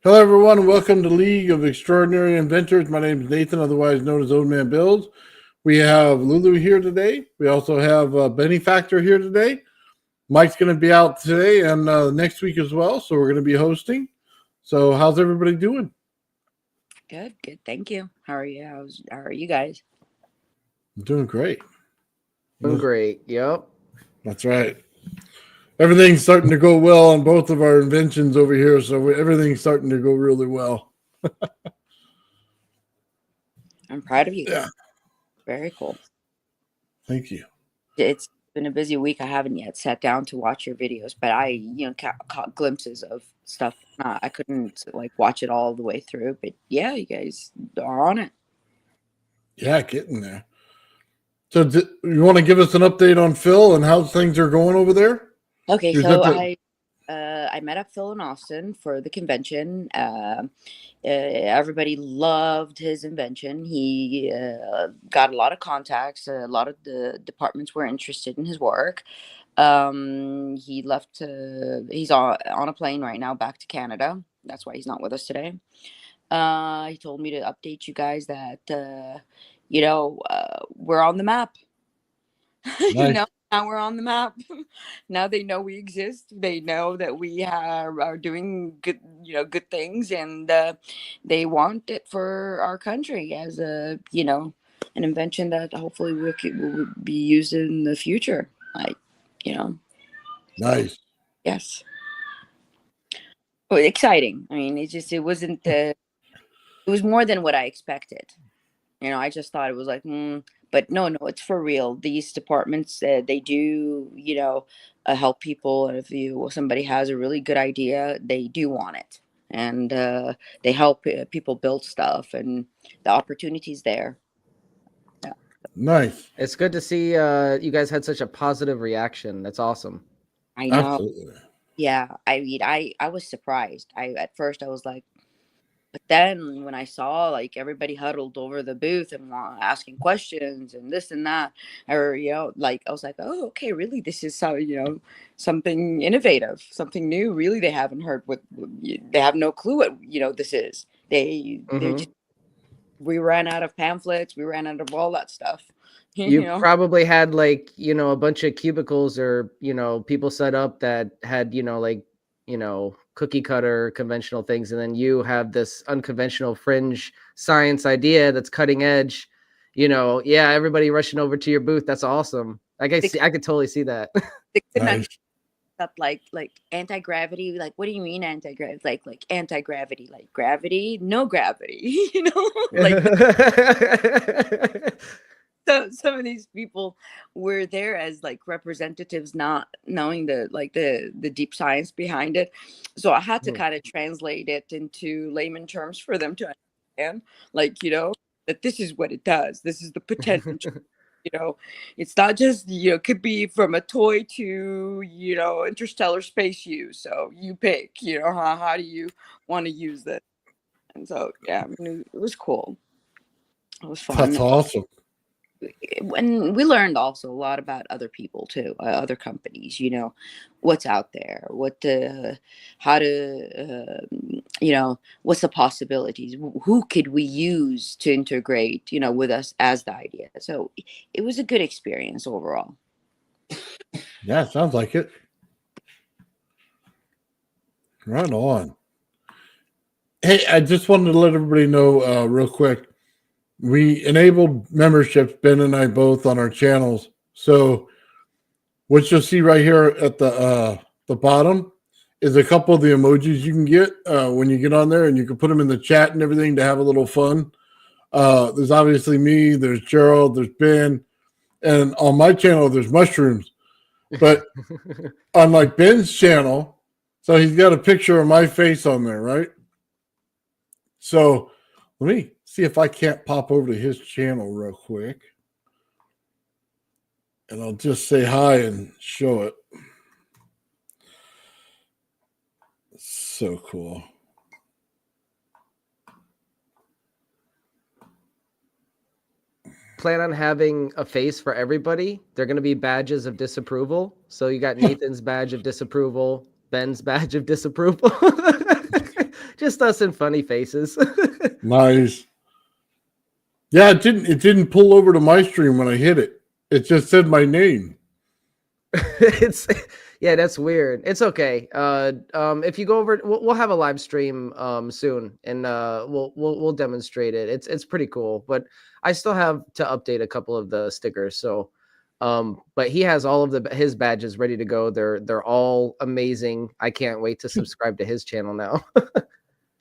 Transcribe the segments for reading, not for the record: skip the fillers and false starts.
Hello, everyone, and welcome to League of Extraordinary Inventors. My name is Nathan, otherwise known as Old Man Bills. We have Lulu here today. We also have Benny Factor here today. Mike's going to be out today and next week as well, so we're going to be hosting. So, how's everybody doing? Good. Thank you. How are you? How are you guys? I'm doing great. Doing great. Yep. That's right. Everything's starting to go well on both of our inventions over here, so everything's starting to go really well. I'm proud of you. Yeah. Very cool. Thank you. It's been a busy week. I haven't yet sat down to watch your videos, but I, caught glimpses of stuff. I couldn't watch it all the way through, but yeah, you guys are on it. Yeah, getting there. So, you want to give us an update on Phil and how things are going over there? Okay, so I met up Phil in Austin for the convention. Everybody loved his invention. He got a lot of contacts. A lot of the departments were interested in his work. He left. He's on a plane right now back to Canada. That's why he's not with us today. He told me to update you guys that we're on the map. Nice. Now we're on the map. Now they know we exist. They know that we are doing good things, and they want it for our country as an invention that hopefully will be used in the future. Nice. Yes. Well, exciting. I mean, it wasn't it was more than what I expected. I just thought it was like, but no, it's for real. These departments, they do, help people. And if somebody has a really good idea, they do want it. And they help people build stuff, and the opportunity's there. Yeah. Nice. It's good to see you guys had such a positive reaction. That's awesome. I know. Absolutely. Yeah. I mean, I was surprised. At first I was like, but then when I saw everybody huddled over the booth and asking questions and this and that, or I was like, oh, okay, really, this is something innovative, something new. Really, they haven't heard they have no clue what this is. They just, we ran out of pamphlets, we ran out of all that stuff. You probably had a bunch of cubicles or people set up that had cookie cutter conventional things, and then you have this unconventional fringe science idea that's cutting edge. Everybody rushing over to your booth. That's awesome. I could totally see that. Nice. Up like anti-gravity, what do you mean anti-gravity? Like anti-gravity, like gravity, no gravity. So some of these people were there as representatives, not knowing the deep science behind it. So I had to kind of translate it into layman terms for them to understand, that this is what it does. This is the potential. It's not just, could be from a toy to, interstellar space use. So you pick, how do you want to use this? And so, yeah, I mean, it was cool. It was fun. That's awesome. And we learned also a lot about other people too, other companies, what's out there, how to, what's the possibilities, who could we use to integrate, with us as the idea. So it was a good experience overall. Yeah, sounds like it. Right on. Hey, I just wanted to let everybody know real quick. We enabled memberships, Ben and I both, on our channels. So what you'll see right here at the bottom is a couple of the emojis you can get when you get on there, and you can put them in the chat and everything to have a little fun. There's obviously me, there's Gerald, there's Ben, and on my channel there's mushrooms. But on Ben's channel, so he's got a picture of my face on there, right? So let me see if I can't pop over to his channel real quick. And I'll just say hi and show it. So cool. Plan on having a face for everybody. They're going to be badges of disapproval. So you got Nathan's badge of disapproval, Ben's badge of disapproval. Just us and funny faces. Nice. Yeah, it didn't pull over to my stream when I hit it. It just said my name. It's yeah, that's weird. It's okay. If you go over, we'll have a live stream soon, and we'll demonstrate it. It's pretty cool, but I still have to update a couple of the stickers. So, but he has all of his badges ready to go. They're all amazing. I can't wait to subscribe to his channel now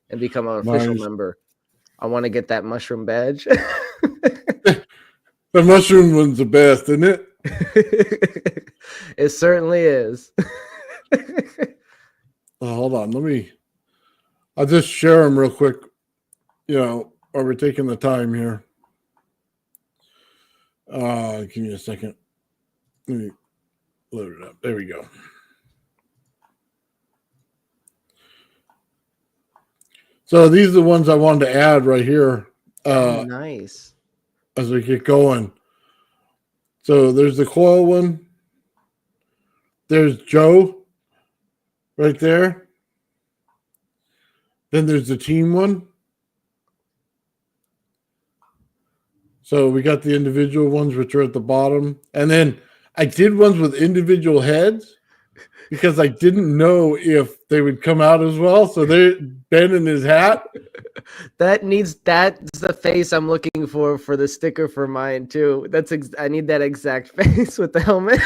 and become an official member. I want to get that mushroom badge. The mushroom one's the best, isn't it? It certainly is. Hold on, I'll just share them real quick, while we're taking the time here. Give me a second. Let me load it up. There we go. So these are the ones I wanted to add right here. Nice. As we get going. So there's the coil one. There's Joe right there. Then there's the team one. So we got the individual ones, which are at the bottom. And then I did ones with individual heads because I didn't know if they would come out as well. So they're Ben in his hat. That's the face I'm looking for the sticker for mine too. I need that exact face with the helmet.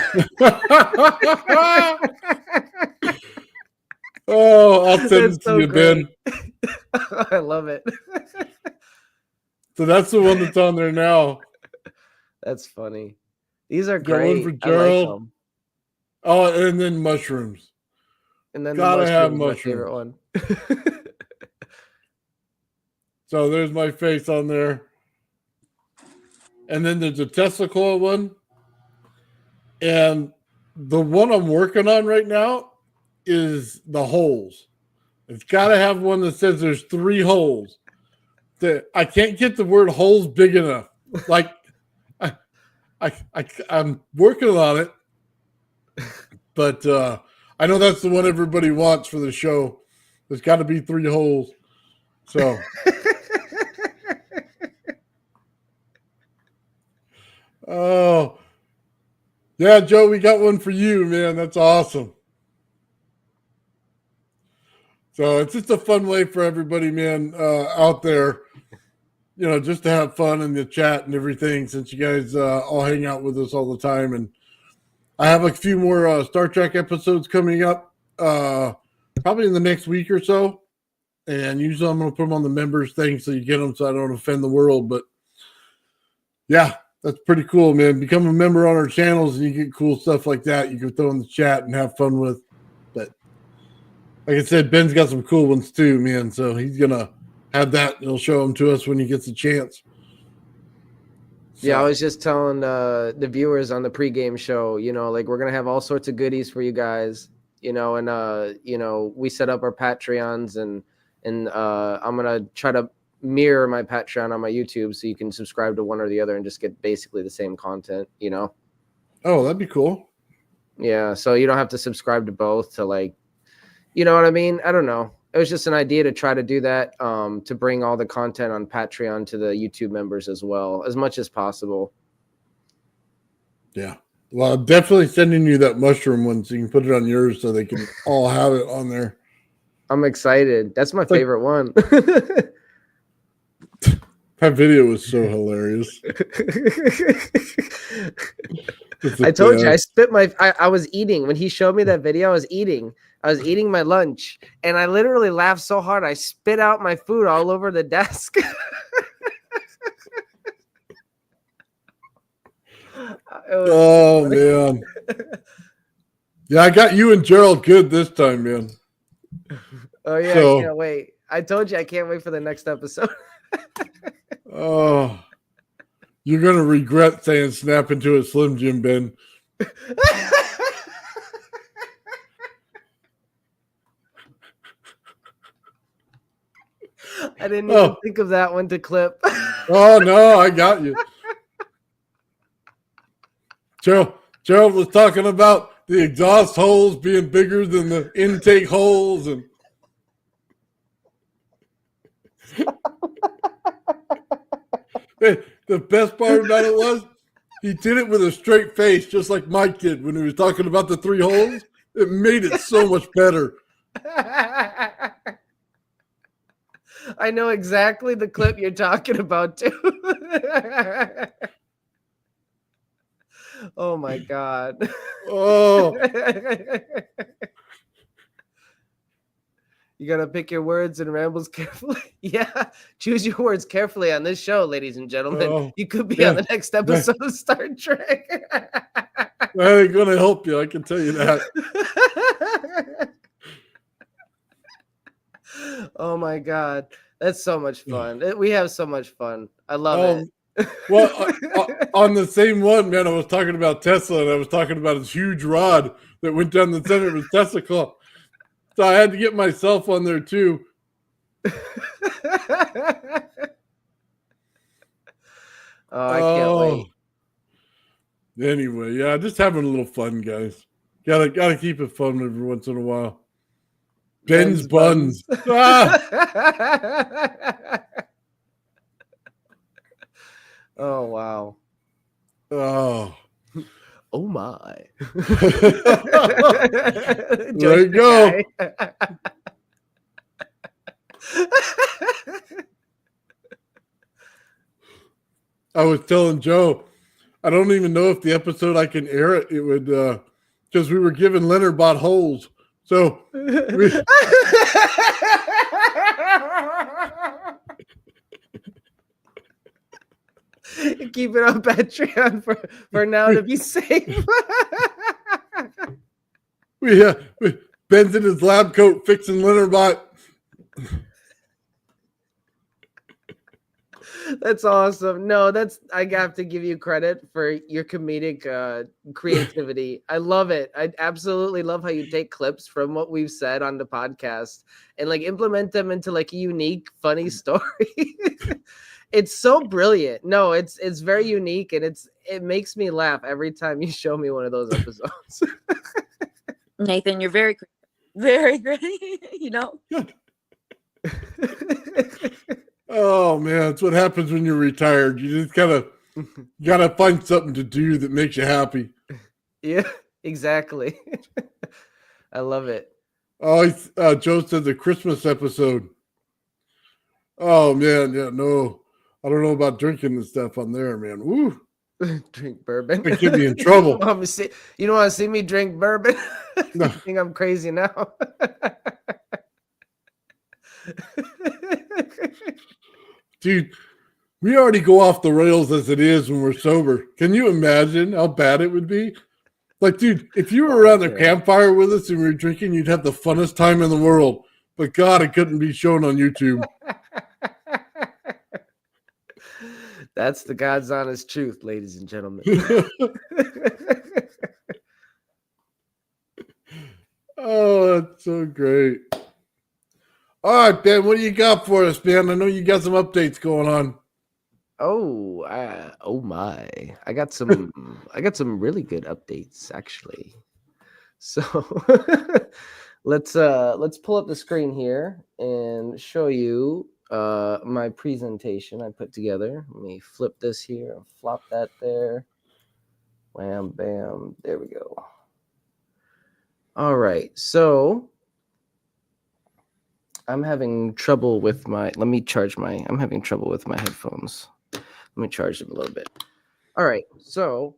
Oh, I'll send it to you, great. Ben. I love it. So that's the one that's on there now. That's funny. These are Got great. one for I like Gerald. them. Oh, and then mushrooms. And then Gotta have my favorite one. So there's my face on there. And then there's a Tesla coil one. And the one I'm working on right now is the holes. It's got to have one that says there's 3 holes. I can't get the word holes big enough. Like, I'm working on it. But I know that's the one everybody wants for the show. There's got to be 3 holes. So... Oh, yeah, Joe, we got one for you, man. That's awesome. So it's just a fun way for everybody, man, out there, just to have fun in the chat and everything, since you guys all hang out with us all the time. And I have a few more Star Trek episodes coming up, probably in the next week or so. And usually I'm going to put them on the members thing so you get them so I don't offend the world. But yeah. That's pretty cool, man. Become a member on our channels and you get cool stuff like that. You can throw in the chat and have fun with. But like I said, Ben's got some cool ones too, man. So he's going to have that. He'll show them to us when he gets a chance. So. Yeah, I was just telling the viewers on the pregame show, like we're going to have all sorts of goodies for you guys, and, we set up our Patreons and I'm going to try to mirror my Patreon on my YouTube so you can subscribe to one or the other and just get basically the same content, Oh, that'd be cool. Yeah, so you don't have to subscribe to both to like, you know what I mean? I don't know. It was just an idea to try to do that, to bring all the content on Patreon to the YouTube members as well, as much as possible. Yeah. Well, I'm definitely sending you that mushroom one so you can put it on yours so they can all have it on there. I'm excited. That's my favorite one. That video was so hilarious. I told you, I spit I was eating. When he showed me that video, I was eating my lunch, and I literally laughed so hard, I spit out my food all over the desk. Oh, man. Yeah, I got you and Gerald good this time, man. Oh, yeah, I can't wait. I told you, I can't wait for the next episode. Oh, you're going to regret saying snap into a Slim Jim, Ben. I didn't even think of that one to clip. Oh, no, I got you. Gerald was talking about the exhaust holes being bigger than the intake holes. And Hey, the best part about it was he did it with a straight face, just like Mike did when he was talking about the 3 holes. It made it so much better. I know exactly the clip you're talking about too. Oh my God. Oh, you gotta pick your words and rambles carefully. Yeah, choose your words carefully on this show, ladies and gentlemen. oh, You could be yeah. on the next episode of Star Trek. that ain't gonna help you. I can tell you that. Oh my God, that's so much fun. We have so much fun. I love it. Well, on the same one, man, I was talking about Tesla, and I was talking about his huge rod that went down the center of his testicle. So I had to get myself on there too. Oh, I can't wait. Anyway, yeah, just having a little fun, guys. Gotta keep it fun every once in a while. Ben's buns. Ah! Oh wow. Oh. Oh my. There you go. I was telling Joe, I don't even know if the episode I can air it. It would because we were giving Leonard bot holes. So keep it on Patreon for now to be safe. Ben's in his lab coat fixing Leonard bot. That's awesome. No, I have to give you credit for your comedic creativity. I love it. I absolutely love how you take clips from what we've said on the podcast and like implement them into like a unique, funny story. It's so brilliant. No, it's very unique, and it makes me laugh every time you show me one of those episodes. Nathan, you're very, very great. You know. Oh man, that's what happens when you're retired. You just gotta find something to do that makes you happy. Yeah, exactly. I love it. Oh, Joe said the Christmas episode. Oh man, yeah, no, I don't know about drinking and stuff on there, man. Woo, Drink bourbon. it get me in trouble. You don't want to see me drink bourbon? No. You think I'm crazy now? Dude, we already go off the rails as it is when we're sober. Can you imagine how bad it would be? Like, dude, if you were around a campfire with us and we were drinking, you'd have the funnest time in the world. But God, it couldn't be shown on YouTube. That's the God's honest truth, ladies and gentlemen. Oh, that's so great. All right, Ben, what do you got for us, man? I know you got some updates going on. Oh my! I got some really good updates actually. So let's pull up the screen here and show you my presentation I put together. Let me flip this here and flop that there. Wham, bam. There we go. All right. So I'm having trouble with I'm having trouble with my headphones. Let me charge them a little bit. All right. So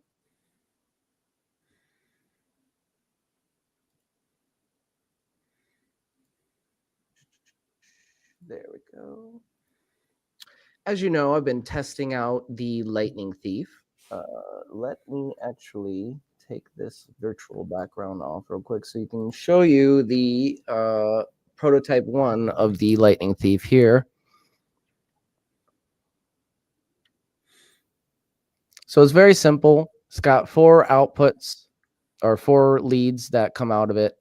there we go. As you know, I've been testing out the Lightning Thief. Let me actually take this virtual background off real quick so you can show you the prototype 1 of the Lightning Thief here. So it's very simple. It's got 4 outputs or 4 leads that come out of it.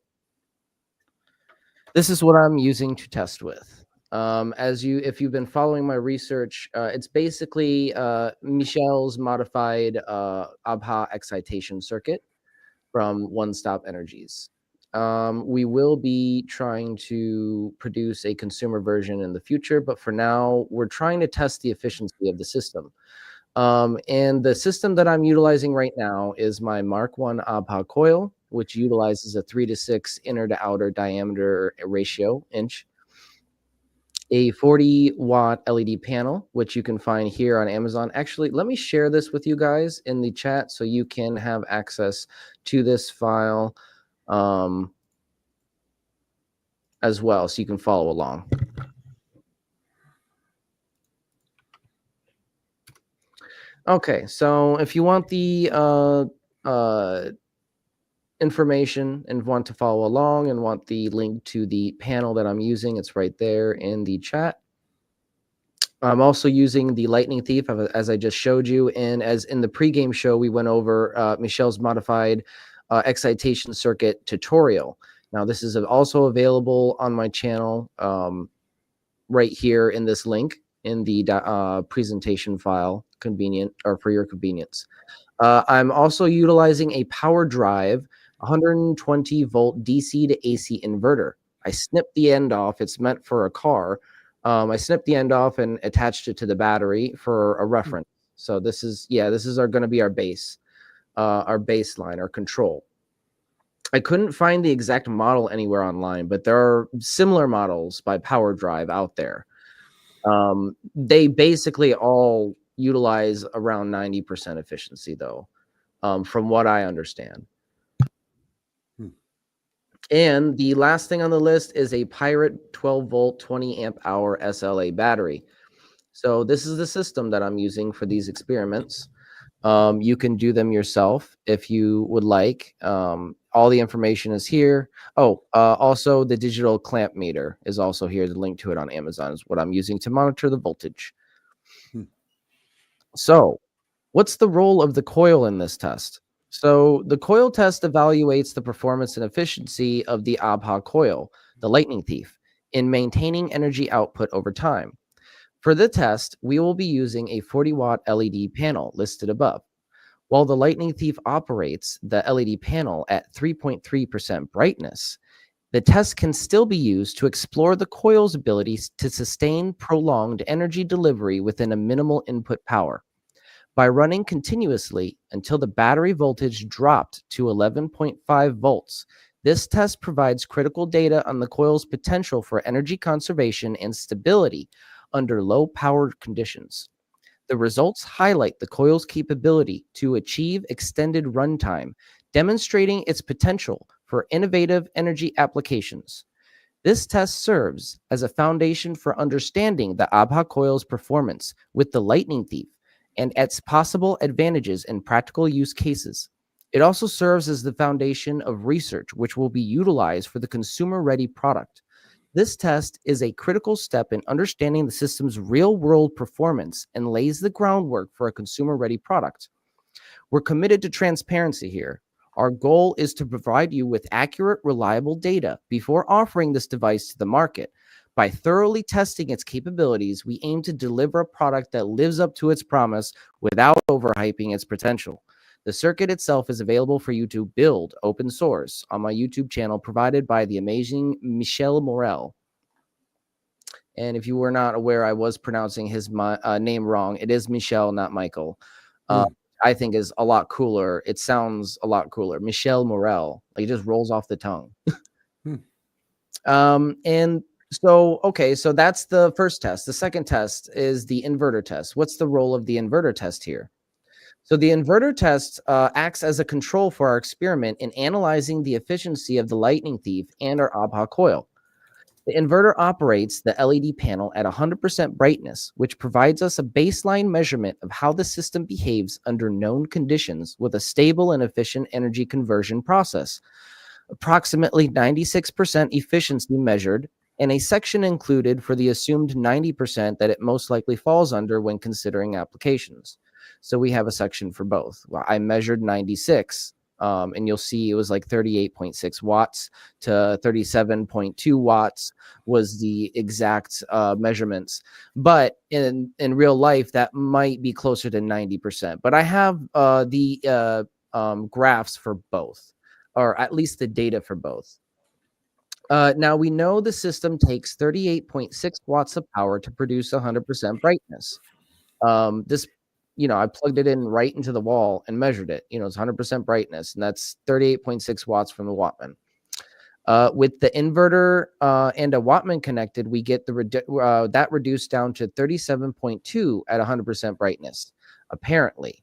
This is what I'm using to test with. If you've been following my research, it's basically Michel's modified Abha excitation circuit from One Stop Energies. We will be trying to produce a consumer version in the future, but for now, we're trying to test the efficiency of the system. And the system that I'm utilizing right now is my Mark 1 ABHA coil, which utilizes a 3:6 inner to outer diameter ratio inch, a 40-watt LED panel, which you can find here on Amazon. Actually, let me share this with you guys in the chat so you can have access to this file as well, so you can follow along. Okay, so if you want the information and want to follow along and want the link to the panel that I'm using, it's right there in the chat. I'm also using the Lightning Thief, as I just showed you, and as in the pregame show, we went over Michelle's modified excitation circuit tutorial. Now, this is also available on my channel right here in this link in the presentation file, convenient or for your convenience. I'm also utilizing a power drive 120 volt DC to AC inverter. I snipped the end off. It's meant for a car. I snipped the end off and attached it to the battery for a reference. So this is going to be our base, our baseline, our control. I couldn't find the exact model anywhere online, but there are similar models by Power Drive out there. They basically all utilize around 90% efficiency, though, from what I understand. And the last thing on the list is a Pirate 12 volt 20 amp hour SLA battery. So this is the system that I'm using for these experiments. You can do them yourself if you would like. All the information is here. Also the digital clamp meter is also here. The link to it on Amazon is what I'm using to monitor the voltage. So what's the role of the coil in this test? So the coil test evaluates the performance and efficiency of the ABHA coil, the Lightning Thief, in maintaining energy output over time. For the test, we will be using a 40-watt LED panel listed above. While the Lightning Thief operates the LED panel at 3.3% brightness, the test can still be used to explore the coil's abilities to sustain prolonged energy delivery within a minimal input power. By running continuously until the battery voltage dropped to 11.5 volts, this test provides critical data on the coil's potential for energy conservation and stability under low power conditions. The results highlight the coil's capability to achieve extended runtime, demonstrating its potential for innovative energy applications. This test serves as a foundation for understanding the ABHA coil's performance with the Lightning Thief and its possible advantages in practical use cases. It also serves as the foundation of research which will be utilized for the consumer-ready product. This test is a critical step in understanding the system's real-world performance and lays the groundwork for a consumer-ready product. We're committed to transparency here. Our goal is to provide you with accurate, reliable data before offering this device to the market. By thoroughly testing its capabilities, we aim to deliver a product that lives up to its promise without overhyping its potential. The circuit itself is available for you to build open source on my YouTube channel provided by the amazing Michel Morel. And if you were not aware, I was pronouncing his name wrong. It is Michel, not Michael. I think is a lot cooler. It sounds a lot cooler. Michel Morel. Like it just rolls off the tongue. And so, okay, so that's the first test. The second test is the inverter test. What's the role of the inverter test here? So the inverter test acts as a control for our experiment in analyzing the efficiency of the Lightning Thief and our ABHA coil. The inverter operates the LED panel at 100% brightness, which provides us a baseline measurement of how the system behaves under known conditions with a stable and efficient energy conversion process. Approximately 96% efficiency measured, and a section included for the assumed 90% that it most likely falls under when considering applications. So we have a section for both. Well, I measured 96, and you'll see it was like 38.6 watts to 37.2 watts was the exact measurements. But in real life, that might be closer to 90%. But I have the graphs for both. or at least the data for both. Now we know the system takes 38.6 watts of power to produce 100% brightness. This, I plugged it in right into the wall and measured it. It's 100% brightness, and that's 38.6 watts from the Wattman. With the inverter and a Wattman connected, we get that reduced down to 37.2 at 100% brightness, apparently.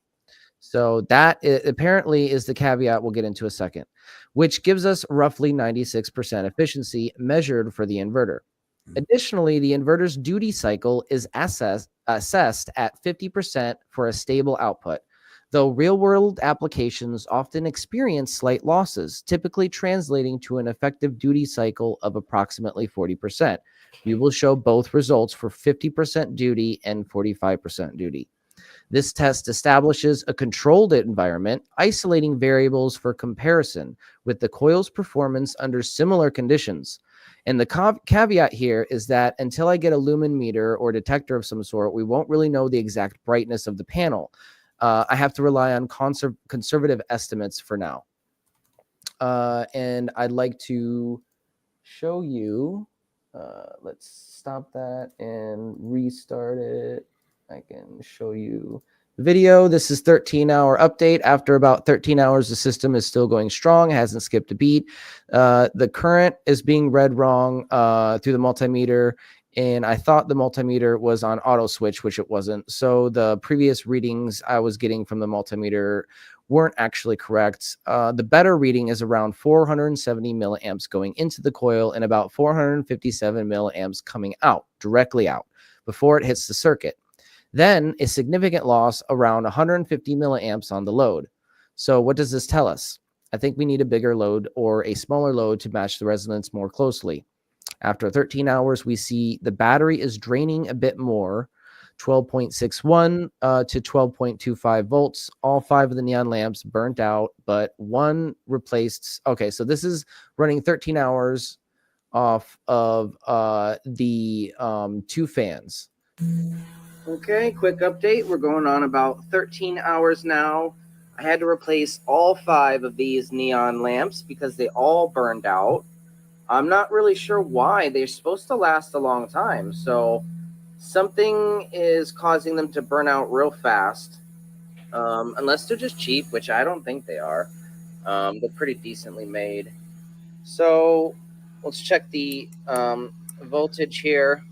So that apparently is the caveat we'll get into a second, which gives us roughly 96% efficiency measured for the inverter. Additionally, the inverter's duty cycle is assessed at 50% for a stable output, though real-world applications often experience slight losses, typically translating to an effective duty cycle of approximately 40%. We will show both results for 50% duty and 45% duty. This test establishes a controlled environment, isolating variables for comparison with the coil's performance under similar conditions. And the caveat here is that until I get a lumen meter or detector of some sort, we won't really know the exact brightness of the panel. I have to rely on conservative estimates for now. And I'd like to show you, let's stop that and restart it. I can show you the video. This is 13-hour update. After about 13 hours, the system is still going strong. It hasn't skipped a beat. The current is being read wrong through the multimeter, and I thought the multimeter was on auto switch, which it wasn't. So the previous readings I was getting from the multimeter weren't actually correct. The better reading is around 470 milliamps going into the coil and about 457 milliamps coming out, directly out, before it hits the circuit. Then a significant loss around 150 milliamps on the load. So what does this tell us? I think we need a bigger load or a smaller load to match the resonance more closely. After 13 hours, we see the battery is draining a bit more, 12.61 to 12.25 volts. All 5 of the neon lamps burnt out, but one replaced. Okay, so this is running 13 hours off of the 2 fans. Okay, quick update. We're going on about 13 hours now. I had to replace all 5 of these neon lamps because they all burned out. I'm not really sure why. They're supposed to last a long time, so something is causing them to burn out real fast. Unless they're just cheap, which I don't think they are. They're pretty decently made. So let's check the voltage here.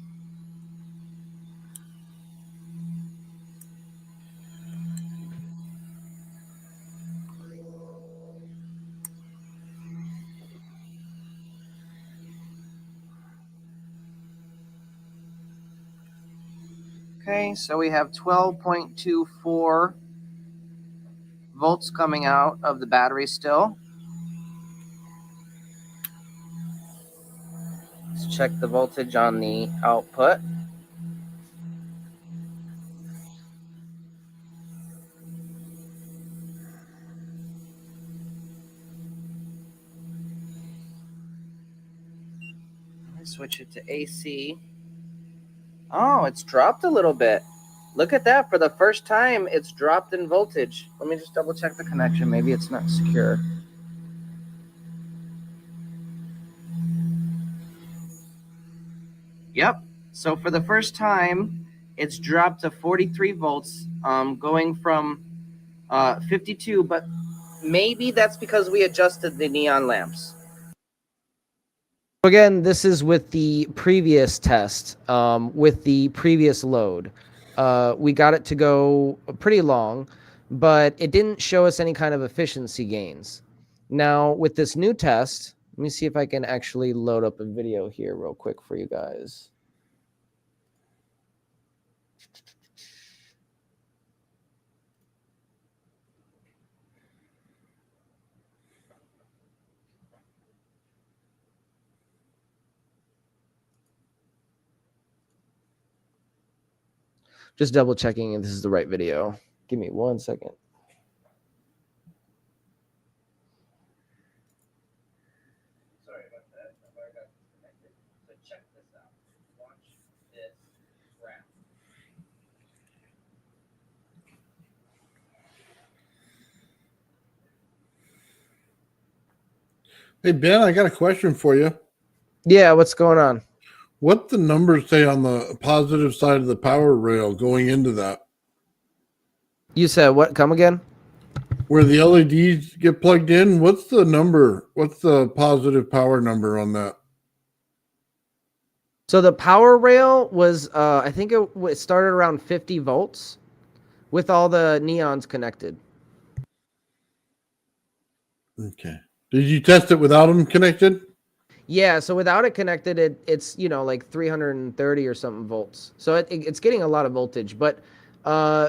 Okay, so we have 12.24 volts coming out of the battery still. Let's check the voltage on the output. Switch it to AC. Oh, it's dropped a little bit. Look at that. For the first time, it's dropped in voltage. Let me just double check the connection. Maybe it's not secure. Yep. So for the first time, it's dropped to 43 volts, going from 52, but maybe that's because we adjusted the neon lamps. Again, this is with the previous test, with the previous load. We got it to go pretty long, but it didn't show us any kind of efficiency gains. Now, with this new test, let me see if I can actually load up a video here real quick for you guys. Just double checking if this is the right video. Give me 1 second. Sorry about that. I've already got disconnected. So check this out. Watch this graph. Hey, Ben, I got a question for you. Yeah, what's going on? What the numbers say on the positive side of the power rail going into that? You said what? Come again? Where the LEDs get plugged in, what's the number? What's the positive power number on that? So the power rail was, I think it started around 50 volts with all the neons connected. Okay. Did you test it without them connected? Yeah, so without it connected, it's like 330 or something volts. So it's getting a lot of voltage. But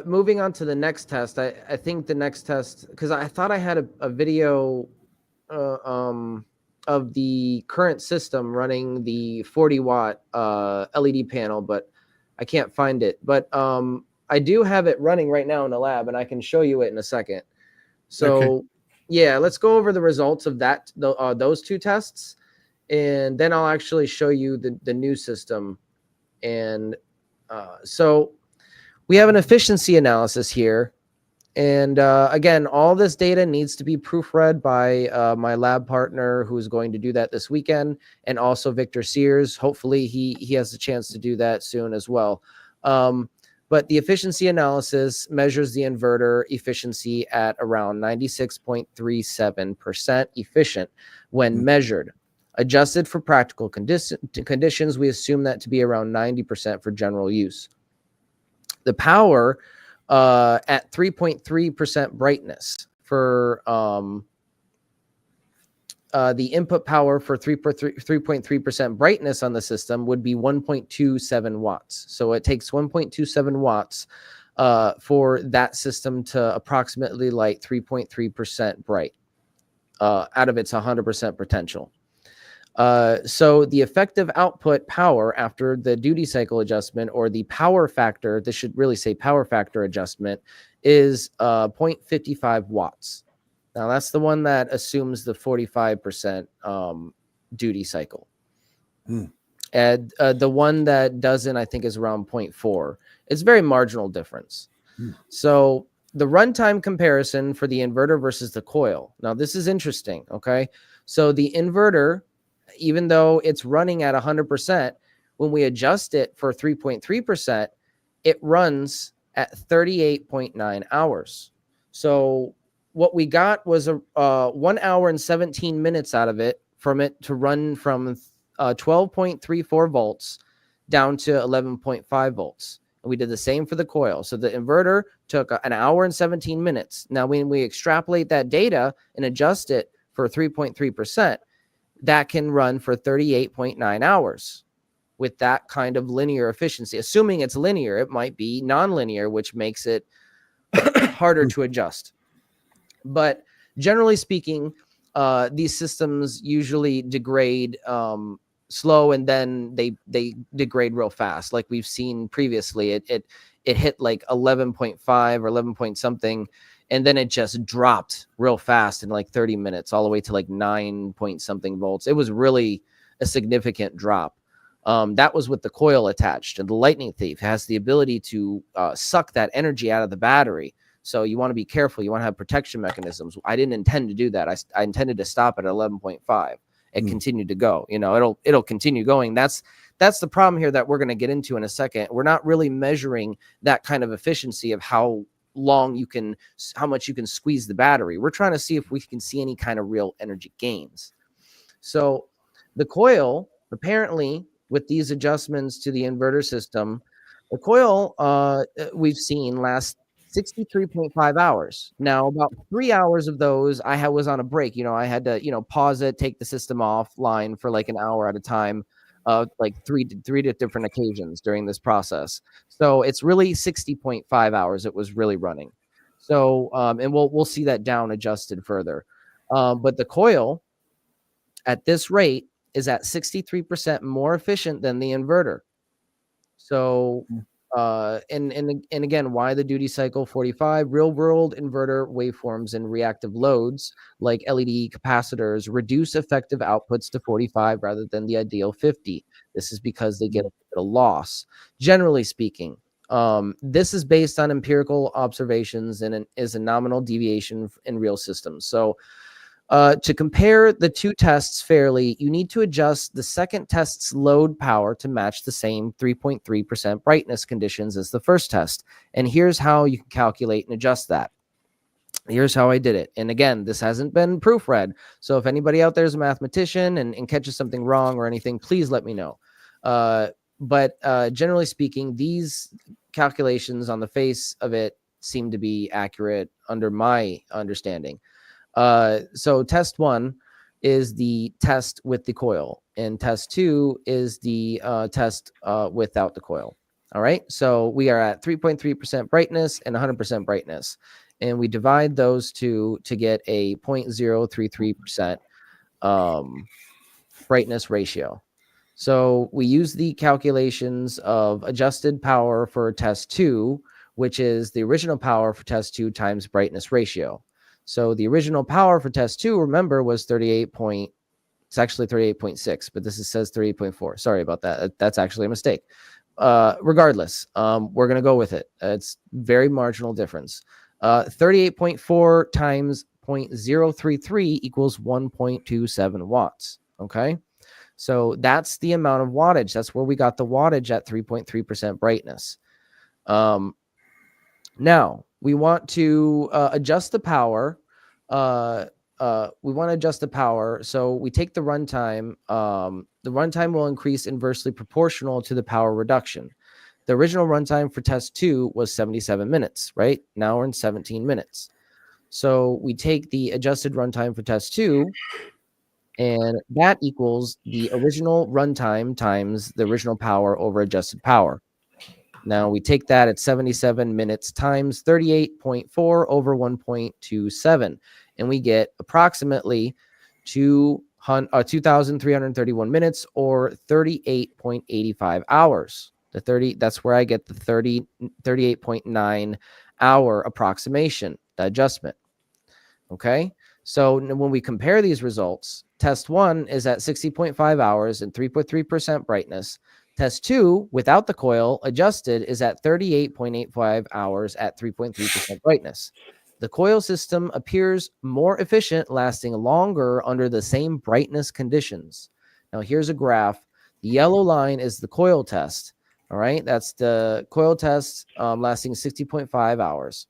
moving on to the next test, I think the next test, because I thought I had a video of the current system running the 40-watt LED panel, but I can't find it. But I do have it running right now in the lab, and I can show you it in a second. So Okay. yeah, let's go over the results of those two tests. And then I'll actually show you the new system. And so we have an efficiency analysis here. And again, all this data needs to be proofread by my lab partner who's going to do that this weekend, and also Victor Sears. Hopefully he has a chance to do that soon as well. But the efficiency analysis measures the inverter efficiency at around 96.37% efficient when measured. Adjusted for practical conditions, we assume that to be around 90% for general use. The power at 3.3% brightness for the input power for 3.3% brightness on the system would be 1.27 watts. So it takes 1.27 watts for that system to approximately light 3.3% bright out of its 100% potential. So the effective output power after the duty cycle adjustment, or the power factor, this should really say power factor adjustment, is 0.55 watts. Now that's the one that assumes the 45% duty cycle. And the one that doesn't, I think, is around 0.4. It's very marginal difference. So the runtime comparison for the inverter versus the coil. Now this is interesting, okay? So the inverter, even though it's running at 100%, when we adjust it for 3.3%, it runs at 38.9 hours. So what we got was a 1 hour and 17 minutes out of it, from it to run from 12.34 volts down to 11.5 volts. And we did the same for the coil. So the inverter took an hour and 17 minutes. Now, when we extrapolate that data and adjust it for 3.3%, that can run for 38.9 hours with that kind of linear efficiency. Assuming it's linear, it might be nonlinear, which makes it harder to adjust. But generally speaking, these systems usually degrade slow, and then they degrade real fast. Like we've seen previously, it hit like 11.5 or 11 point something, and then it just dropped real fast in like 30 minutes, all the way to like 9 point something volts. It was really a significant drop. That was with the coil attached, and the lightning thief has the ability to suck that energy out of the battery. So you want to be careful. You want to have protection mechanisms. I didn't intend to do that. I intended to stop at 11.5. It continued to go. It'll continue going. That's the problem here that we're going to get into in a second. We're not really measuring that kind of efficiency of how much you can squeeze the battery. We're trying to see if we can see any kind of real energy gains. So the coil, apparently, with these adjustments to the inverter system, the coil we've seen lasts 63.5 hours. Now, about 3 hours of those I was on a break. I had to, pause it, take the system offline for like an hour at a time, like three different occasions during this process. So it's really 60.5 hours it was really running. So, and we'll see that down adjusted further. But the coil at this rate is at 63% more efficient than the inverter. So, and again, why the duty cycle 45? Real world inverter waveforms and reactive loads like LED capacitors reduce effective outputs to 45 rather than the ideal 50. This is because they get a loss. Generally speaking, this is based on empirical observations and is a nominal deviation in real systems. So To compare the two tests fairly, you need to adjust the second test's load power to match the same 3.3% brightness conditions as the first test. And here's how you can calculate and adjust that. Here's how I did it. And again, this hasn't been proofread. So if anybody out there is a mathematician and catches something wrong or anything, please let me know. But generally speaking, these calculations on the face of it seem to be accurate under my understanding. So test 1 is the test with the coil, and test 2 is the test without the coil. All right. So we are at 3.3% brightness and 100% brightness. And we divide those two to get a 0.033% brightness ratio. So we use the calculations of adjusted power for test 2, which is the original power for test 2 times brightness ratio. So the original power for test 2, remember, was 38 point. It's actually 38.6, but this says 38.4. Sorry about that. That's actually a mistake. Regardless, we're going to go with it. It's very marginal difference. 38.4 times 0.033 equals 1.27 watts. Okay. So that's the amount of wattage. That's where we got the wattage at 3.3% brightness. Now we want to adjust the power. We want to adjust the power. So we take the runtime. The runtime will increase inversely proportional to the power reduction. The original runtime for test 2 was 77 minutes, right? Now we're in 17 minutes. So we take the adjusted runtime for test 2, and that equals the original runtime times the original power over adjusted power. Now we take that at 77 minutes times 38.4 over 1.27, and we get approximately 2,331 minutes, or 38.85 hours. That's where I get the 38.9 hour approximation, the adjustment. Okay. So when we compare these results, test 1 is at 60.5 hours and 3.3% brightness. Test 2, without the coil, adjusted, is at 38.85 hours at 3.3% brightness. The coil system appears more efficient, lasting longer under the same brightness conditions. Now here's a graph. The yellow line is the coil test. All right, that's the coil test lasting 60.5 hours.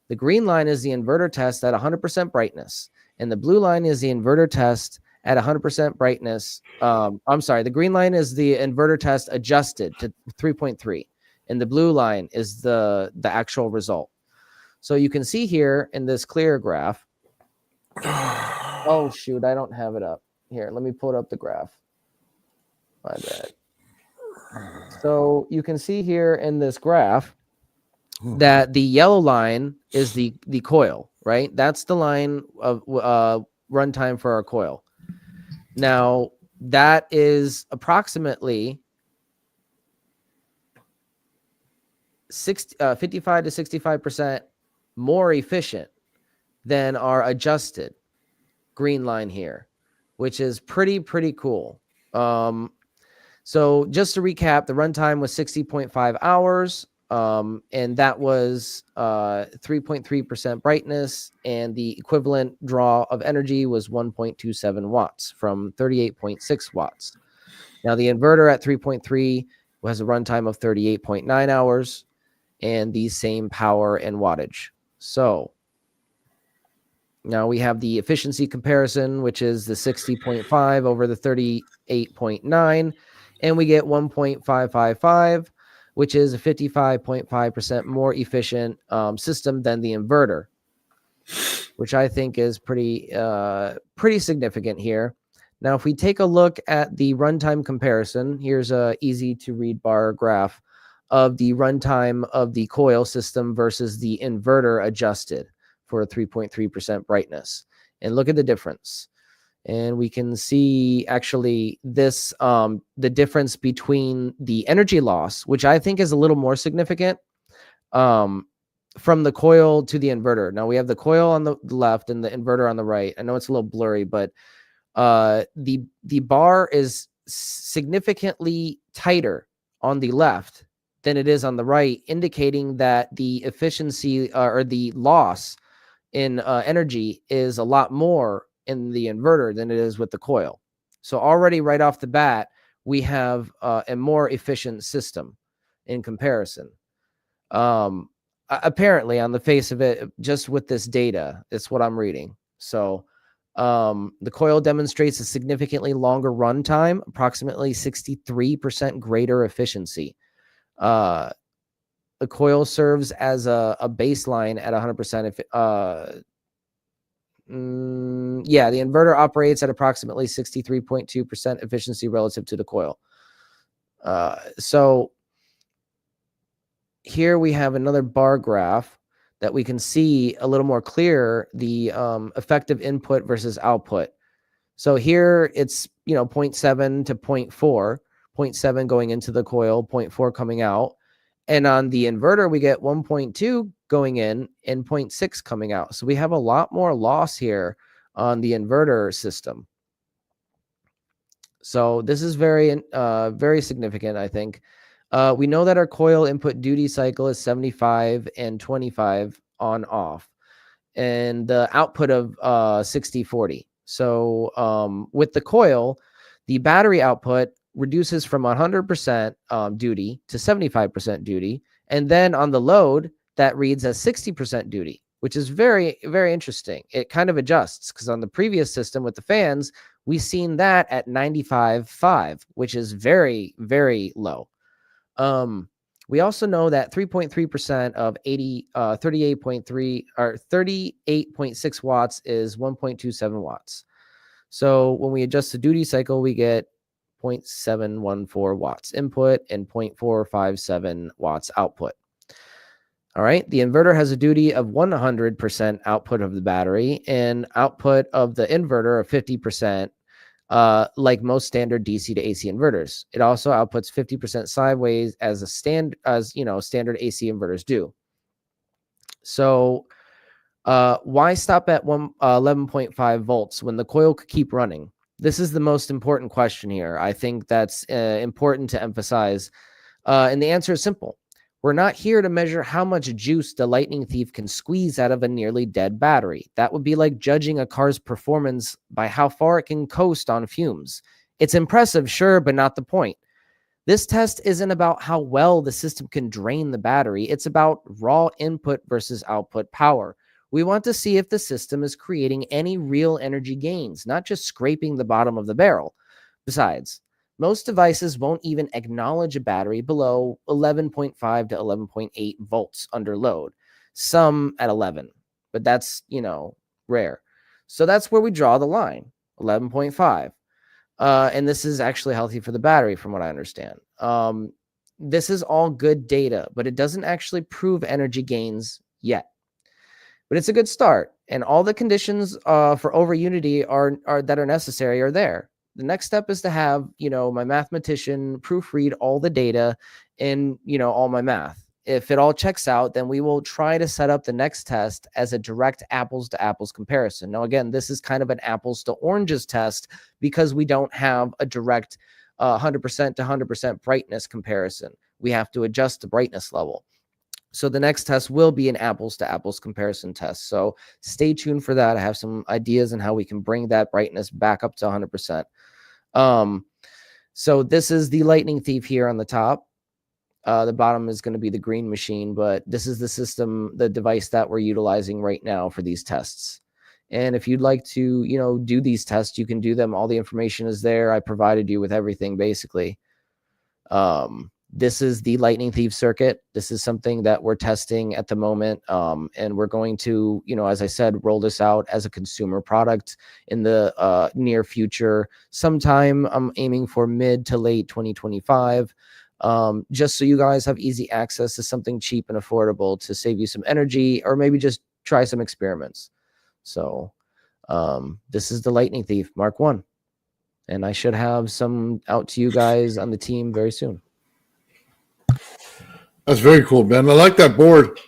The green line is the inverter test at 100% brightness, and the blue line is the inverter test at 100% brightness. I'm sorry, the green line is the inverter test adjusted to 3.3, and the blue line is the actual result. So you can see here in this clear graph. Oh shoot, I don't have it up. Here, let me pull up the graph. My bad. So you can see here in this graph that the yellow line is the coil, right? That's the line of runtime for our coil. Now that is approximately 55 to 65% more efficient than our adjusted green line here, which is pretty cool. So just to recap, the runtime was 60.5 hours, and that was 3.3% brightness, and the equivalent draw of energy was 1.27 watts from 38.6 watts. Now the inverter at 3.3 has a runtime of 38.9 hours and the same power and wattage. So now we have the efficiency comparison, which is the 60.5 over the 38.9, and we get 1.555, which is a 55.5% more efficient system than the inverter, which I think is pretty significant here. Now, if we take a look at the runtime comparison, here's a easy to read bar graph of the runtime of the coil system versus the inverter adjusted for a 3.3% brightness. And look at the difference. And we can see actually this, the difference between the energy loss, which I think is a little more significant from the coil to the inverter. Now we have the coil on the left and the inverter on the right. I know it's a little blurry, but the bar is significantly tighter on the left than it is on the right, indicating that the efficiency or the loss in energy is a lot more in the inverter than it is with the coil. So already right off the bat, we have a more efficient system in comparison. Apparently, on the face of it, just with this data, it's what I'm reading. So the coil demonstrates a significantly longer run time, approximately 63% greater efficiency. The coil serves as a baseline at 100%. Yeah, the inverter operates at approximately 63.2% efficiency relative to the coil. So here we have another bar graph that we can see a little more clear the effective input versus output. So here it's 0.7 to 0.4, 0.7 going into the coil, 0.4 coming out. And on the inverter, we get 1.2 going in and 0.6 coming out. So we have a lot more loss here on the inverter system. So this is very, very significant, I think. We know that our coil input duty cycle is 75 and 25 on off, and the output of 60-40. So with the coil, the battery output reduces from 100% duty to 75% duty. And then on the load, that reads as 60% duty, which is very, very interesting. It kind of adjusts because on the previous system with the fans, we've seen that at 95.5, which is very, very low. We also know that 3.3% of 38.3 or 38.6 watts is 1.27 watts. So when we adjust the duty cycle, we get 0.714 watts input and 0.457 watts output. All right. The inverter has a duty of 100% output of the battery and output of the inverter of 50%. Like most standard DC to AC inverters, it also outputs 50% sideways as standard AC inverters do. So why stop at 11.5 volts when the coil could keep running? This is the most important question here. I think that's important to emphasize. And the answer is simple. We're not here to measure how much juice the lightning thief can squeeze out of a nearly dead battery. That would be like judging a car's performance by how far it can coast on fumes. It's impressive, sure, but not the point. This test isn't about how well the system can drain the battery. It's about raw input versus output power. We want to see if the system is creating any real energy gains, not just scraping the bottom of the barrel. Besides, most devices won't even acknowledge a battery below 11.5 to 11.8 volts under load. Some at 11, but that's, rare. So that's where we draw the line, 11.5. And this is actually healthy for the battery from what I understand. This is all good data, but it doesn't actually prove energy gains yet. But it's a good start. And all the conditions for over unity are that are necessary are there. The next step is to have, my mathematician proofread all the data and, all my math. If it all checks out, then we will try to set up the next test as a direct apples to apples comparison. Now, again, this is kind of an apples to oranges test because we don't have a direct 100% to 100% brightness comparison. We have to adjust the brightness level. So the next test will be an apples to apples comparison test. So stay tuned for that. I have some ideas on how we can bring that brightness back up to 100%. So this is the lightning thief here on the top. The bottom is going to be the green machine, but this is the system, the device that we're utilizing right now for these tests. And if you'd like to, do these tests, you can do them. All the information is there. I provided you with everything basically. This is the lightning thief circuit. This is something that we're testing at the moment. And we're going to, as I said, roll this out as a consumer product in the near future. Sometime I'm aiming for mid to late 2025. Just so you guys have easy access to something cheap and affordable to save you some energy, or maybe just try some experiments. So this is the lightning thief Mark 1. And I should have some out to you guys on the team very soon. That's very cool, Ben. I like that board.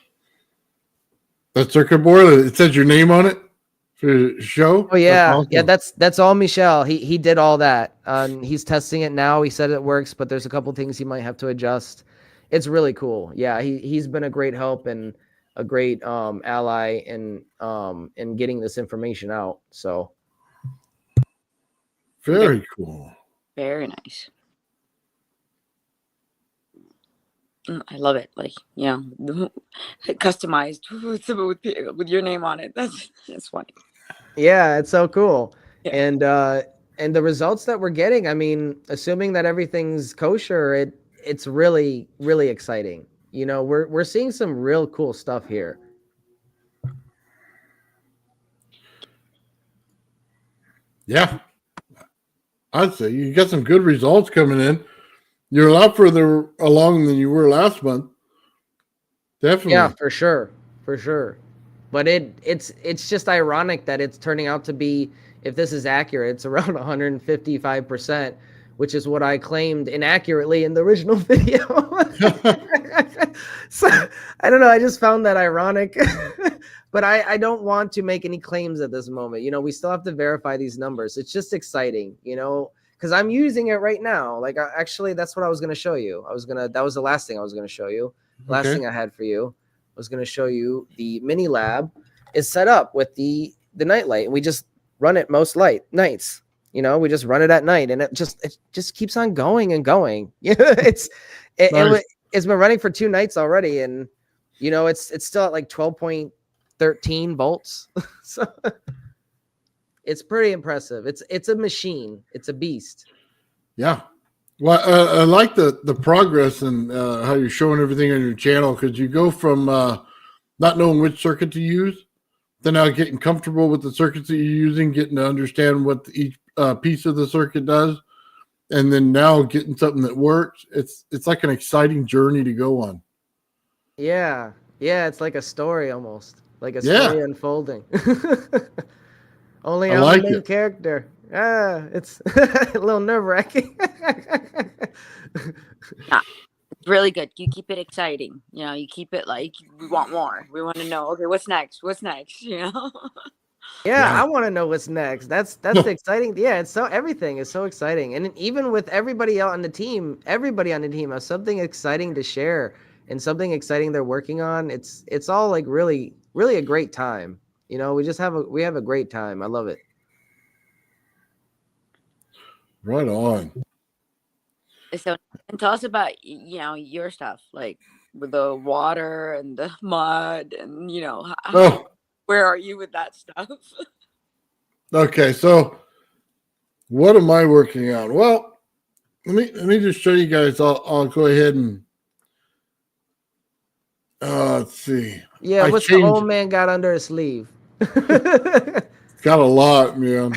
That circuit board. It says your name on it for the show. Oh yeah, awesome. yeah. That's all Michel. He did all that. He's testing it now. He said it works, but there's a couple things he might have to adjust. It's really cool. Yeah, he's been a great help and a great ally in getting this information out. So Very cool. Very nice. I love it. Like, customized with your name on it. That's funny. Yeah, it's so cool. Yeah. And the results that we're getting, I mean, assuming that everything's kosher, it's really, really exciting. You know, we're seeing some real cool stuff here. Yeah. I'd say you got some good results coming in. You're a lot further along than you were last month. Definitely. Yeah, for sure. For sure. But it's just ironic that it's turning out to be, if this is accurate, it's around 155%, which is what I claimed inaccurately in the original video. So I don't know. I just found that ironic. But I don't want to make any claims at this moment. You know, we still have to verify these numbers. It's just exciting, you know, because I'm using it right now. Like, actually, that's what I was going to show you. That was the last thing I was going to show you. Last thing I had for you was going to show you the mini lab is set up with the nightlight, and we just run it most nights. You know, we just run it at night, and it just keeps on going and going. Yeah, it's been running for 2 nights already, and you know, it's still at like 12.13 volts. So it's pretty impressive. It's a machine. It's a beast. Yeah. Well, I like the progress and how you're showing everything on your channel, because you go from not knowing which circuit to use, to now getting comfortable with the circuits that you're using, getting to understand what each piece of the circuit does, and then now getting something that works. It's like an exciting journey to go on. Yeah. Yeah, it's like a story almost. Like a story unfolding. Only I'm the main character. It's a little nerve-wracking. It's really good. You keep it exciting. You know, you keep it like, we want more. We want to know, okay, what's next? What's next? You know? Yeah, I want to know what's next. That's the exciting. Yeah, everything is so exciting. And even with everybody on the team has something exciting to share and something exciting they're working on. It's all like really, really a great time. You know, we have a great time. I love it. Right on. So, and tell us about, you know, your stuff, like with the water and the mud, and you know, where are you with that stuff? Okay, so what am I working on? Well, let me just show you guys. I'll go ahead and let's see. Yeah, what's the old man got under his sleeve? Got a lot, man.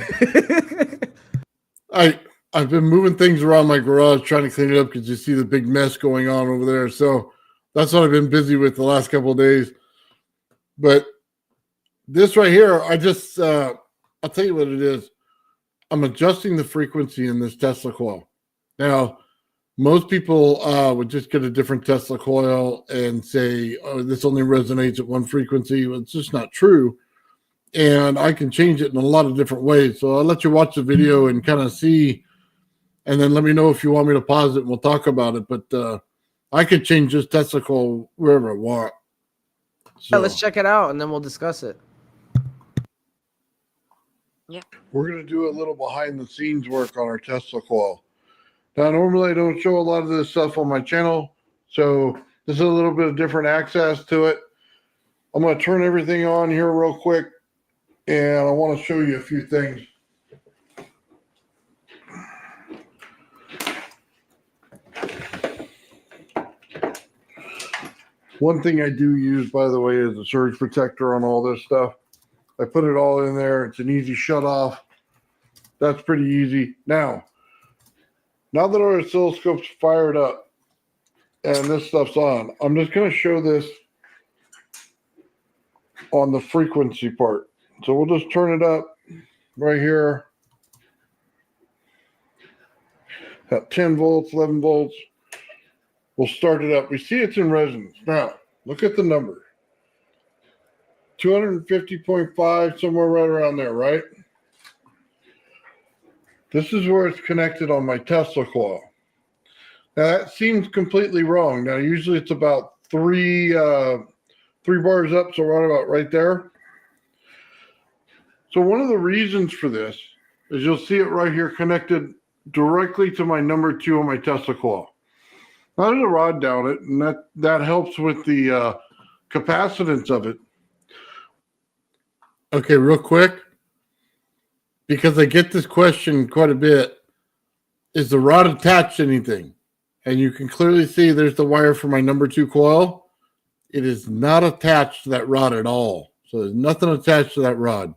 I've been moving things around my garage, trying to clean it up, because you see the big mess going on over there. So that's what I've been busy with the last couple of days. But this right here, I just I'll tell you what it is. I'm adjusting the frequency in this Tesla coil. Now, most people would just get a different Tesla coil and say, oh, this only resonates at one frequency. Well, it's just not true. And I can change it in a lot of different ways. So I'll let you watch the video and kind of see, and then let me know if you want me to pause it and we'll talk about it. But I could change this Tesla coil wherever I want. So, yeah, let's check it out and then we'll discuss it. Yeah. We're going to do a little behind the scenes work on our Tesla coil. Now, normally I don't show a lot of this stuff on my channel, so this is a little bit of different access to it. I'm going to turn everything on here real quick, and I want to show you a few things. One thing I do use, by the way, is a surge protector on all this stuff. I put it all in there. It's an easy shut off. That's pretty easy. Now that our oscilloscope's fired up and this stuff's on, I'm just going to show this on the frequency part. So we'll just turn it up right here at 10 volts, 11 volts. We'll start it up. We see it's in resonance. Now, look at the number. 250.5, somewhere right around there, right? This is where it's connected on my Tesla coil. Now, that seems completely wrong. Now, usually it's about three bars up, so right about right there. So one of the reasons for this is you'll see it right here connected directly to my number 2 on my Tesla coil. Now there's a rod down it, and that helps with the capacitance of it. Okay, real quick, because I get this question quite a bit, is the rod attached to anything? And you can clearly see there's the wire for my number 2 coil. It is not attached to that rod at all. So there's nothing attached to that rod.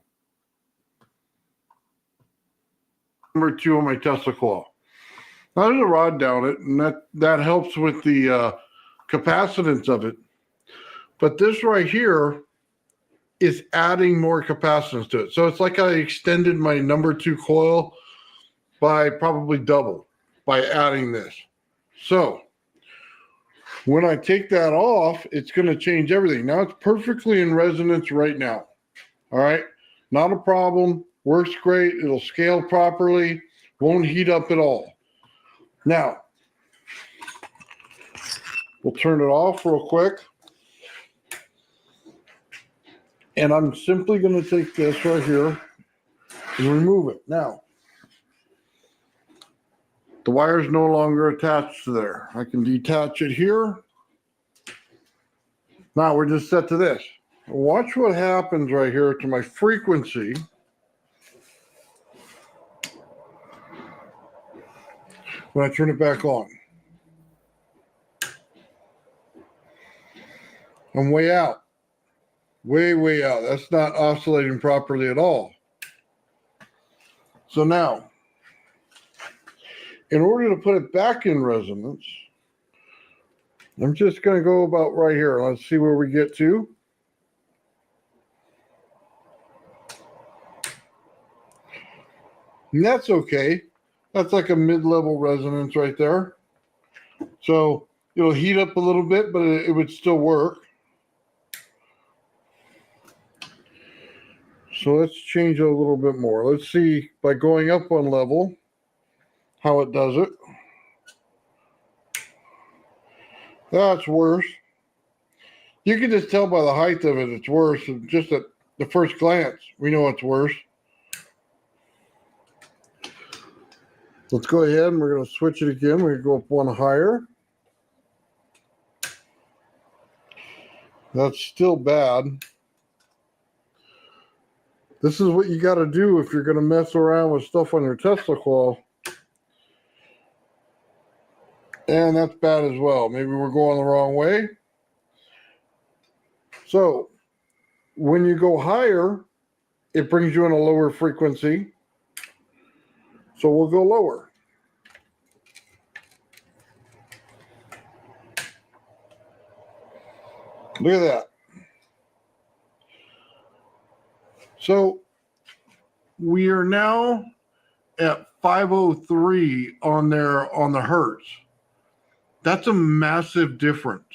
Number 2 on my Tesla coil. Now there's a rod down it, and that helps with the capacitance of it. But this right here is adding more capacitance to it. So it's like I extended my number 2 coil by probably double by adding this. So when I take that off, it's going to change everything. Now it's perfectly in resonance right now. All right. Not a problem. Works great. It'll scale properly. Won't heat up at all. Now, we'll turn it off real quick. And I'm simply going to take this right here and remove it. Now, the wire is no longer attached to there. I can detach it here. Now we're just set to this. Watch what happens right here to my frequency. When I turn it back on. I'm way out. Way out. That's not oscillating properly at all. So now, in order to put it back in resonance, I'm just going to go about right here. Let's see where we get to. And that's okay. That's like a mid-level resonance right there. So it'll heat up a little bit, but it would still work. So let's change it a little bit more. Let's see, by going up one level, how it does it. That's worse. You can just tell by the height of it, it's worse. Just at the first glance, we know it's worse. Let's go ahead and we're going to switch it again. We're going to go up one higher. That's still bad. This is what you got to do if you're going to mess around with stuff on your Tesla coil. And that's bad as well. Maybe we're going the wrong way. So when you go higher, it brings you in a lower frequency. So we'll go lower. Look at that. So we are now at 503 on the hertz. That's a massive difference.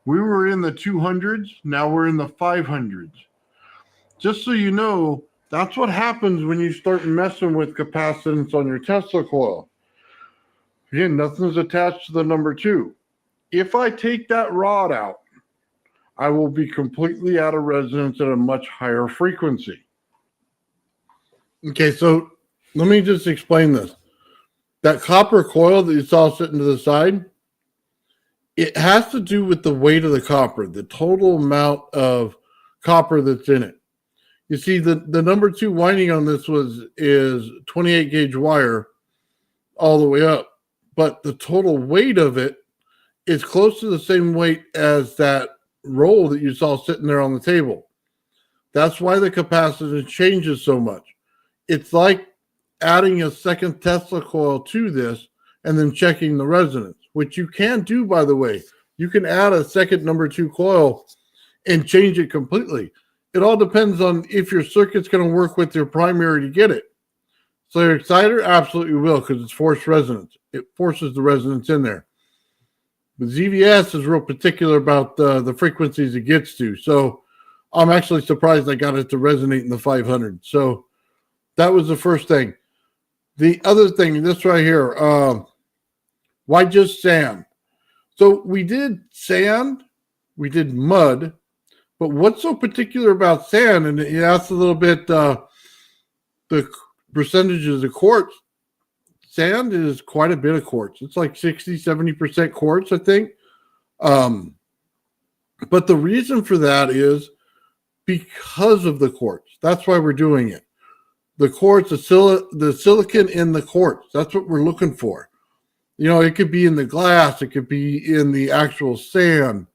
We were in the 200s, now we're in the 500s. Just so you know, that's what happens when you start messing with capacitance on your Tesla coil. Again, nothing's attached to the number 2. If I take that rod out, I will be completely out of resonance at a much higher frequency. Okay, so let me just explain this. That copper coil that you saw sitting to the side, it has to do with the weight of the copper, the total amount of copper that's in it. You see, the number 2 winding on this is 28 gauge wire all the way up, but the total weight of it is close to the same weight as that roll that you saw sitting there on the table. That's why the capacitance changes so much. It's like adding a second Tesla coil to this and then checking the resonance, which you can do, by the way. You can add a second number 2 coil and change it completely. It all depends on if your circuit's going to work with your primary to get it. So your exciter absolutely will, because it's forced resonance. It forces the resonance in there. But ZVS is real particular about the frequencies it gets to. So I'm actually surprised I got it to resonate in the 500. So that was the first thing. The other thing, this right here, why just sand? So we did sand, we did mud, but what's so particular about sand? And you asked a little bit the percentages of quartz. Sand is quite a bit of quartz. It's like 60-70% quartz, I think. But the reason for that is because of the quartz. That's why we're doing it. The quartz, the silicon in the quartz. That's what we're looking for. It could be in the glass. It could be in the actual sand.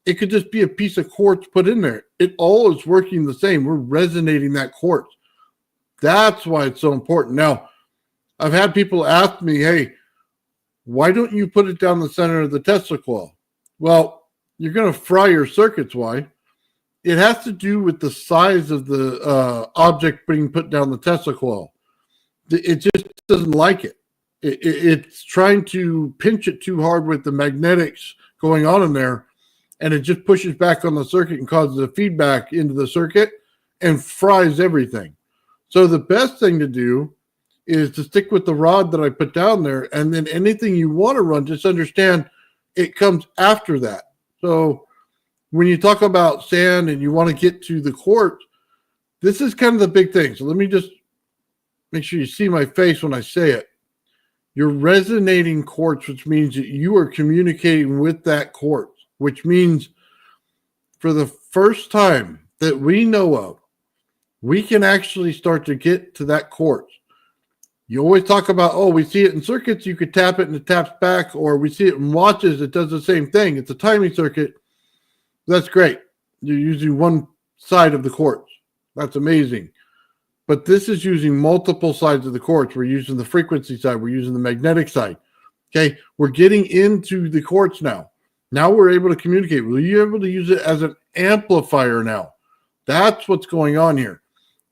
It could just be a piece of quartz put in there. It all is working the same. We're resonating that quartz. That's why it's so important. Now, I've had people ask me, hey, why don't you put it down the center of the Tesla coil? Well, you're going to fry your circuits. Why? It has to do with the size of the object being put down the Tesla coil. It just doesn't like it. It's trying to pinch it too hard with the magnetics going on in there, and it just pushes back on the circuit and causes a feedback into the circuit and fries everything. So the best thing to do is to stick with the rod that I put down there, and then anything you want to run, just understand it comes after that. So when you talk about sand and you want to get to the quartz, this is kind of the big thing. So let me just make sure you see my face when I say it. You're resonating quartz, which means that you are communicating with that quartz, which means for the first time that we know of, we can actually start to get to that quartz. You always talk about, we see it in circuits, you could tap it and it taps back, or we see it in watches, it does the same thing. It's a timing circuit. That's great. You're using one side of the quartz. That's amazing. But this is using multiple sides of the quartz. We're using the frequency side. We're using the magnetic side. Okay, we're getting into the quartz now. Now we're able to communicate. We're able to use it as an amplifier now. That's what's going on here.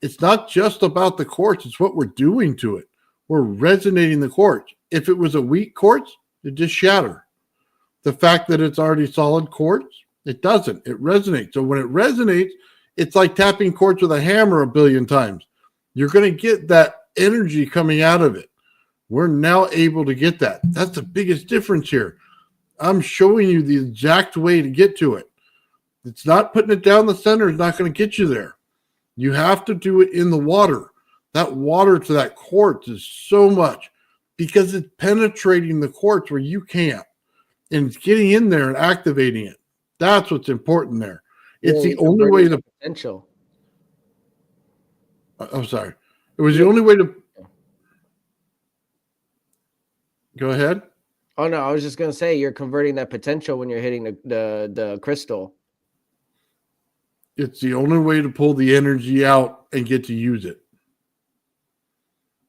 It's not just about the quartz. It's what we're doing to it. We're resonating the quartz. If it was a weak quartz, it'd just shatter. The fact that it's already solid quartz, it doesn't. It resonates. So when it resonates, it's like tapping quartz with a hammer a billion times. You're going to get that energy coming out of it. We're now able to get that. That's the biggest difference here. I'm showing you the exact way to get to it. It's not putting it down the center is not going to get you there. You have to do it in the water. That water to that quartz is so much because it's penetrating the quartz where you can't. And it's getting in there and activating it. That's what's important there. It's the only way to potential. I'm sorry. It was the only way to go ahead. Oh no, I was just gonna say you're converting that potential when you're hitting the crystal. It's the only way to pull the energy out and get to use it.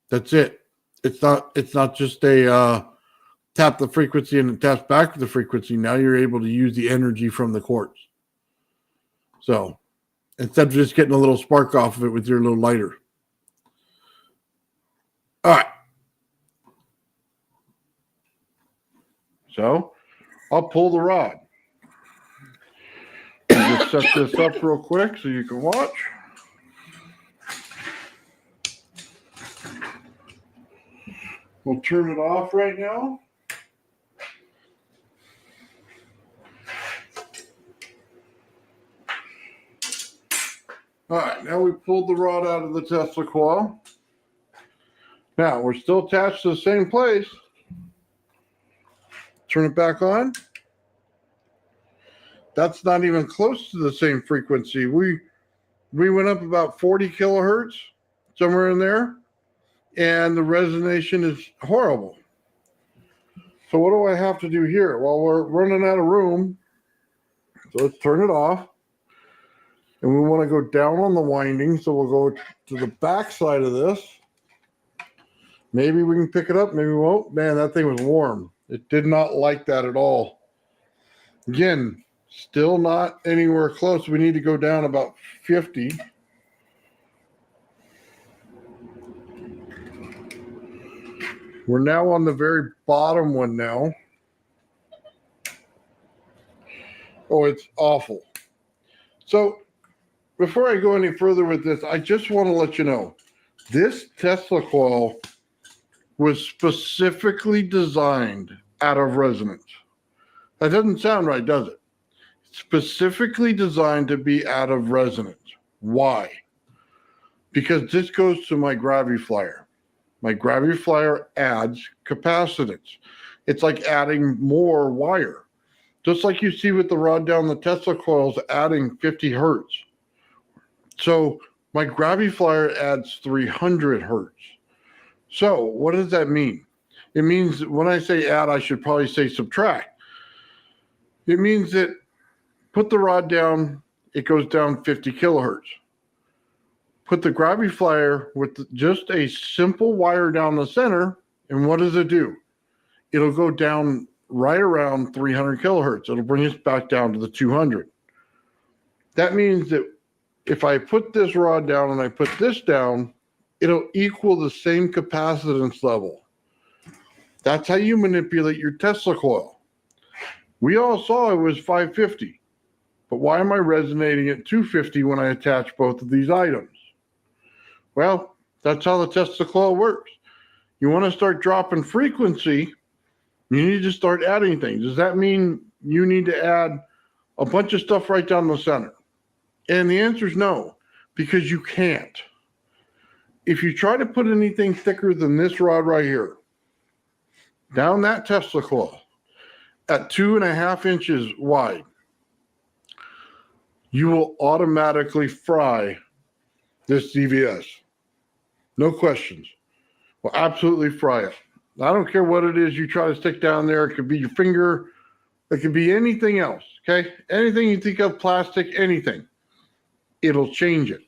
That's it. It's not just a tap the frequency and it taps back to the frequency. Now you're able to use the energy from the quartz. So instead of just getting a little spark off of it with your little lighter. All right. So I'll pull the rod. Just set this up real quick so you can watch. We'll turn it off right now. All right, now we pulled the rod out of the Tesla coil. Now we're still attached to the same place. Turn it back on. That's not even close to the same frequency. We went up about 40 kilohertz, somewhere in there, and the resonance is horrible. So what do I have to do here? Well, we're running out of room, so let's turn it off. And we want to go down on the winding, so we'll go to the back side of this. Maybe we can pick it up, maybe we won't. Man, that thing was warm. It did not like that at all. Again, still not anywhere close. We need to go down about 50. We're now on the very bottom one now. Oh, it's awful. So before I go any further with this, I just want to let you know, this Tesla coil was specifically designed out of resonance. That doesn't sound right, does it? Specifically designed to be out of resonance. Why? because this goes to my gravity flyer. My gravity flyer adds capacitance. It's like adding more wire. Just like you see with the rod down the Tesla coils adding 50 hertz. So my gravity flyer adds 300 hertz. So what does that mean? It means when I say add, I should probably say subtract. It means that put the rod down, it goes down 50 kilohertz. Put the gravity flyer with just a simple wire down the center, and what does it do? It'll go down right around 300 kilohertz. It'll bring us back down to the 200. That means that if I put this rod down and I put this down, it'll equal the same capacitance level. That's how you manipulate your Tesla coil. We all saw it was 550, but why am I resonating at 250 when I attach both of these items? Well, that's how the Tesla coil works. You want to start dropping frequency, you need to start adding things. Does that mean you need to add a bunch of stuff right down the center? And the answer is no, because you can't. If you try to put anything thicker than this rod right here, down that Tesla coil at 2.5 inches wide, you will automatically fry this ZVS. No questions. Will absolutely fry it. I don't care what it is you try to stick down there. It could be your finger. It could be anything else, okay? Anything you think of, plastic, anything. It'll change it,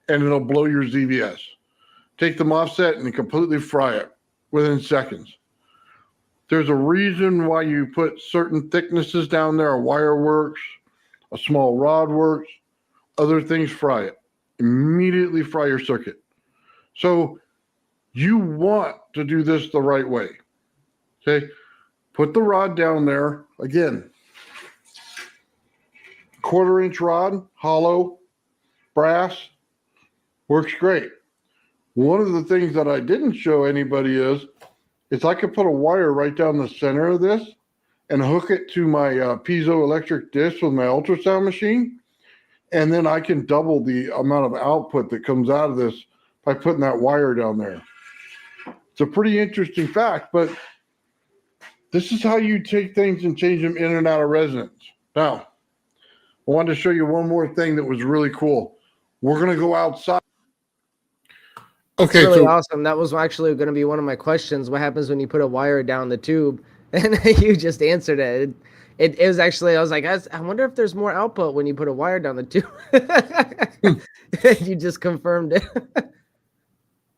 and it'll blow your ZVS. Take them offset and completely fry it within seconds. There's a reason why you put certain thicknesses down there. A wire works, a small rod works, other things fry it. Immediately fry your circuit. So you want to do this the right way. Okay, put the rod down there. Again, 1/4 inch rod, hollow, brass, works great. One of the things that I didn't show anybody is I could put a wire right down the center of this and hook it to my piezoelectric disc with my ultrasound machine. And then I can double the amount of output that comes out of this by putting that wire down there. It's a pretty interesting fact, but this is how you take things and change them in and out of resonance. Now, I wanted to show you one more thing that was really cool. We're going to go outside. Okay, really awesome. That was actually going to be one of my questions. What happens when you put a wire down the tube? And you just answered it. It was actually, I was like, I wonder if there's more output when you put a wire down the tube. You just confirmed it.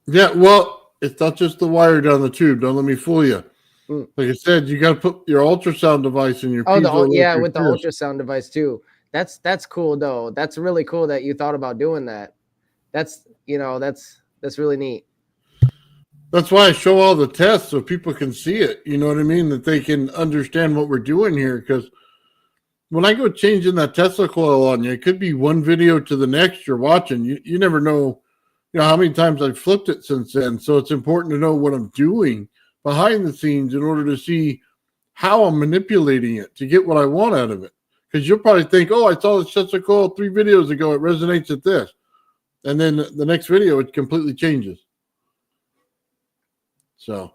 Yeah, well, it's not just the wire down the tube. Don't let me fool you. Like I said, you got to put your ultrasound device in your with the ultrasound device too. That's cool though. That's really cool that you thought about doing that. That's really neat. That's why I show all the tests so people can see it. You know what I mean? That they can understand what we're doing here. Because when I go changing that Tesla coil on you, it could be one video to the next you're watching. You never know, how many times I've flipped it since then. So it's important to know what I'm doing behind the scenes in order to see how I'm manipulating it to get what I want out of it. Because you'll probably think, I saw this Tesla coil 3 videos ago. It resonates at this. And then the next video, it completely changes. So,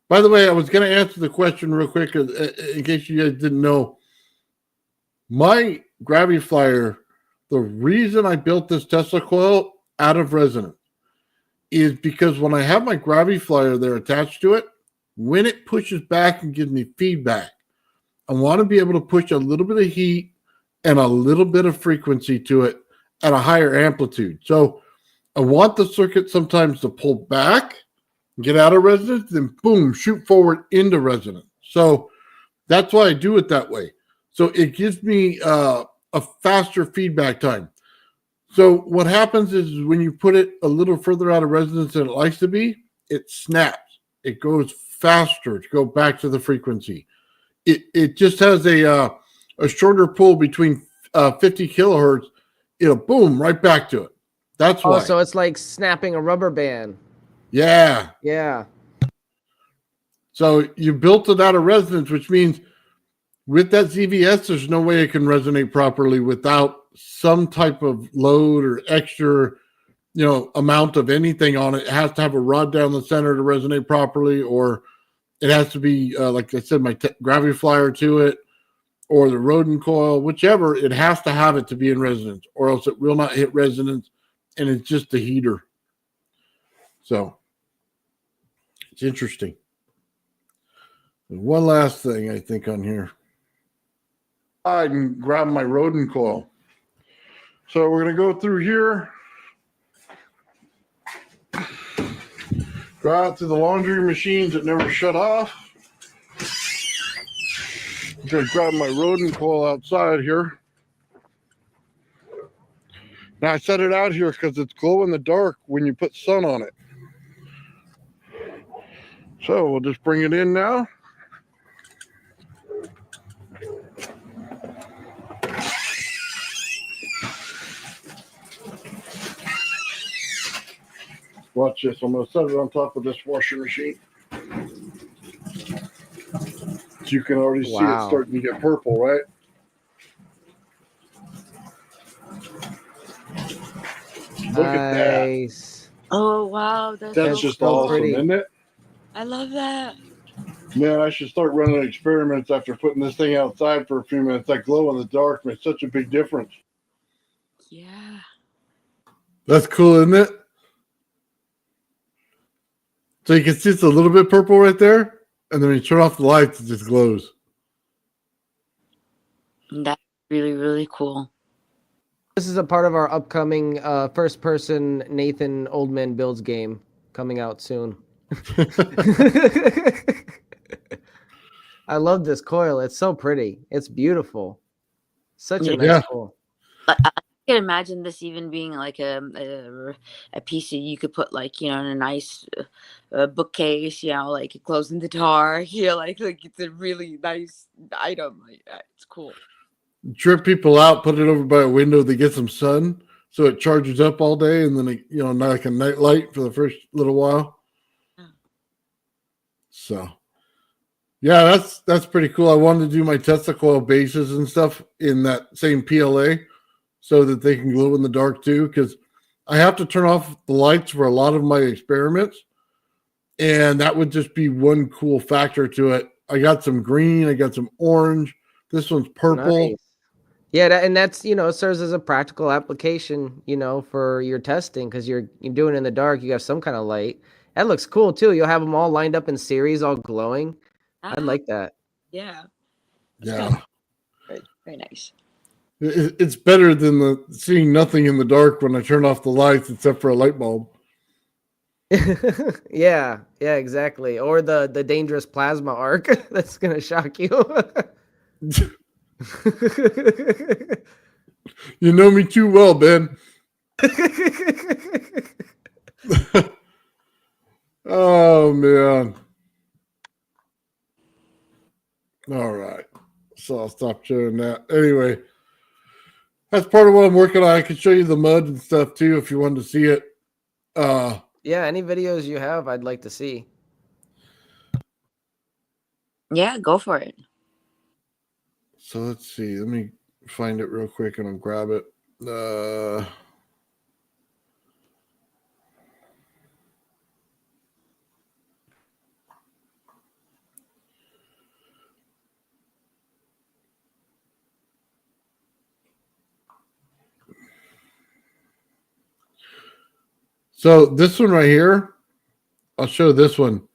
by the way, I was going to answer the question real quick in case you guys didn't know. My gravity flyer, the reason I built this Tesla coil out of resonance is because when I have my gravity flyer there attached to it, when it pushes back and gives me feedback, I want to be able to push a little bit of heat and a little bit of frequency to it at a higher amplitude. So I want the circuit sometimes to pull back, get out of resonance, then boom, shoot forward into resonance. So that's why I do it that way. So it gives me a faster feedback time. So what happens is when you put it a little further out of resonance than it likes to be, it snaps. It goes faster to go back to the frequency. It just has a shorter pull between 50 kilohertz. It'll boom right back to it. That's why. So it's like snapping a rubber band. Yeah. Yeah. So you built it out of resonance, which means with that ZVS, there's no way it can resonate properly without some type of load or extra amount of anything on it. It has to have a rod down the center to resonate properly, or it has to be, like I said, my gravity flyer to it, or the rodent coil, whichever. It has to have it to be in resonance, or else it will not hit resonance, and it's just a heater. So it's interesting. And one last thing I think on here. I can grab my rodent coil. So we're going to go through here. Go out to the laundry machines that never shut off. I'm going to grab my rodent coil outside here. Now I set it out here because it's glow in the dark when you put sun on it. So we'll just bring it in now. Watch this. I'm going to set it on top of this washing machine. So you can already see it starting to get purple, right? Look at that. Oh, wow. That's so just cool. awesome, pretty. isn't it? I love that. Man, I should start running experiments after putting this thing outside for a few minutes. That glow in the dark makes such a big difference. Yeah. That's cool, isn't it? So you can see it's a little bit purple right there, and then when you turn off the lights, it just glows. That's really, really cool. This is a part of our upcoming first-person Nathan Oldman builds game coming out soon. I love this coil. It's so pretty. It's beautiful. Such a nice coil. I can imagine this even being like a piece that you could put like, in a nice bookcase, like it glows in the dark, like it's a really nice item. It's cool. Trip people out, put it over by a window to get some sun, so it charges up all day, and then like a night light for the first little while. So, yeah, that's pretty cool. I wanted to do my Tesla coil bases and stuff in that same PLA, so that they can glow in the dark too. Because I have to turn off the lights for a lot of my experiments, and that would just be one cool factor to it. I got some green, I got some orange. This one's purple. Nice. Yeah, and that's it serves as a practical application, for your testing because you're doing it in the dark. You have some kind of light. That looks cool too. You'll have them all lined up in series, all glowing. I like that. Yeah. Yeah. Very, very nice. It's better than seeing nothing in the dark when I turn off the lights except for a light bulb. Yeah, exactly. Or the dangerous plasma arc that's gonna shock you. You know me too well, Ben. Oh, man. All right. So I'll stop showing that. Anyway, that's part of what I'm working on. I can show you the mud and stuff too if you wanted to see it. Yeah, any videos you have, I'd like to see. Yeah, go for it. So let's see. Let me find it real quick and I'll grab it. So this one right here, I'll show this one.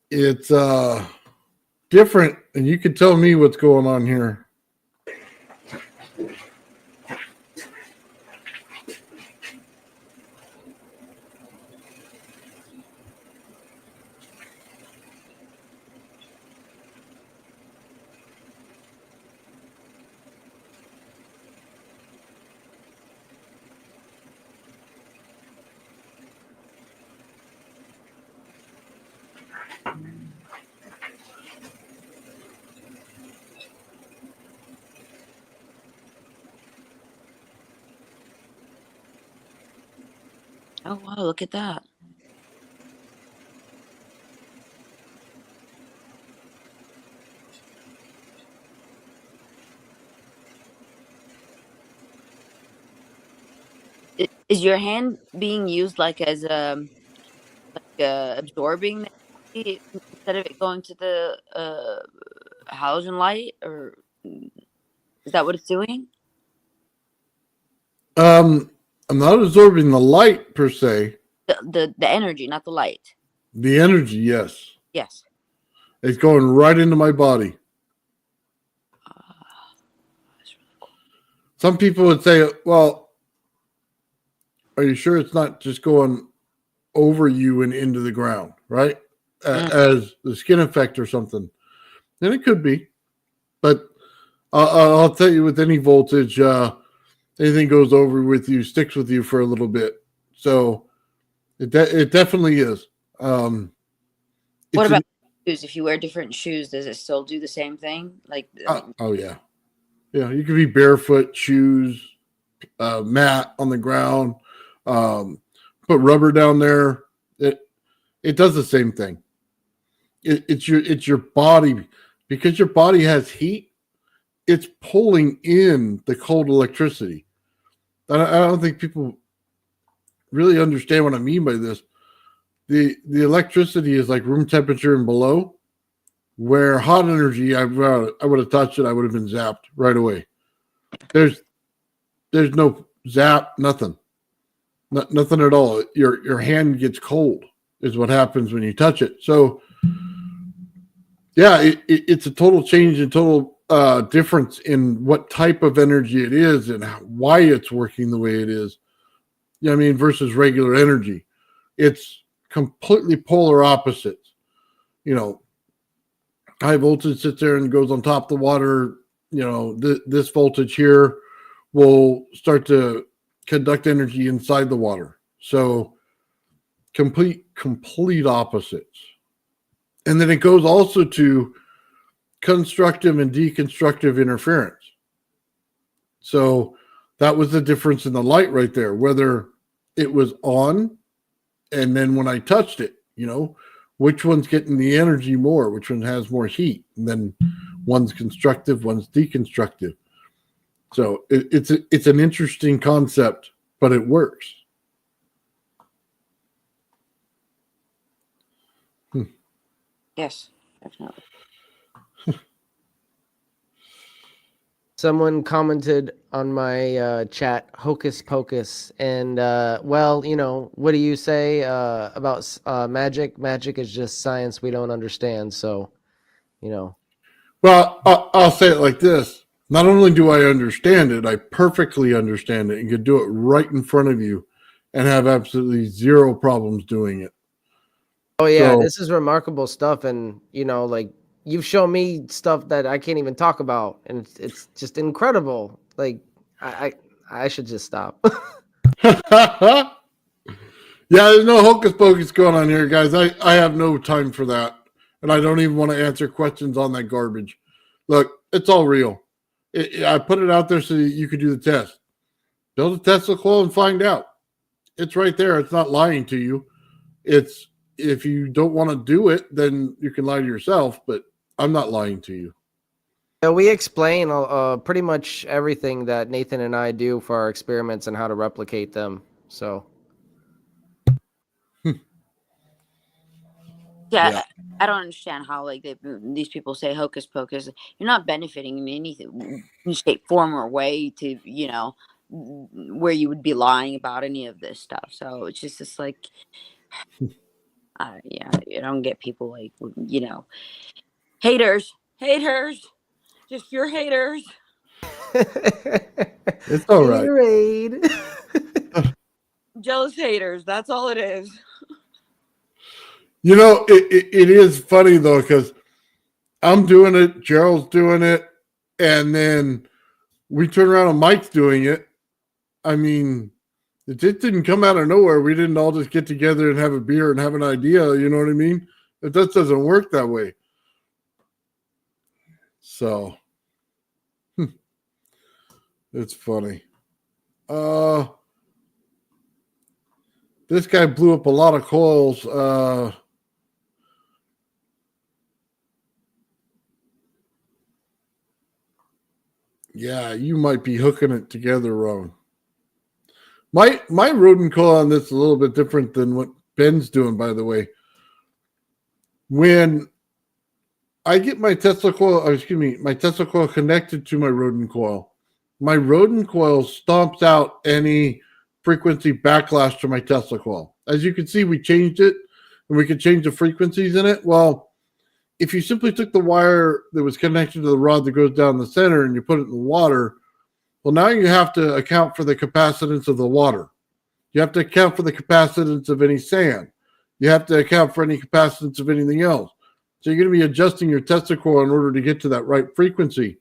It's different, and you can tell me what's going on here. Oh, wow, look at that. Is your hand being used like as absorbing the energy instead of it going to the halogen light, or is that what it's doing? I'm not absorbing the light per se. The energy, not the light. The energy, yes. Yes. It's going right into my body. That's really cool. Some people would say, well, are you sure it's not just going over you and into the ground, right? As the skin effect or something. And it could be. But I'll tell you, with any voltage, anything goes over with you, sticks with you for a little bit. So it definitely is. What about shoes? If you wear different shoes, does it still do the same thing? Like, oh yeah. Yeah, you could be barefoot, shoes, mat on the ground, put rubber down there. It does the same thing. It's your body, because your body has heat. It's pulling in the cold electricity. I don't think people really understand what I mean by this. The electricity is like room temperature and below, where hot energy, I would have touched it, I would have been zapped right away. There's no zap, nothing. Nothing at all. Your hand gets cold is what happens when you touch it. So yeah, it's a total change and total difference in what type of energy it is and why it's working the way it is. You know what I mean? Versus regular energy. It's completely polar opposites. You know, high voltage sits there and goes on top of the water. You know, this voltage here will start to conduct energy inside the water. So complete opposites. And then it goes also to constructive and deconstructive interference. So that was the difference in the light right there, whether it was on and then when I touched it, you know, which one's getting the energy more, which one has more heat, and then one's constructive, one's deconstructive. So it's an interesting concept, but it works. yes, definitely. Someone commented on my chat, hocus pocus, and well, you know, what do you say about magic? Magic is just science we don't understand. So, you know. Well, I'll say it like this. Not only do I understand it, I perfectly understand it and could do it right in front of you and have absolutely zero problems doing it. Oh yeah, So, this is remarkable stuff, and you know, like you've shown me stuff that I can't even talk about, and it's just incredible. Like I should just stop. yeah, there's no hocus pocus going on here, guys. I have no time for that. And I don't even want to answer questions on that garbage. Look, it's all real. I put it out there so you could do the test. Build a Tesla coil and find out. It's right there. It's not lying to you. It's, if you don't want to do it, then you can lie to yourself, but I'm not lying to you. Yeah, we explain pretty much everything that Nathan and I do for our experiments and how to replicate them. So Yeah, I don't understand how like these people say hocus pocus. You're not benefiting in anything, shape, form, or way to where you would be lying about any of this stuff. So it's just like, yeah, I don't get people like haters, just your haters. It's all right. Gatorade. Jealous haters. That's all it is. You know, it is funny though, because I'm doing it, Gerald's doing it, and then we turn around and Mike's doing it. I mean, it just didn't come out of nowhere. We didn't all just get together and have a beer and have an idea. You know what I mean? It just doesn't work that way. So it's funny. This guy blew up a lot of coils. Yeah, you might be hooking it together wrong. My rodent coil on this is a little bit different than what Ben's doing, by the way. When I get my Tesla coil, my Tesla coil connected to my rodent coil stomps out any frequency backlash to my Tesla coil. As you can see, we changed it and we could change the frequencies in it. Well, if you simply took the wire that was connected to the rod that goes down the center and you put it in the water, well, now you have to account for the capacitance of the water. You have to account for the capacitance of any sand. You have to account for any capacitance of anything else. So you're going to be adjusting your Tesla coil in order to get to that right frequency.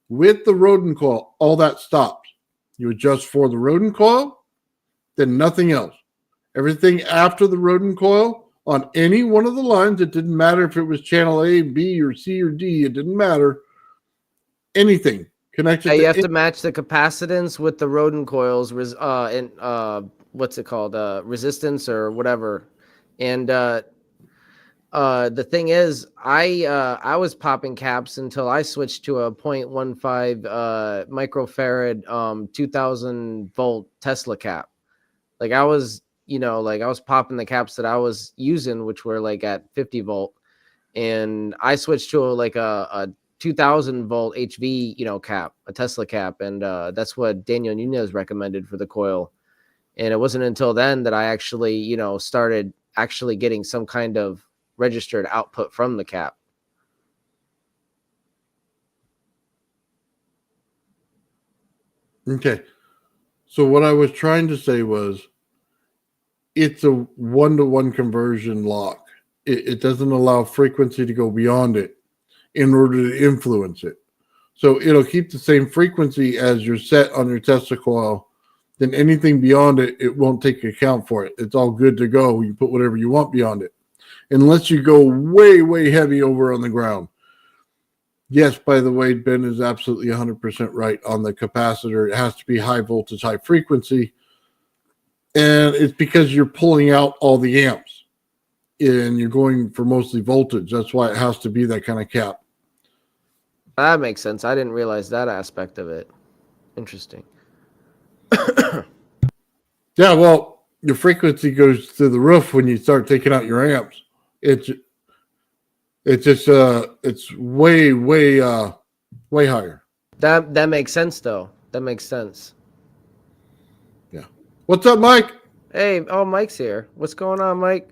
With the rodent coil, all that stops. You adjust for the rodent coil, then nothing else. Everything after the rodent coil on any one of the lines, it didn't matter if it was channel A, B, or C, or D, it didn't matter. Anything connected. You have to match the capacitance with the rodent coils, what's it called, resistance or whatever. And the thing is, I was popping caps until I switched to a 0.15 microfarad 2000 volt Tesla cap. Like I was popping the caps that I was using, which were like at 50 volt, and I switched to a 2000 volt HV cap, a Tesla cap, and that's what Daniel Nunez recommended for the coil. And it wasn't until then that I actually started actually getting some kind of registered output from the cap. Okay. So what I was trying to say was it's a 1-to-1 conversion lock. It doesn't allow frequency to go beyond it in order to influence it. So it'll keep the same frequency as you're set on your Tesla coil. Then anything beyond it, it won't take account for it. It's all good to go. You put whatever you want beyond it. Unless you go way, way heavy over on the ground. Yes, by the way, Ben is absolutely 100% right on the capacitor. It has to be high voltage, high frequency. And it's because you're pulling out all the amps. And you're going for mostly voltage. That's why it has to be that kind of cap. That makes sense. I didn't realize that aspect of it. Interesting. Yeah, well, your frequency goes through the roof when you start taking out your amps. It's way, way, way higher. That makes sense, though. That makes sense. Yeah. What's up, Mike? Hey, Mike's here. What's going on, Mike?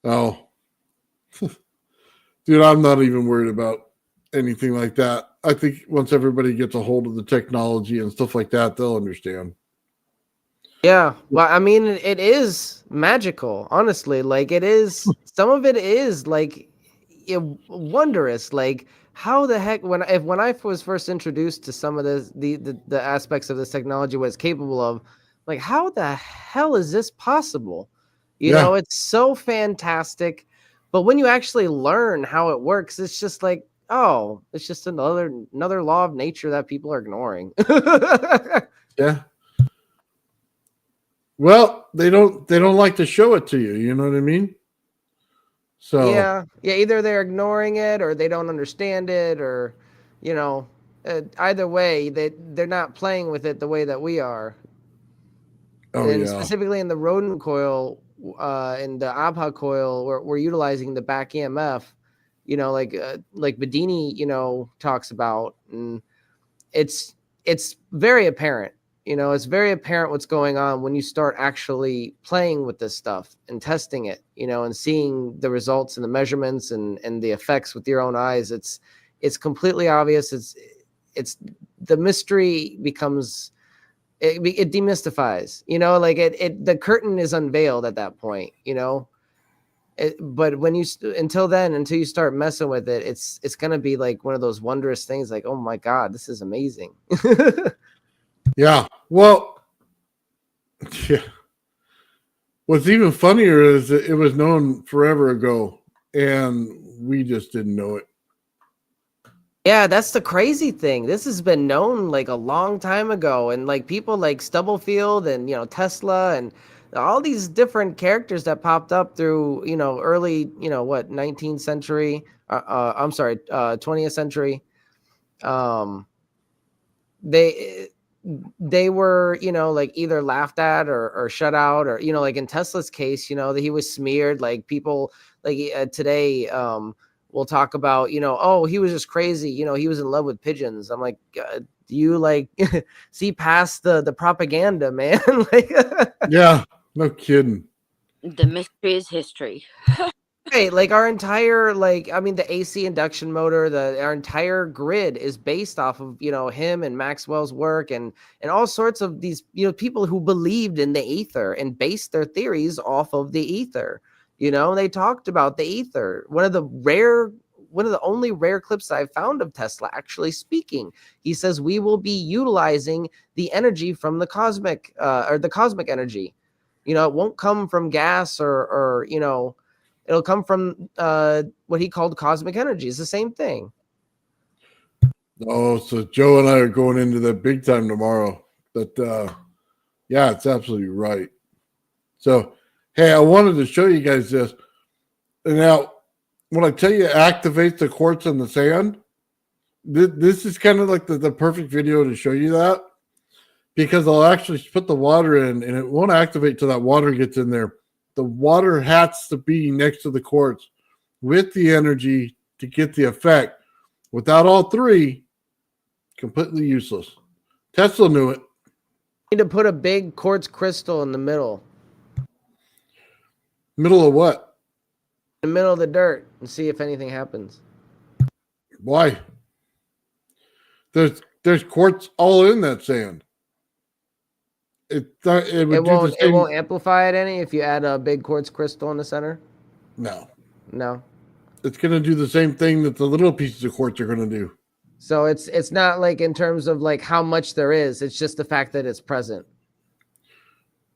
Oh. Dude, I'm not even worried about anything like that. I think once everybody gets a hold of the technology and stuff like that, they'll understand. Yeah. Well, I mean, it is magical, honestly. Like it is, some of it is like wondrous. Like how the heck, when I was first introduced to some of the aspects of this technology, what it's capable of, like how the hell is this possible? You know, it's so fantastic. But when you actually learn how it works, it's just like, oh, it's just another law of nature that people are ignoring. Yeah. Well, they don't like to show it to you. You know what I mean? So yeah. Either they're ignoring it or they don't understand it, or either way, they're not playing with it the way that we are. Oh, and yeah. Specifically in the rodent coil, in the ABHA coil, we're utilizing the back EMF, like Bedini, talks about, and it's very apparent. It's very apparent what's going on when you start actually playing with this stuff and testing it, and seeing the results and the measurements and the effects with your own eyes. It's completely obvious. It's the mystery becomes, it demystifies, the curtain is unveiled at that point, but when until you start messing with it, it's going to be like one of those wondrous things, like, oh my God, this is amazing. Yeah. Well, yeah. What's even funnier is that it was known forever ago and we just didn't know it. Yeah, that's the crazy thing. This has been known like a long time ago, and like people like Stubblefield and Tesla and all these different characters that popped up through, early, 19th century, I'm sorry, 20th century. They were, like either laughed at or shut out, or, like in Tesla's case, that he was smeared. Like people like today, we'll talk about, oh, he was just crazy. He was in love with pigeons. I'm like, do you like see past the propaganda, man? Like, Yeah, no kidding. The mystery is history. Right, like our entire, the AC induction motor, our entire grid is based off of, him and Maxwell's work, and all sorts of these, people who believed in the ether and based their theories off of the ether. They talked about the ether. One of the only rare clips I've found of Tesla actually speaking. He says we will be utilizing the energy from the cosmic energy. It won't come from gas or it'll come from what he called cosmic energy. It's the same thing. Oh, so Joe and I are going into that big time tomorrow. But yeah, it's absolutely right. So, hey, I wanted to show you guys this. And now, when I tell you activate the quartz in the sand, this is kind of like the perfect video to show you that, because I'll actually put the water in and it won't activate till that water gets in there. The water has to be next to the quartz with the energy to get the effect. Without all three, completely useless. Tesla knew it. You need to put a big quartz crystal in the middle. Middle of what? In the middle of the dirt, and see if anything happens. Why? There's quartz all in that sand. It won't amplify it any if you add a big quartz crystal in the center. No. It's going to do the same thing that the little pieces of quartz are going to do. So it's not like in terms of like how much there is. It's just the fact that it's present.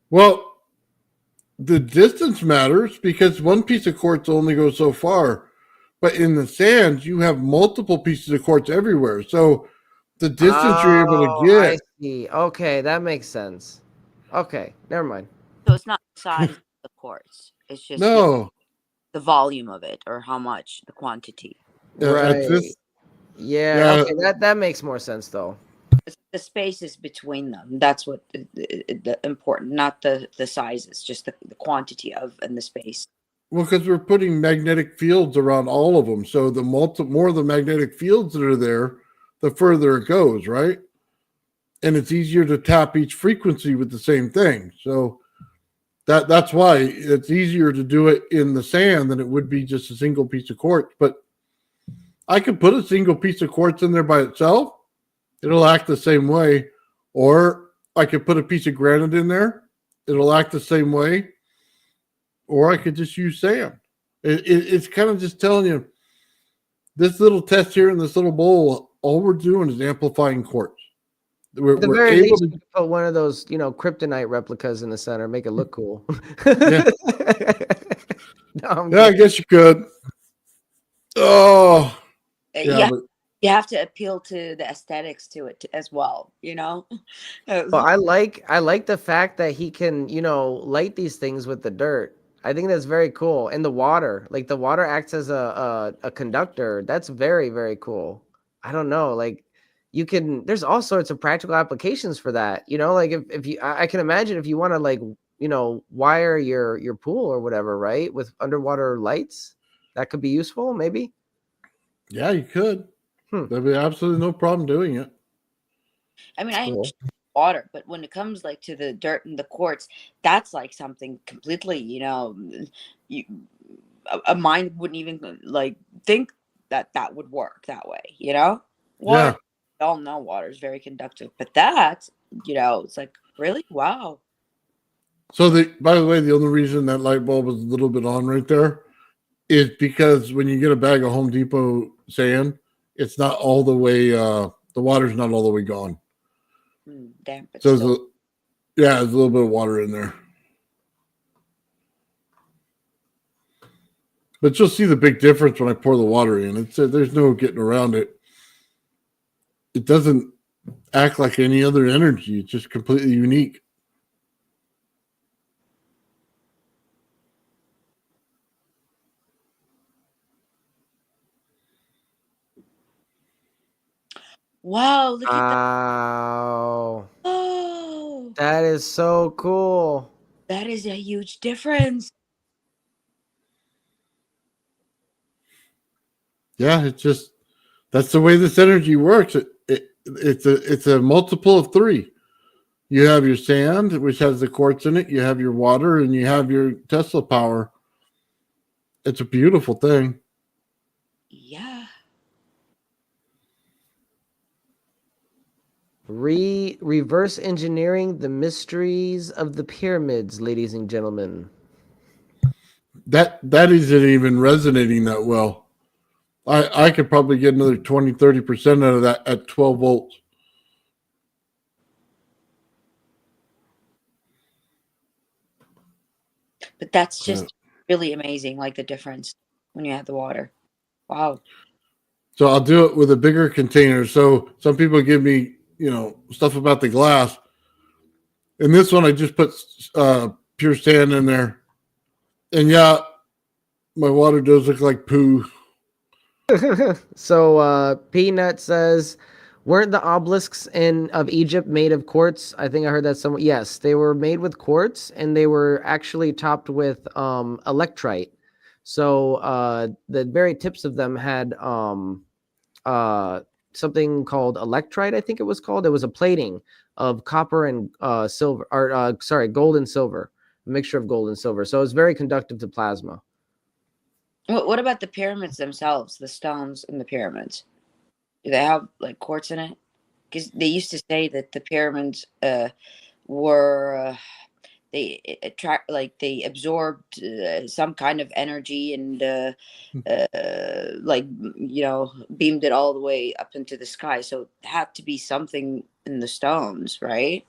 Well, the distance matters because one piece of quartz only goes so far. But in the sand, you have multiple pieces of quartz everywhere. So the distance you're able to get. I see. Okay, that makes sense. Okay, never mind. So it's not the size of the quartz. It's just No. the volume of it, or how much, the quantity. Right. Yeah. Okay, that makes more sense though. It's the spaces between them. That's what the important, not the sizes, just the quantity of and the space. Well, because we're putting magnetic fields around all of them. So the more of the magnetic fields that are there, the further it goes, right? And it's easier to tap each frequency with the same thing. So that's why it's easier to do it in the sand than it would be just a single piece of quartz. But I could put a single piece of quartz in there by itself. It'll act the same way. Or I could put a piece of granite in there. It'll act the same way. Or I could just use sand. It's kind of just telling you, this little test here in this little bowl, all we're doing is amplifying quartz. At the very least, you can put one of those, kryptonite replicas in the center, make it look cool. Yeah, I guess you could. Oh, yeah. But you have to appeal to the aesthetics to it as well, Well, I like the fact that he can, light these things with the dirt. I think that's very cool. And the water, like the water acts as a conductor. That's very, very cool. I don't know, like you can, there's all sorts of practical applications for that. Like if you, I can imagine if you want to like, wire your pool or whatever, right? With underwater lights, that could be useful maybe. Yeah, you could. There'd be absolutely no problem doing it. I mean, I understand water, but when it comes like to the dirt and the quartz, that's like something completely, a mind wouldn't even like think that would work that way, Water, we all know water is very conductive, but that, it's like, really? Wow. So by the way, the only reason that light bulb is a little bit on right there is because when you get a bag of Home Depot sand, it's not all the way, the water's not all the way gone. Damn. So there's a little bit of water in there. But you'll see the big difference when I pour the water in. There's no getting around it. It doesn't act like any other energy. It's just completely unique. Wow, look at that. Wow. Oh, That is so cool. that is a huge difference. Yeah, it's just that's the way this energy works. It's a multiple of three. You have your sand, which has the quartz in it. You have your water, and you have your Tesla power. It's a beautiful thing. Yeah. Reverse engineering the mysteries of the pyramids, ladies and gentlemen. That isn't even resonating that well. I could probably get another 20-30% out of that at 12 volts. But that's Yeah. just really amazing, like the difference when you have the water. Wow. So I'll do it with a bigger container. So some people give me, stuff about the glass. And this one, I just put pure sand in there. And yeah, my water does look like poo. So Peanut says, weren't the obelisks of Egypt made of quartz? I think I heard that somewhere. Yes, they were made with quartz, and they were actually topped with electrite. So the very tips of them had something called electrite, I think it was called. It was a plating of copper and silver, or gold and silver, a mixture of gold and silver. So it's very conductive to plasma. What about the pyramids themselves, the stones in the pyramids? Do they have like quartz in it? Because they used to say that the pyramids were they attract, like they absorbed some kind of energy and like beamed it all the way up into the sky. So it had to be something in the stones, right?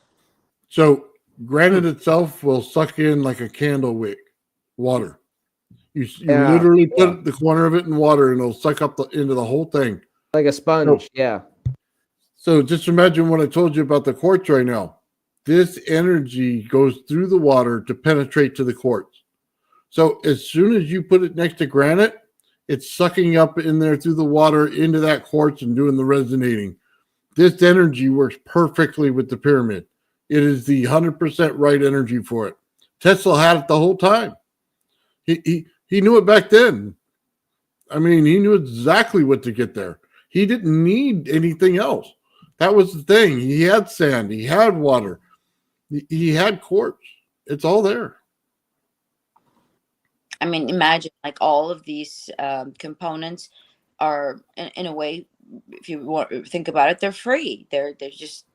So granite itself will suck in like a candle wick water. You Yeah, literally put the corner of it in water and it'll suck up into the whole thing. like a sponge. Yeah. So just imagine what I told you about the quartz right now. This energy goes through the water to penetrate to the quartz. So as soon as you put it next to granite, it's sucking up in there through the water into that quartz and doing the resonating. This energy works perfectly with the pyramid. It is the 100% right energy for it. Tesla had it the whole time. He knew it back then. I mean, he knew exactly what to get there. He didn't need anything else. That was the thing. He had sand. He had water. He had quartz. It's all there. I mean, imagine like all of these components are in a way, if you want to think about it, they're free. They're just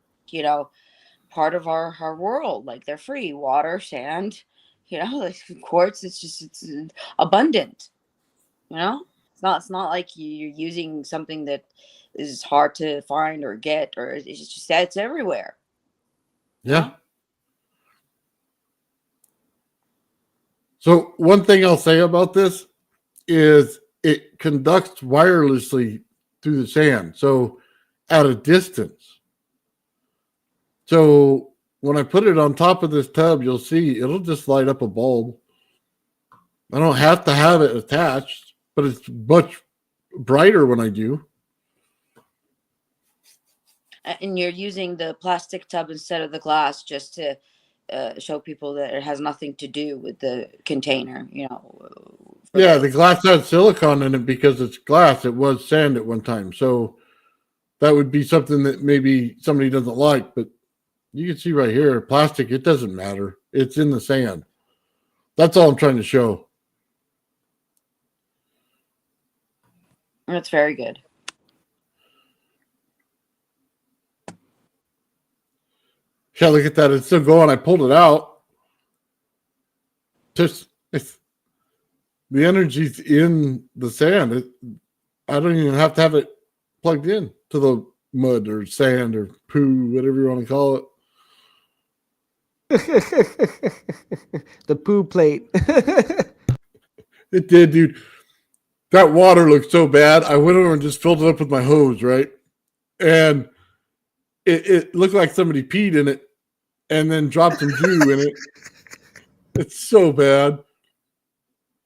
part of our world. Like they're free. Water, sand, like quartz. It's abundant. It's not like you're using something that is hard to find or get, or it's just that it's everywhere. Yeah. So one thing I'll say about this is it conducts wirelessly through the sand. So at a distance. So when I put it on top of this tub, you'll see it'll just light up a bulb. I don't have to have it attached, but it's much brighter when I do. And you're using the plastic tub instead of the glass just to show people that it has nothing to do with the container, Yeah, the glass has silicone in it because it's glass. It was sand at one time. So that would be something that maybe somebody doesn't like, but you can see right here, plastic, it doesn't matter. It's in the sand. That's all I'm trying to show. That's very good. Yeah, look at that. It's still going. I pulled it out. The energy's in the sand. I don't even have to have it plugged in to the mud or sand or poo, whatever you want to call it. The poo plate. It did, dude. That water looked so bad. I went over and just filled it up with my hose, right? And it looked like somebody peed in it and then dropped some goo in it. It's so bad.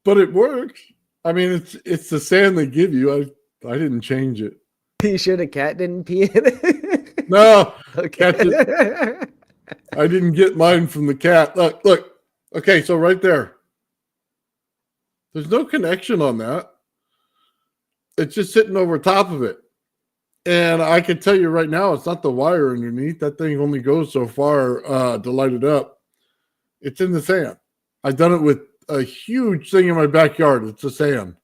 But it works. I mean, it's the sand they give you. I didn't change it. You sure the cat didn't pee in it? No, Okay. I didn't get mine from the cat. Look. Okay, so right there. There's no connection on that. It's just sitting over top of it. And I can tell you right now, it's not the wire underneath. That thing only goes so far to light it up. It's in the sand. I've done it with a huge thing in my backyard. It's the sand.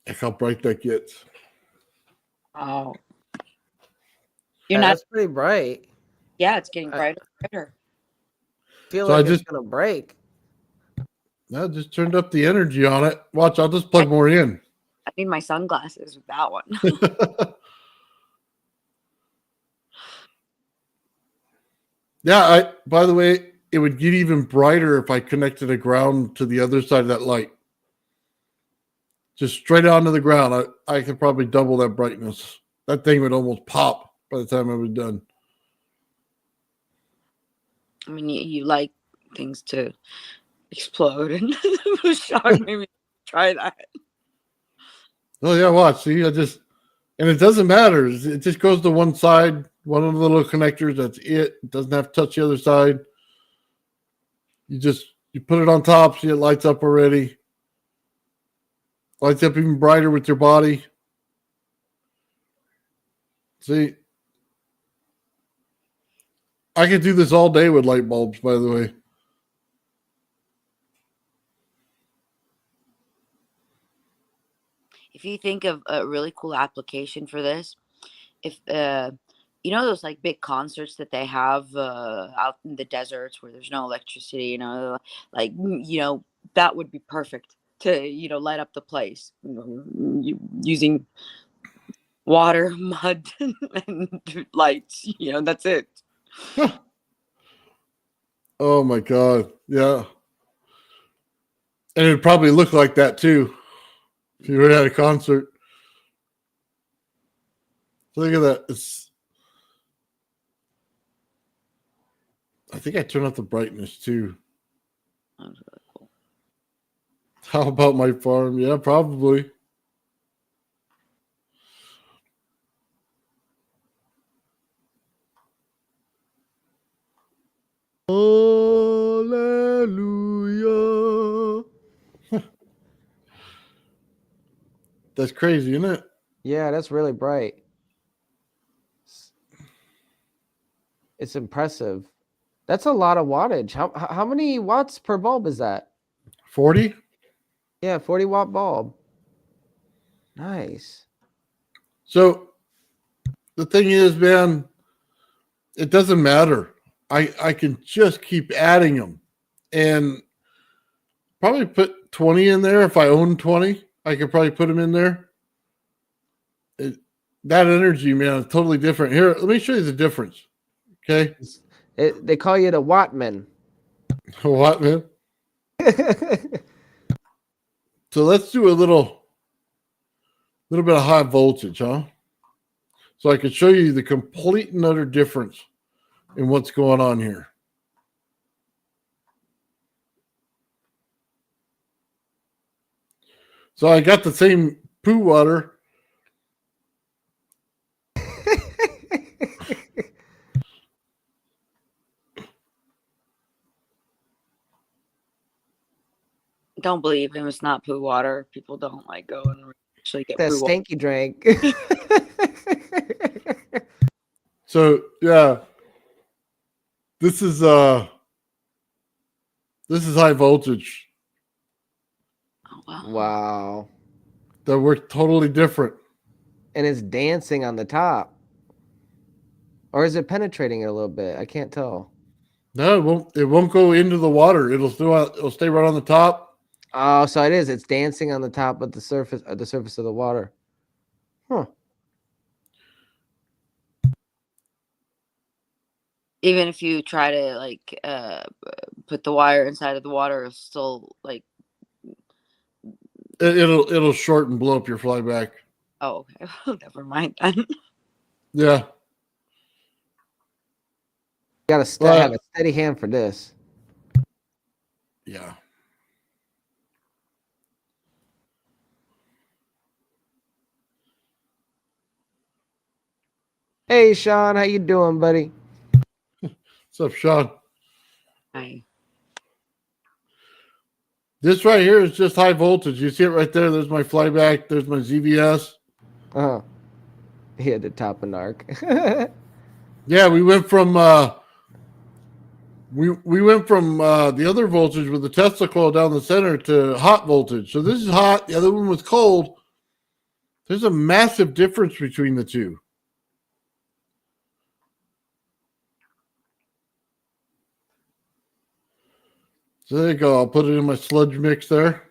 Look how bright that gets. Oh, Yeah, you're not. that's pretty bright. Yeah, it's getting brighter and brighter. Feel So like I it's just- gonna break. I just turned up the energy on it. Watch, I'll just plug more in. I need my sunglasses with that one. Yeah, by the way, it would get even brighter if I connected a ground to the other side of that light. Just straight onto the ground. I could probably double that brightness. That thing would almost pop by the time I was done. I mean, you like things to explode, and it was shocked maybe try that. Oh yeah, watch. See, and it doesn't matter. It just goes to one side, one of the little connectors. That's it. It doesn't have to touch the other side. You put it on top, see it lights up already. Lights up even brighter with your body. See, I could do this all day with light bulbs, by the way. If you think of a really cool application for this, if you know those like big concerts that they have out in the deserts where there's no electricity, like that would be perfect to light up the place, using water, mud, and lights. That's it. Oh my God. Yeah. And it'd probably look like that too. If you were at a concert. Look at that. I think I turned up the brightness too. That was really cool. How about my farm? Yeah, probably. Hallelujah. That's crazy, isn't it? Yeah, that's really bright. It's impressive. That's a lot of wattage. How many watts per bulb is that? 40? Yeah, 40-watt bulb. Nice. So the thing is, man, it doesn't matter. I can just keep adding them and probably put 20 in there. If I own 20, I could probably put them in there. That energy, man, is totally different. Here, let me show you the difference. Okay. They call you the Wattman. What, man? So let's do a little bit of high voltage, huh? So I can show you the complete and utter difference in what's going on here. So I got the same poo water. Don't believe him. It's not poo water. People don't go and actually get That poo water. stinky drink. So yeah, this is high voltage. Oh, wow. Wow. That works totally different. And it's dancing on the top. Or is it penetrating it a little bit? I can't tell. No, it won't. It won't go into the water. It'll stay right on the top. Oh, so it is. It's dancing on the top of the surface of the water. Huh. Even if you try to put the wire inside of the water, it's still It'll short and blow up your flyback. Oh, okay. Never mind then. Yeah. Got to Well, have a steady hand for this. yeah. Hey, Sean, how you doing, buddy? What's up, Sean? Hi. This right here is just high voltage. You see it right there? There's my flyback. There's my ZVS. Uh-huh. He had to top an arc. Yeah, we went from we went from the other voltage with the Tesla coil down the center to hot voltage. So this is hot. The other one was cold. There's a massive difference between the two. So there you go. I'll put it in my sludge mix there.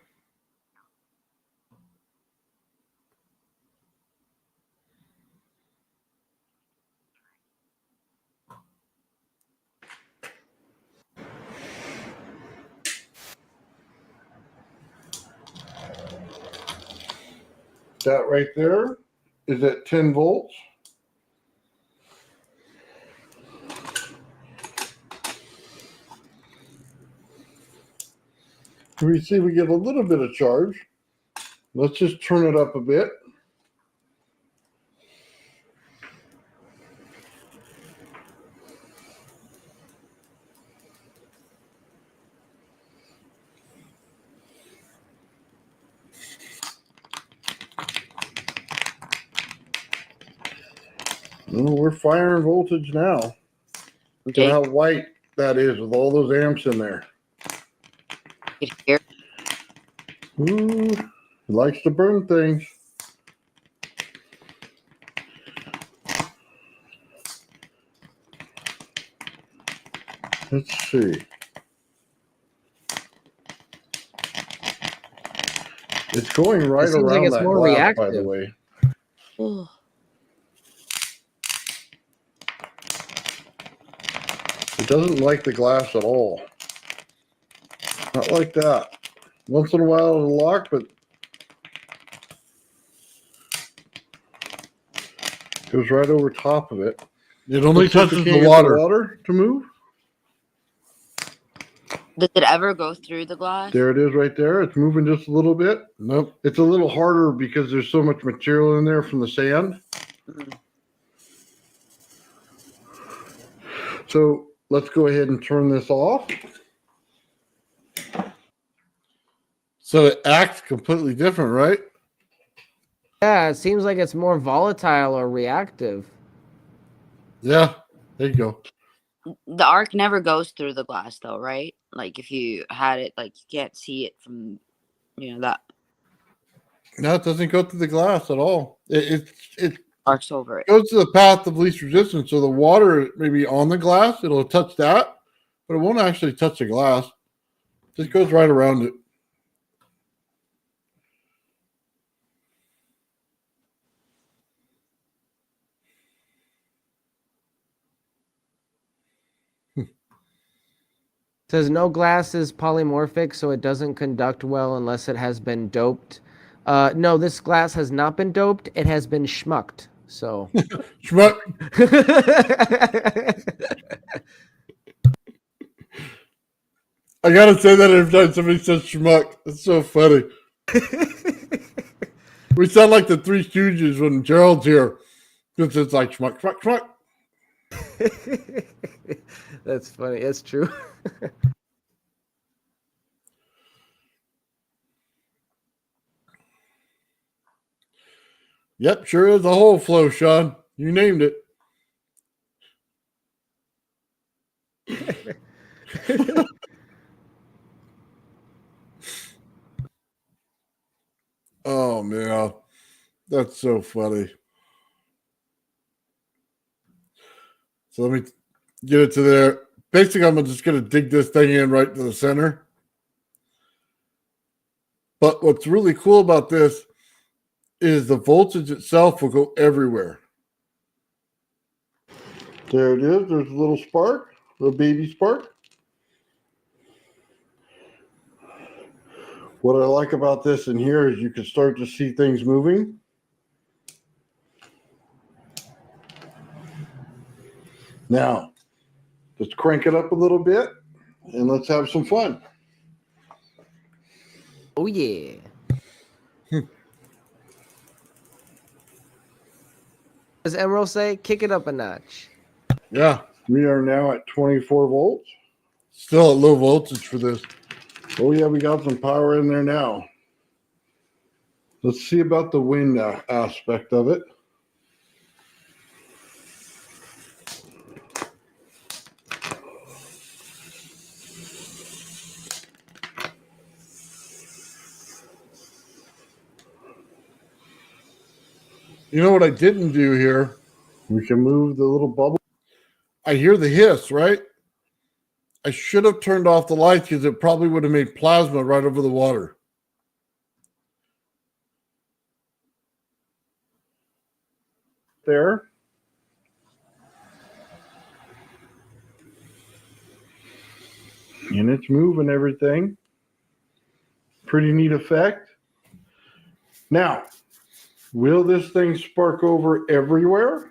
That right there is at 10 volts. We see we get a little bit of charge. Let's just turn it up a bit. Well, we're firing voltage now. Look Okay. at how white that is with all those amps in there. You can hear. Ooh, it likes to burn things. Let's see. It's going right It seems around like it's that more glass, by the reactive. way. Oh, It doesn't like the glass at all. Not like that. Once in a while it'll lock, but goes right over top of it. It only Let's see if touches the water to move. does it ever go through the glass? There it is right there. It's moving just a little bit. Nope. It's a little harder because there's so much material in there from the sand. Mhm. So let's go ahead and turn this off. So it acts completely different, right? Yeah, it seems like it's more volatile or reactive. Yeah. There you go. The arc never goes through the glass though, right? Like if you had it, like you can't see it from, that No, it doesn't go through the glass at all. It arcs over it. goes to the path of least resistance. So the water may be on the glass. It'll touch that, but it won't actually touch the glass. It just goes right around it. Says no glass is polymorphic, so it doesn't conduct well unless it has been doped. No, this glass has not been doped. It has been schmucked. So. Schmuck. I gotta say that every time somebody says schmuck. It's so funny. We sound like the Three Stooges when Gerald's here. Because it's like schmuck, schmuck, schmuck. That's funny. That's true. Yep, sure is a whole flow, Sean. You named it. Oh, man. That's so funny. So let me get it to there. Basically, I'm just going to dig this thing in right to the center. But what's really cool about this is the voltage itself will go everywhere. There it is. There's a little spark, a little baby spark. What I like about this in here is you can start to see things moving. Now, let's crank it up a little bit and let's have some fun. Oh, yeah. Does Emerald say, kick it up a notch? Yeah, we are now at 24 volts. Still at low voltage for this. Oh, yeah, we got some power in there now. Let's see about the wind aspect of it. You know what I didn't do here? We can move the little bubble. I hear the hiss, right? I should have turned off the lights because it probably would have made plasma right over the water. There. And it's moving everything. Pretty neat effect. Now, will this thing spark over everywhere?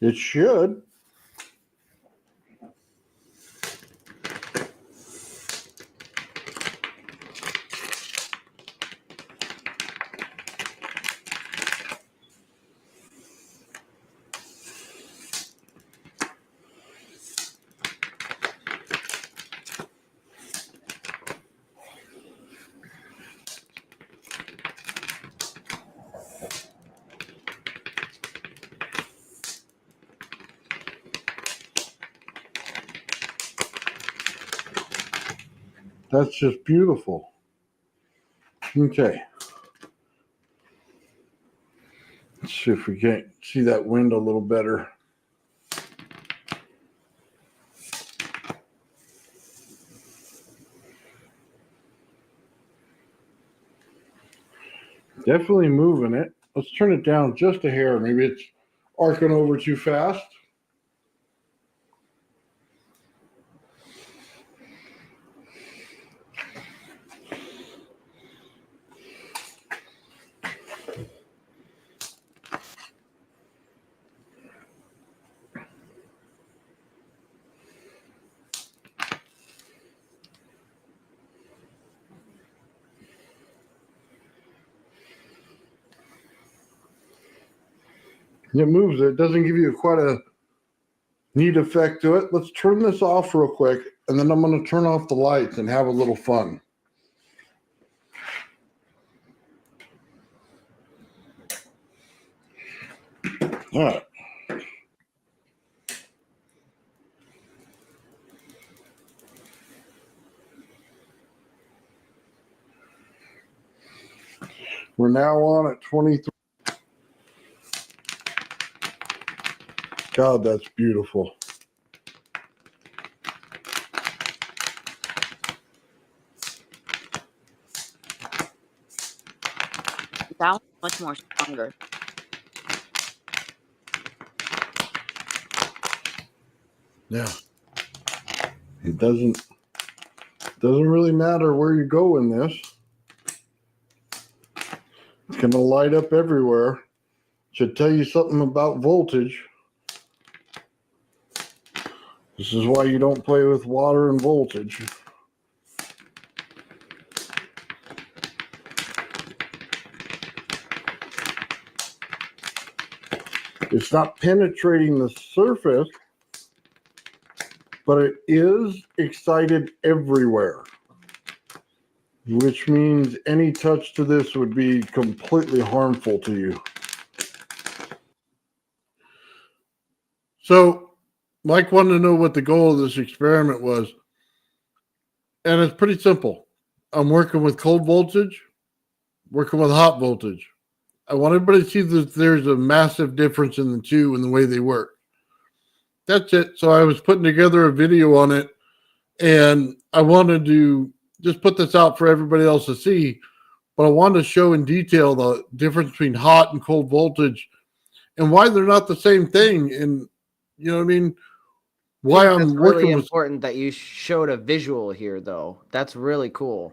It should. That's just beautiful. Okay. Let's see if we can't see that wind a little better. Definitely moving it. Let's turn it down just a hair. Maybe it's arcing over too fast. It moves it. It doesn't give you quite a neat effect to it. Let's turn this off real quick, and then I'm going to turn off the lights and have a little fun. All right. We're now on at 23. God, that's beautiful. That one's much more stronger. Yeah. It doesn't really matter where you go in this. It's going to light up everywhere. Should tell you something about voltage. This is why you don't play with water and voltage. It's not penetrating the surface, but it is excited everywhere, which means any touch to this would be completely harmful to you. So Mike wanted to know what the goal of this experiment was. And it's pretty simple. I'm working with cold voltage, working with hot voltage. I want everybody to see that there's a massive difference in the two and the way they work. That's it. So I was putting together a video on it, and I wanted to just put this out for everybody else to see, but I wanted to show in detail the difference between hot and cold voltage and why they're not the same thing. And you know what I mean? Why I'm It's working really with important that you showed a visual here, though. That's really cool.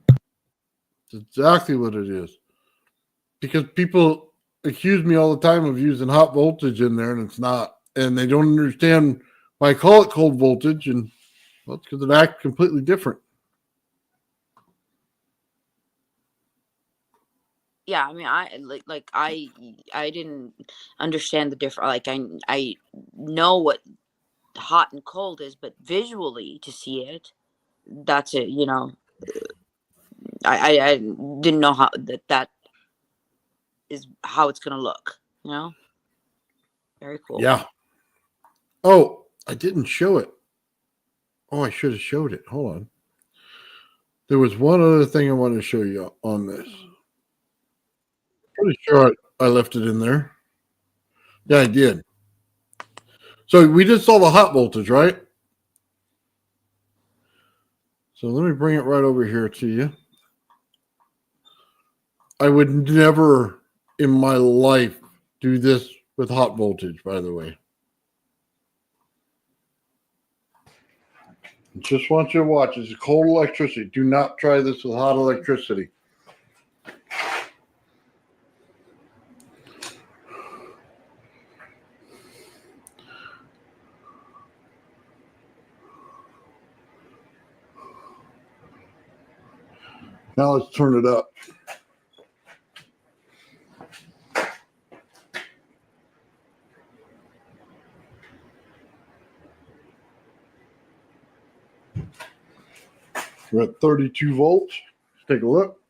It's exactly what it is. Because people accuse me all the time of using hot voltage in there, and it's not. and they don't understand why I call it cold voltage, and well, it's because it acts completely different. Yeah, I mean, I didn't understand the difference. Like I know what hot and cold is, but visually to see it, that's it. You know, I didn't know how that is how it's gonna look. You know, very cool. Yeah. Oh, I didn't show it. Oh, I should have showed it. Hold on. There was one other thing I wanted to show you on this. Pretty sure I left it in there. Yeah, I did. So we just saw the hot voltage, right? So let me bring it right over here to you. I would never in my life do this with hot voltage, by the way. Just want you to watch. It's cold electricity. Do not try this with hot electricity. Now let's turn it up. We're at 32 volts. Let's take a look.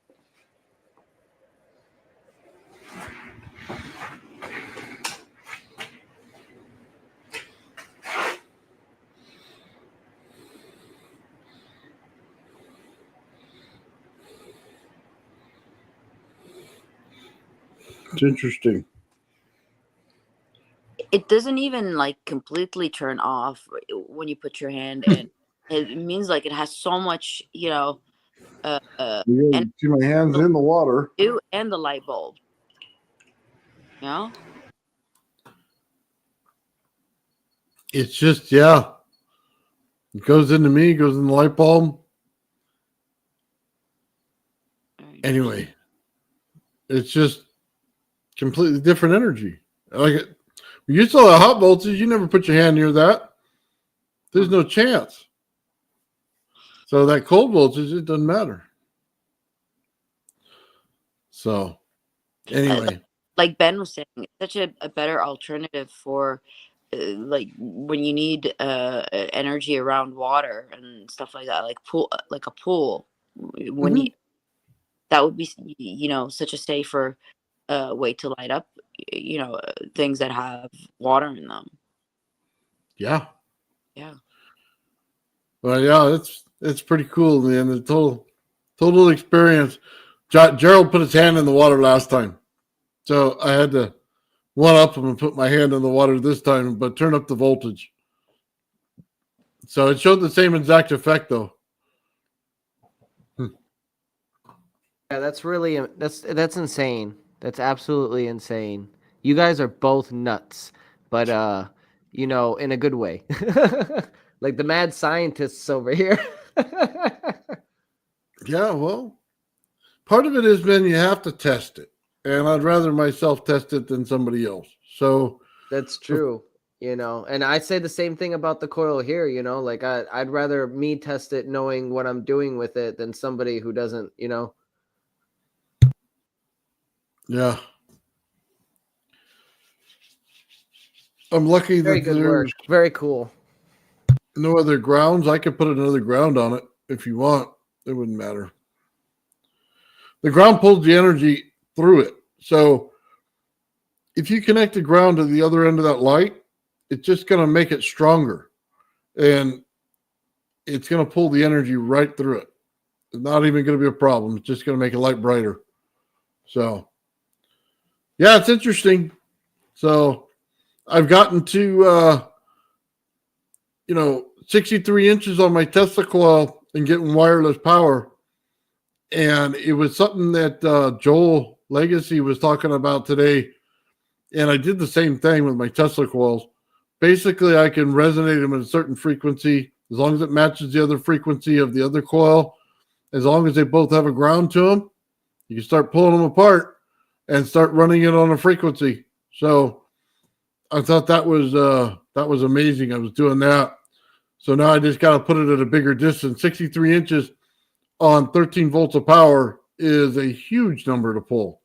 It's interesting. It doesn't even like completely turn off when you put your hand in. It means like it has so much, you know, You and see my hands in the water. and the light bulb. You know, It's just, yeah. It goes into me, goes in the light bulb. Anyway, it's just completely different energy. Like it. You saw the hot voltage, you never put your hand near that. There's no chance. So that cold voltage, it doesn't matter. So anyway. like Ben was saying, it's such a better alternative for like when you need energy around water and stuff like that, like a pool. When you that would be, you know, such a safer way to light up, you know, things that have water in them. Yeah. Yeah. Well, yeah, it's pretty cool, man. The total experience. Gerald put his hand in the water last time, so I had to one up him and put my hand in the water this time, but turn up the voltage. So it showed the same exact effect, though. Yeah, that's really that's insane. That's absolutely insane. You guys are both nuts, but you know, in a good way. Like the mad scientists over here. Yeah, well, part of it is, man, you have to test it, and I'd rather myself test it than somebody else. So That's true, you know. And I say the same thing about the coil here, you know, like I'd rather me test it knowing what I'm doing with it than somebody who doesn't, you know. yeah, I'm lucky Very that good work. there's Very cool. no other grounds. I could put another ground on it if you want. It wouldn't matter. The ground pulls the energy through it. So if you connect the ground to the other end of that light, it's just going to make it stronger. And it's going to pull the energy right through it. It's not even going to be a problem. It's just going to make a light brighter. So, yeah, it's interesting. So I've gotten to, 63 inches on my Tesla coil and getting wireless power. And it was something that Joel Legacy was talking about today. And I did the same thing with my Tesla coils. Basically, I can resonate them at a certain frequency as long as it matches the other frequency of the other coil. As long as they both have a ground to them, you can start pulling them apart and start running it on a frequency. So I thought that was amazing. I was doing that. So now I just got to put it at a bigger distance. 63 inches on 13 volts of power is a huge number to pull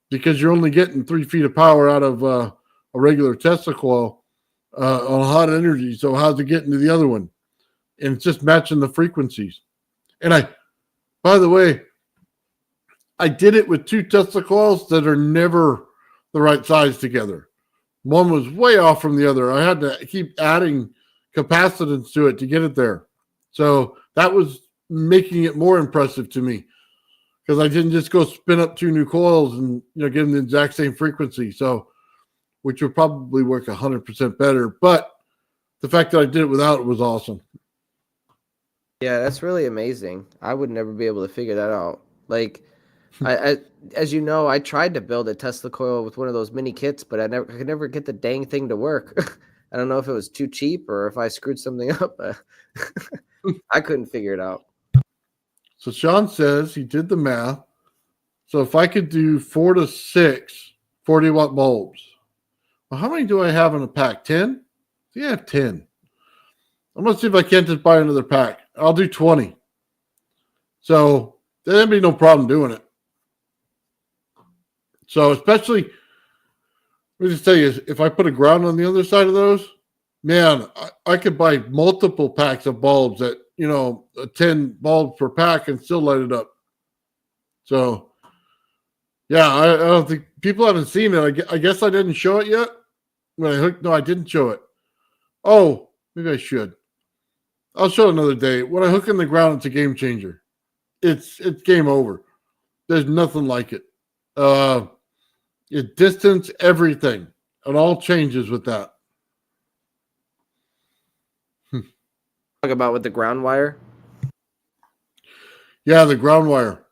because you're only getting 3 feet of power out of a regular Tesla coil on hot energy. So how's it getting to the other one? And it's just matching the frequencies. And by the way, I did it with 2 Tesla coils that are never the right size together. One was way off from the other. I had to keep adding capacitance to it to get it there. So that was making it more impressive to me because I didn't just go spin up 2 new coils and get them the exact same frequency. So, which would probably work 100% better. But the fact that I did it without it was awesome. Yeah, that's really amazing. I would never be able to figure that out. Like, I as you know, I tried to build a Tesla coil with one of those mini kits, but I could never get the dang thing to work. I don't know if it was too cheap or if I screwed something up. I couldn't figure it out. So Sean says he did the math. So if I could do 4 to 6 40-watt bulbs, well, how many do I have in a pack? 10? Yeah, I have 10. I'm going to see if I can't just buy another pack. I'll do 20. So there'd be no problem doing it. So especially, let me just tell you, if I put a ground on the other side of those, man, I could buy multiple packs of bulbs at, 10 bulbs per pack and still light it up. So, yeah, I don't think people haven't seen it. I guess I didn't show it yet. When I hooked, no, I didn't show it. Oh, maybe I should. I'll show it another day. When I hook in the ground, it's a game changer. It's game over. There's nothing like it. It distance everything. It all changes with that. Talk about with the ground wire. Yeah, the ground wire.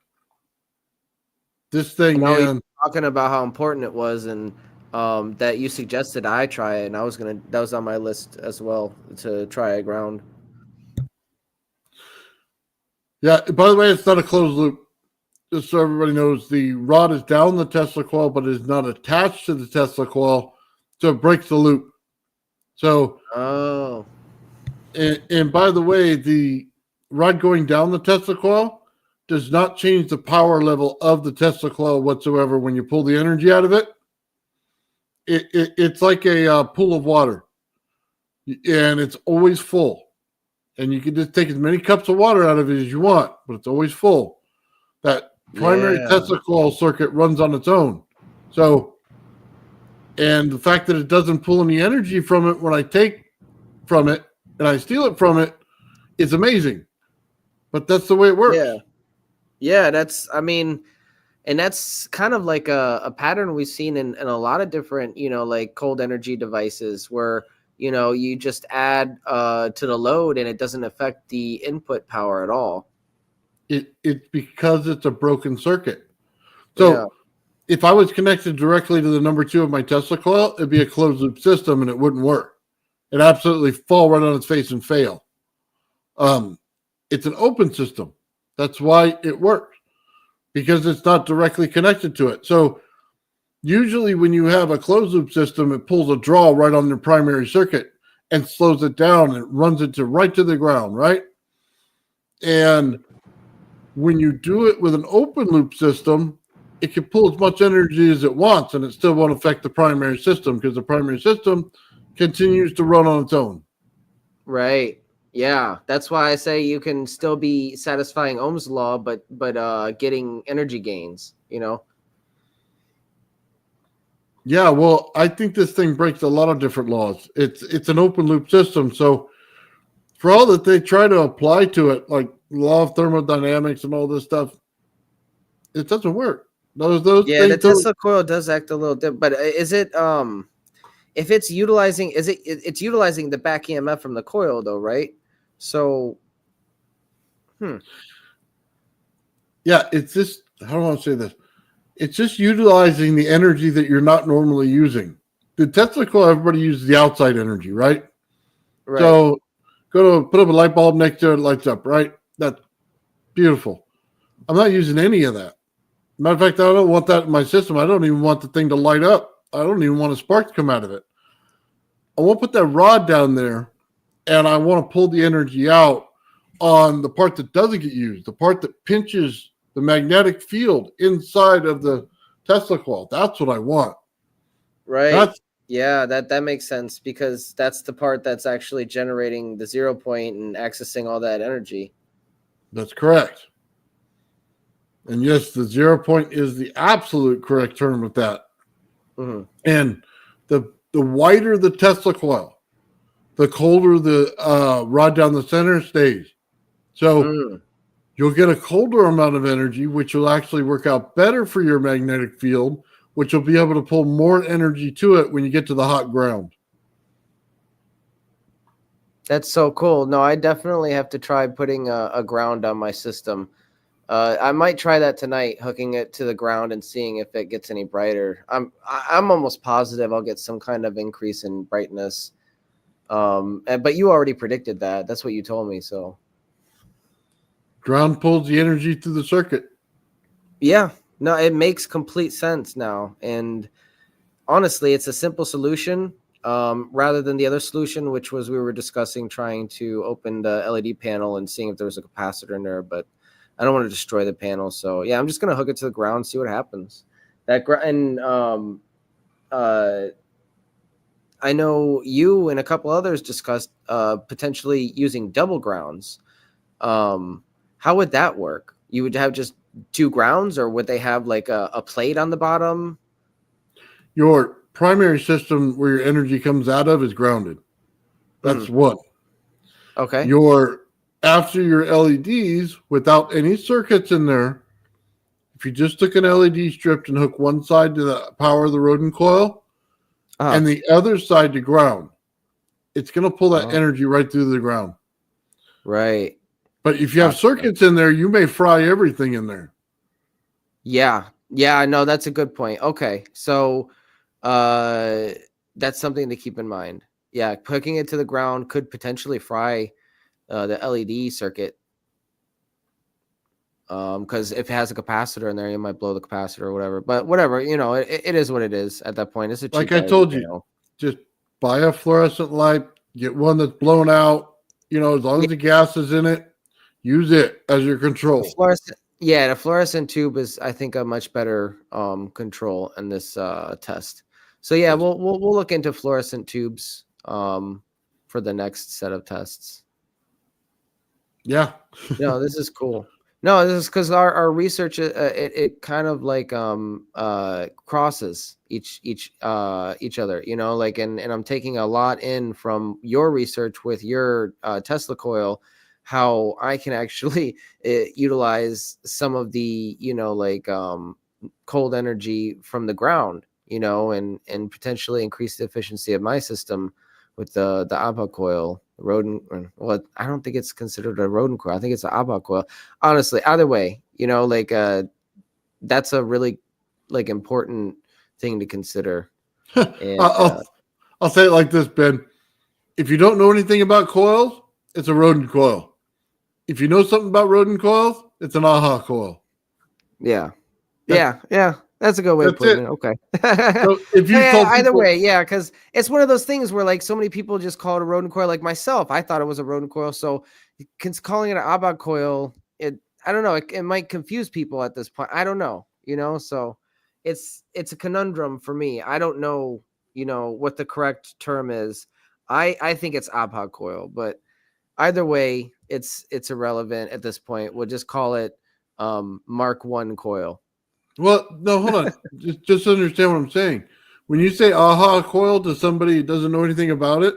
This thing, man. Talking about how important it was, and that you suggested I try it, and that was on my list as well to try a ground. Yeah. By the way, it's not a closed loop. Just so everybody knows, the rod is down the Tesla coil, but is not attached to the Tesla coil, so it breaks the loop. So, and by the way, the rod going down the Tesla coil does not change the power level of the Tesla coil whatsoever. When you pull the energy out of it, it's like a pool of water, and it's always full. And you can just take as many cups of water out of it as you want, but it's always full. That primary Tesla coil circuit runs on its own. So, and the fact that it doesn't pull any energy from it when I take from it and I steal it from it is amazing. But that's the way it works. Yeah, and that's kind of like a pattern we've seen in a lot of different, like cold energy devices where, you just add to the load and it doesn't affect the input power at all. It's because it's a broken circuit. So if I was connected directly to the number 2 of my Tesla coil, it'd be a closed loop system and it wouldn't work. It'd absolutely fall right on its face and fail. It's an open system. That's why it works, because it's not directly connected to it. So usually when you have a closed loop system, it pulls a draw right on the primary circuit and slows it down and runs it right to the ground, right? And when you do it with an open loop system, it can pull as much energy as it wants and it still won't affect the primary system because the primary system continues to run on its own. Right. Yeah. That's why I say you can still be satisfying Ohm's law, but getting energy gains, Yeah, well, I think this thing breaks a lot of different laws. It's an open loop system. So for all that they try to apply to it, like law of thermodynamics and all this stuff, it doesn't work. Those the Tesla coil does act a little different, but is it if it's utilizing it's utilizing the back EMF from the coil though, right? So yeah, it's just, how do I want to say this? It's just utilizing the energy that you're not normally using. The Tesla coil, everybody uses the outside energy, right? Right. So go to put up a light bulb next to it, it lights up, right? That's beautiful. I'm not using any of that. Matter of fact, I don't want that in my system. I don't even want the thing to light up. I don't even want a spark to come out of it. I want to put that rod down there, and I want to pull the energy out on the part that doesn't get used, the part that pinches the magnetic field inside of the Tesla coil. That's what I want. Right. That's Yeah, that makes sense, because that's the part that's actually generating the 0 point and accessing all that energy. That's correct. And yes, the 0 point is the absolute correct term with that. Mm-hmm. And the wider the Tesla coil, the colder the rod down the center stays. So you'll get a colder amount of energy, which will actually work out better for your magnetic field, which will be able to pull more energy to it when you get to the hot ground. That's so cool. No, I definitely have to try putting a ground on my system. I might try that tonight, hooking it to the ground and seeing if it gets any brighter. I'm almost positive I'll get some kind of increase in brightness. But you already predicted that. That's what you told me. So Ground pulls the energy through the circuit. yeah, no, it makes complete sense now. And honestly, it's a simple solution, rather than the other solution, which was we were discussing trying to open the LED panel and seeing if there was a capacitor in there. But I don't want to destroy the panel. So yeah, I'm just going to hook it to the ground, see what happens. I know you and a couple others discussed potentially using double grounds. How would that work? You would have just 2 grounds, or would they have like a plate on the bottom? Your primary system where your energy comes out of is grounded. That's one. Okay. After your LEDs, without any circuits in there, if you just took an LED strip and hook one side to the power of the rodent coil and the other side to ground, it's going to pull that energy right through the ground. Right. But if you have circuits in there, you may fry everything in there. Yeah. Yeah, no, that's a good point. Okay. So that's something to keep in mind. Yeah, hooking it to the ground could potentially fry the LED circuit. Because if it has a capacitor in there, you might blow the capacitor or whatever. But whatever, it is what it is at that point. It's a cheap like I LED told panel. you, just buy a fluorescent light, get one that's blown out. As long as the gas is in it, use it as your control. The fluorescent tube is, I think, a much better control in this test. So yeah, we'll look into fluorescent tubes for the next set of tests. Yeah. No, this is cool. No, this is because our research it kind of like crosses each other, and I'm taking a lot in from your research with your Tesla coil, how I can actually utilize some of the cold energy from the ground, and potentially increase the efficiency of my system with the ABBA coil. Rodent, well, I don't think it's considered a rodent coil. I think it's an ABBA coil. Honestly, either way, that's a really important thing to consider. And, I'll say it like this, Ben. If you don't know anything about coils, it's a rodent coil. If you know something about rodent coils, it's an AHA coil. Yeah. That's a good way of putting it. Okay. So if you either way, yeah, because it's one of those things where like so many people just call it a rodent coil. Like myself, I thought it was a rodent coil. So calling it an ABBA coil, I don't know. It might confuse people at this point. I don't know. So it's a conundrum for me. I don't know. What the correct term is. I think it's ABBA coil, but either way, it's irrelevant at this point. We'll just call it Mark 1 coil. Well, no, hold on. just understand what I'm saying. When you say AHA coil to somebody who doesn't know anything about it,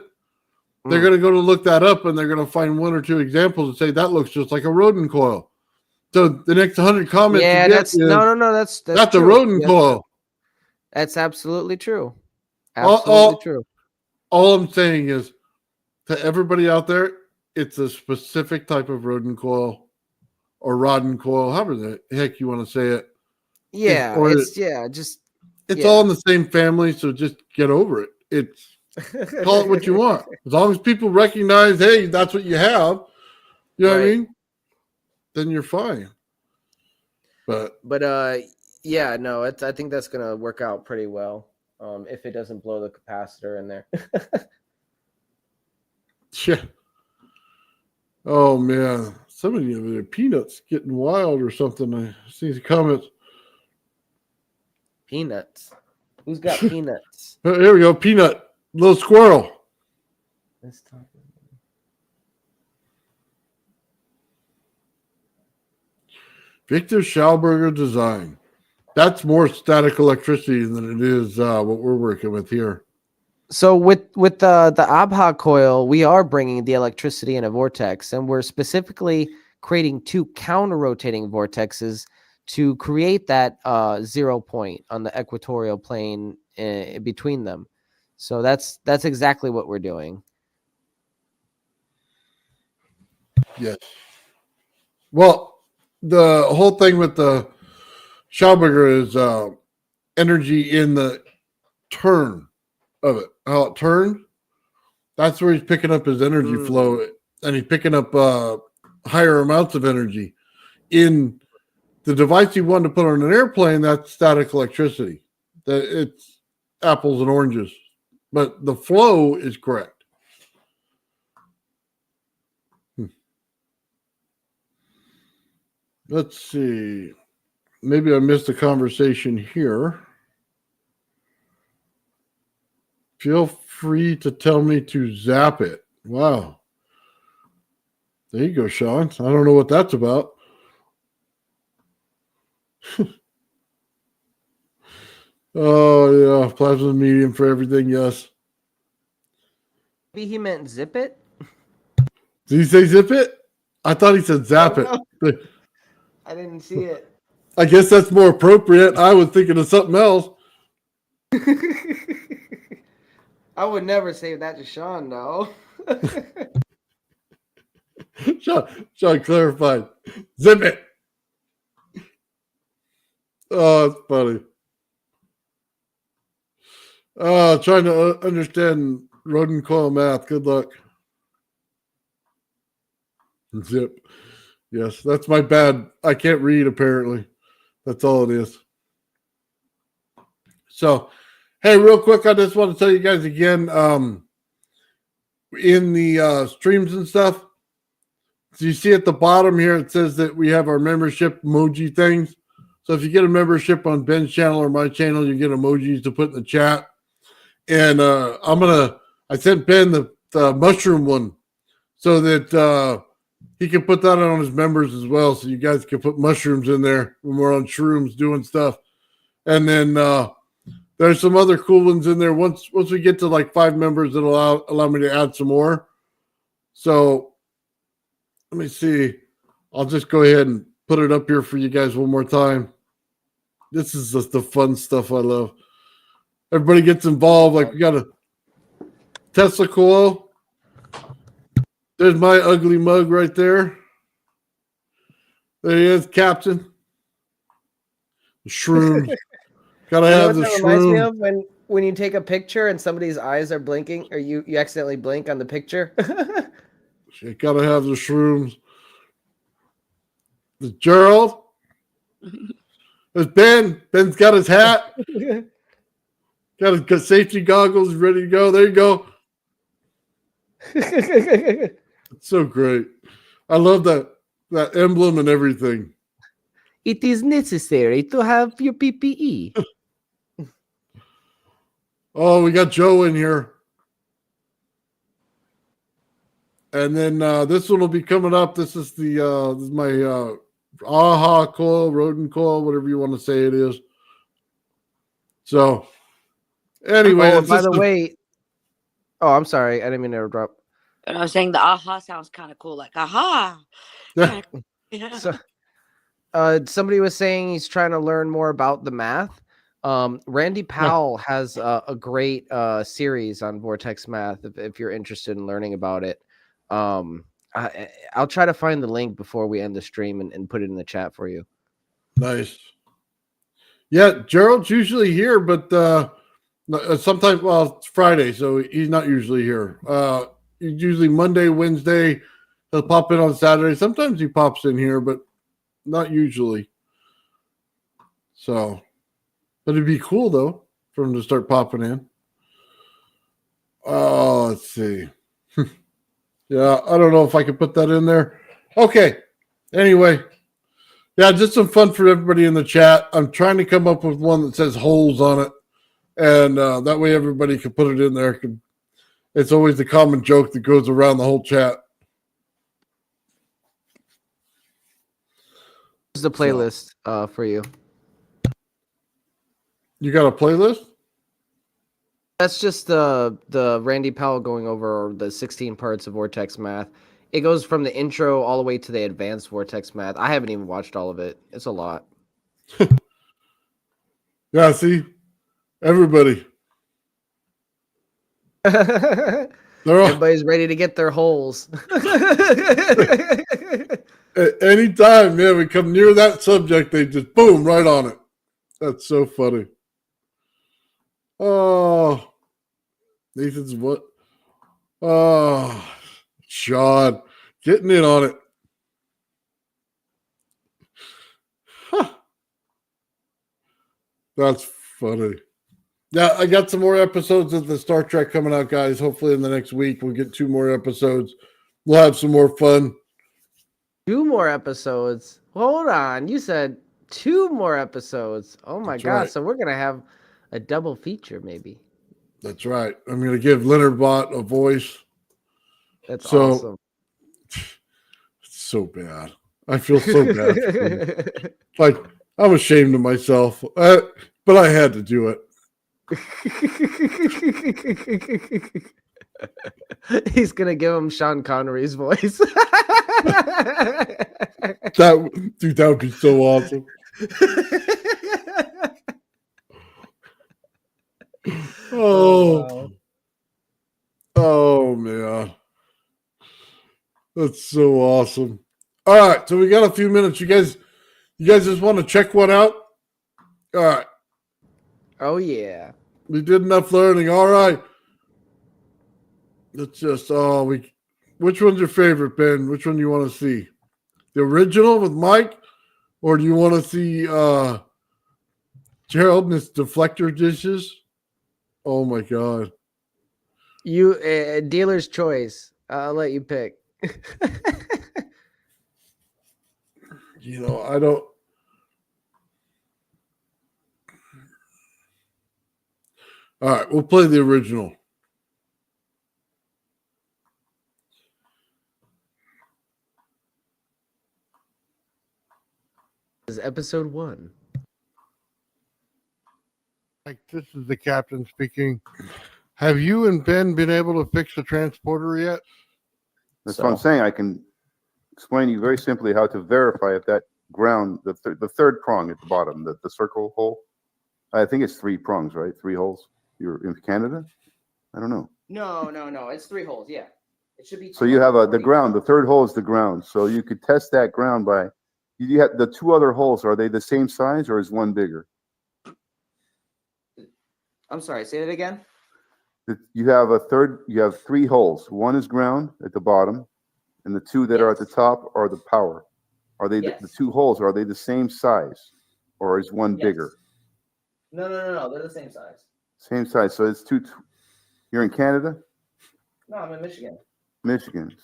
they're going to go to look that up and they're going to find 1 or 2 examples and say that looks just like a rodent coil. So the next 100 comments, that's no, that's a rodent coil. That's absolutely true. Absolutely true. All I'm saying is, to everybody out there, it's a specific type of rodent coil or rodent coil, however the heck you want to say it. Yeah, it's all in the same family, so just get over it. Call it what you want. As long as people recognize, hey, that's what you have, you know what I mean? Then you're fine. But yeah, no, I think that's gonna work out pretty well. If it doesn't blow the capacitor in there. Yeah. Oh man, somebody over there, peanuts getting wild or something. I see the comments. Peanuts. Who's got peanuts? Here we go, peanut, little squirrel. This time. Victor Schauberger design. That's more static electricity than it is what we're working with here. So with the ABHA coil, we are bringing the electricity in a vortex, and we're specifically creating two counter-rotating vortexes to create that 0 point on the equatorial plane between them. So that's exactly what we're doing. Yes. Well, the whole thing with the Schauberger is energy in the turn of it. How it turns. That's where he's picking up his energy flow, and he's picking up higher amounts of energy. In the device you want to put on an airplane, that's static electricity. It's apples and oranges, but the flow is correct. Let's see. Maybe I missed a conversation here. Feel free to tell me to zap it. Wow. There you go, Sean. I don't know what that's about. Oh, yeah. Plasma medium for everything, yes. Maybe he meant zip it? Did he say zip it? I thought he said zap it. I didn't see it. I guess that's more appropriate. I was thinking of something else. I would never say that to Sean, though. Sean clarified. Zip it. Oh, it's funny. Trying to understand rodent coil math. Good luck. Zip. Yes, that's my bad. I can't read, apparently. That's all it is. So, hey, real quick, I just want to tell you guys again, in the streams and stuff, so you see at the bottom here, it says that we have our membership emoji things. So if you get a membership on Ben's channel or my channel, you get emojis to put in the chat. And I sent Ben the mushroom one so that he can put that on his members as well. So you guys can put mushrooms in there when we're on shrooms doing stuff. And then there's some other cool ones in there. Once we get to like 5 members, it'll allow me to add some more. So let me see. I'll just go ahead and put it up here for you guys one more time. This is just the fun stuff I love. Everybody gets involved. Like we got a Tesla coil. There's my ugly mug right there. There he is, Captain. The shrooms. Gotta have the that reminds me shroom. of when you take a picture and somebody's eyes are blinking, or you accidentally blink on the picture. You gotta have the shrooms. The Gerald. There's Ben. Ben's got his hat. Got his safety goggles ready to go. There you go. It's so great. I love that emblem and everything. It is necessary to have your PPE. Oh, we got Joe in here. And then this one will be coming up. This is my AHA coil, rodent coil, whatever you want to say it is. So anyway, By the way, I'm sorry. I didn't mean to interrupt. And I was saying the aha sounds kind of cool, like aha. Yeah. Yeah. So, somebody was saying he's trying to learn more about the math. Randy Powell has a great series on Vortex Math if you're interested in learning about it. I'll try to find the link before we end the stream and put it in the chat for you. Nice. Yeah, Gerald's usually here, but sometimes, well, it's Friday, so he's not usually here. He's usually Monday, Wednesday. He'll pop in on Saturday. Sometimes he pops in here, but not usually. So, but it'd be cool, though, for him to start popping in. Oh, let's see. Yeah, I don't know if I could put that in there. Okay. Anyway, yeah, just some fun for everybody in the chat. I'm trying to come up with one that says holes on it, and that way everybody can put it in there. It's always the common joke that goes around the whole chat. What's the playlist for you? You got a playlist? That's just the Randy Powell going over the 16 parts of Vortex Math. It goes from the intro all the way to the advanced Vortex Math. I haven't even watched all of it. It's a lot. Yeah, see? Everybody. Everybody's ready to get their holes. Anytime, man, we come near that subject, they just boom right on it. That's so funny. Oh, Nathan's what? Oh, Sean, getting in on it. Huh. That's funny. Yeah, I got some more episodes of the Star Trek coming out, guys. Hopefully in the next week we'll get 2 more episodes. We'll have some more fun. 2 more episodes. Hold on. You said 2 more episodes. Oh my That's God. right. So we're going to have a double feature maybe. That's right. I'm going to give Leonard Bot a voice. That's awesome. It's so bad. I feel so bad for him. Like, I'm ashamed of myself, but I had to do it. He's going to give him Sean Connery's voice. That would be so awesome. Wow. Oh man. That's so awesome. All right, so we got a few minutes. You guys just want to check one out? All right. Oh yeah. We did enough learning. All right. Let's just which one's your favorite, Ben? Which one do you want to see? The original with Mike? Or do you want to see Gerald and his deflector dishes? Oh my God. You dealer's choice. I'll let you pick. I don't. All right, we'll play the original. This is episode 1. Like, this is the captain speaking. Have you and Ben been able to fix the transporter yet? That's what I'm saying. I can explain to you very simply how to verify if that ground, the third prong at the bottom, the circle hole. I think it's 3 prongs, right? 3 holes. You're in Canada? I don't know. No. It's 3 holes. Yeah. It should be. So you have the ground. The third hole is the ground. So you could test that ground by. You have the 2 other holes. Are they the same size or is one bigger? I'm sorry. Say that again. You have 3 holes. One is ground at the bottom, and the 2 that are at the top are the power. Are they the 2 holes? Are they the same size, or is one bigger? No. They're the same size. Same size. So it's 2. You're in Canada? No, I'm in Michigan. Michigan.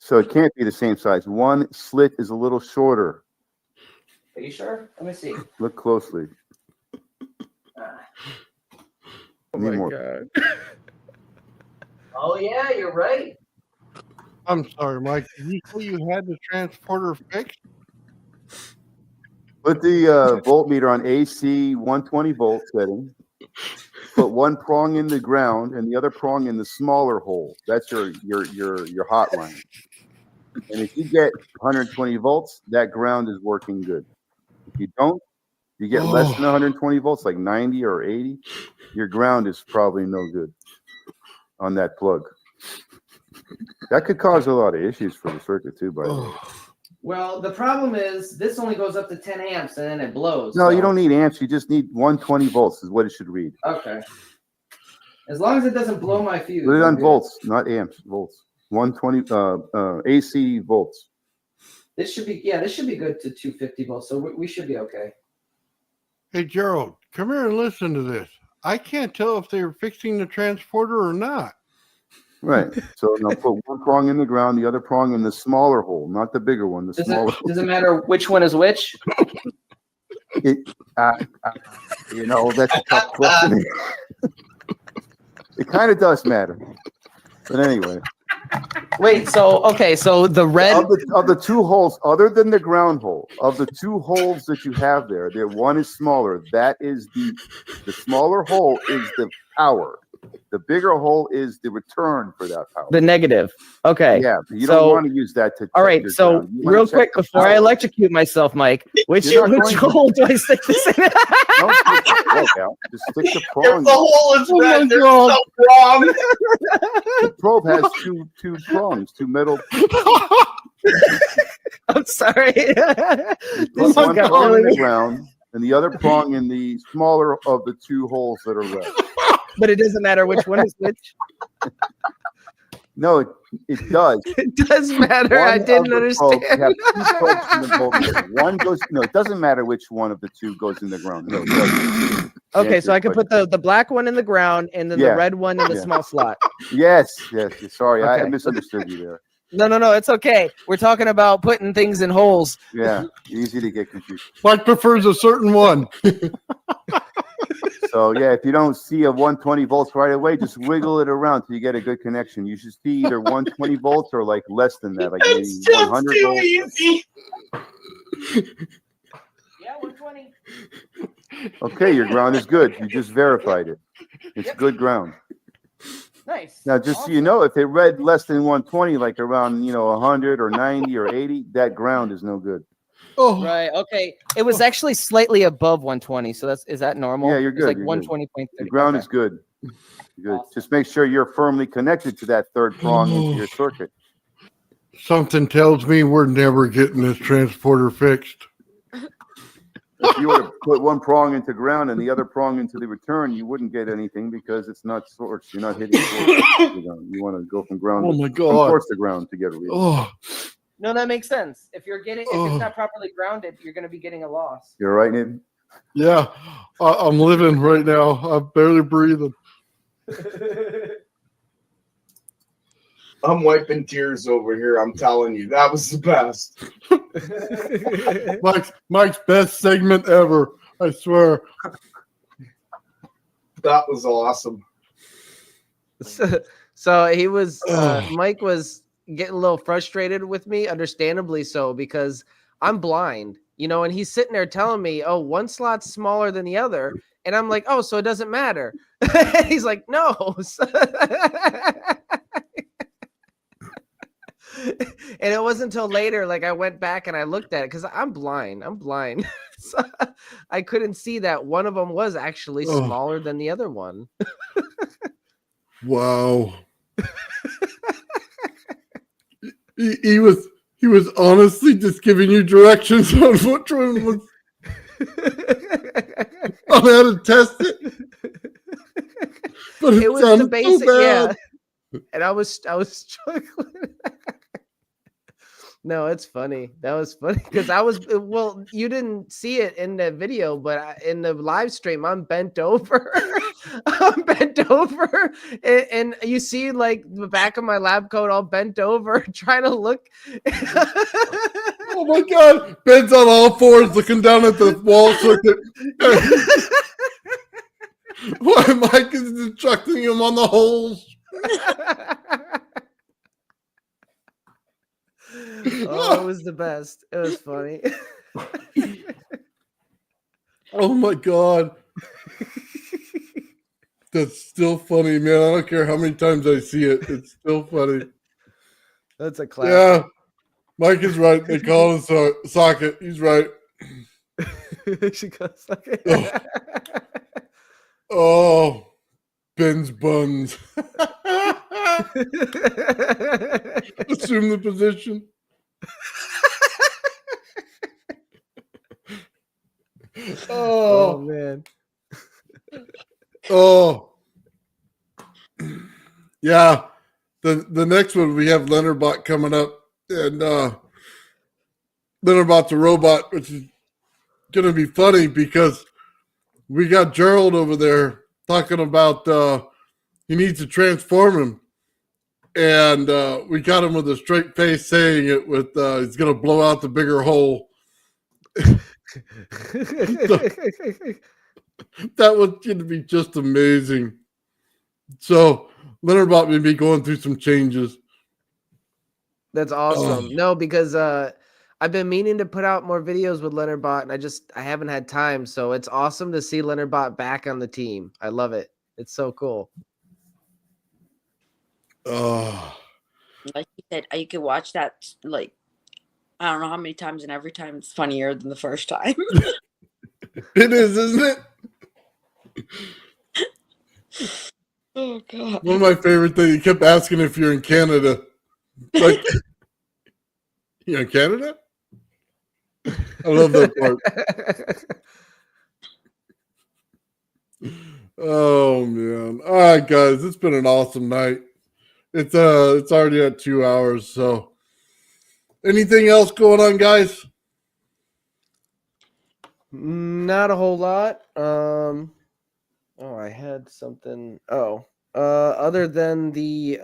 So it can't be the same size. One slit is a little shorter. Are you sure? Let me see. Look closely. Oh my God. Oh yeah, you're right. I'm sorry, Mike. Did you say you had the transporter fixed? Put the voltmeter on AC 120 volt setting. Put one prong in the ground and the other prong in the smaller hole. That's your hot line. And if you get 120 volts, that ground is working good. If you don't, you get less than 120 volts, like 90 or 80, your ground is probably no good on that plug. That could cause a lot of issues for the circuit too, by the way. Well, the problem is this only goes up to 10 amps and then it blows. No, you don't need amps. You just need 120 volts is what it should read. Okay. As long as it doesn't blow my fuse. Put it on volts, not amps, volts. 120 AC volts. This should be good to 250 volts. So we should be okay. Hey, Gerald, come here and listen to this. I can't tell if they're fixing the transporter or not. Right. So now put one prong in the ground, the other prong in the smaller hole, not the bigger one. The smaller. Does it matter which one is which? It, that's a tough question. It kind of does matter, but anyway. Wait. So the red of the two holes, other than the ground hole, of the two holes that you have there, one is smaller. That is the smaller hole is the power. The bigger hole is the return for that power. The negative. Okay. Yeah, you don't want to use that to. All right. So real quick before I electrocute myself, Mike, which hole do I stick this in? Don't stick the plug out. Just stick the prong. If the hole is red, there's something wrong. The probe has two prongs, two metal. I'm sorry. Put one prong in the ground and the other prong in the smaller of the two holes that are left. But it doesn't matter which one is which. No, it does. It does matter. I didn't understand. One goes. No, it doesn't matter which one of the two goes in the ground. No, it doesn't. Okay, so I can put the black one in the ground and then the red one in the small slot. Yes. Sorry, Okay. I misunderstood you there. No, it's okay. We're talking about putting things in holes. Yeah, easy to get confused. Mike prefers a certain one. So yeah, if you don't see a 120 volts right away, just wiggle it around till you get a good connection. You should see either 120 volts or like less than that, like maybe It's just 100 too volts. easy. Yeah, 120. Okay, your ground is good. You just verified it. It's good ground. Nice. Now, just so you know, if it read less than 120, like around 100 or 90 or 80, that ground is no good. Oh, Right. Okay. It was actually slightly above 120. So is that normal? Yeah, you're It's good. like You're 120.3. The ground is good. Good. Awesome. Just make sure you're firmly connected to that third prong into your circuit. something tells me we're never getting this transporter fixed. If you were to put one prong into ground and the other prong into the return, you wouldn't get anything because it's not source. You're not hitting source. You want to go from ground. Oh my From God. source to ground to get a read. Oh, No, that makes sense. If it's not properly grounded, you're going to be getting a loss. You're right, Nathan. yeah. I'm living right now. I'm barely breathing. I'm wiping tears over here. I'm telling you, that was the best. Mike's best segment ever. I swear. That was awesome. So he was Mike was getting a little frustrated with me, understandably so, because I'm blind, and he's sitting there telling me, oh, one slot's smaller than the other. And I'm like, oh, so it doesn't matter. He's like, no. And it wasn't until later, like I went back and I looked at it because I'm blind. So I couldn't see that one of them was actually smaller than the other one. Wow. he was honestly just giving you directions on which one was on how to test it. But it was the basic, yeah. And I was struggling. No, it's funny. That was funny because you didn't see it in the video, but in the live stream, I'm bent over. And you see like the back of my lab coat all bent over, trying to look. Oh my God. Ben's on all fours looking down at the wall circuit. Why Mike is instructing him on the holes. Oh, it was the best. It was funny. Oh my God. That's still funny, man. I don't care how many times I see it. It's still funny. That's a classic. Yeah. Mike is right. They call it a socket. He's right. She goes like Oh, Ben's buns. Assume the position. Oh man. Oh. Yeah. The next one we have Leonardbot coming up, and Leonardbot's a robot, which is gonna be funny because we got Gerald over there talking about he needs to transform him. And we got him with a straight face saying it with he's going to blow out the bigger hole. That was going to be just amazing. So Leonard Bot may be going through some changes. That's awesome. No, because I've been meaning to put out more videos with Leonard Bot, and I haven't had time. So it's awesome to see Leonard Bot back on the team. I love it. It's so cool. Like you said, you could watch that like I don't know how many times, and every time it's funnier than the first time. It is, isn't it? Oh God! One of my favorite things. He kept asking if you're in Canada. Like, you in Canada? I love that part. Oh man! All right, guys, it's been an awesome night. It's already at 2 hours. So, anything else going on, guys? Not a whole lot. I had something. Other than the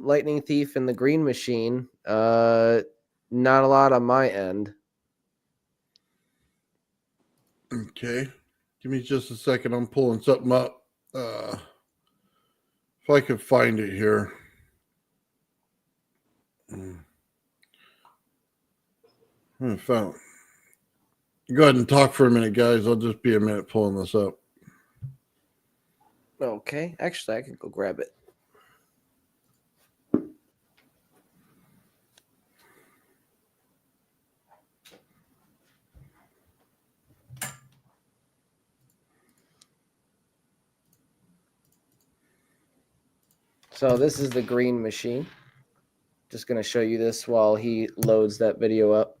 Lightning Thief and the Green Machine, not a lot on my end. Okay, give me just a second. I'm pulling something up. If I could find it here. I found. Go ahead and talk for a minute, guys. I'll just be a minute pulling this up. Okay, actually, I can go grab it. So this is the Green Machine. Just going to show you this while he loads that video up.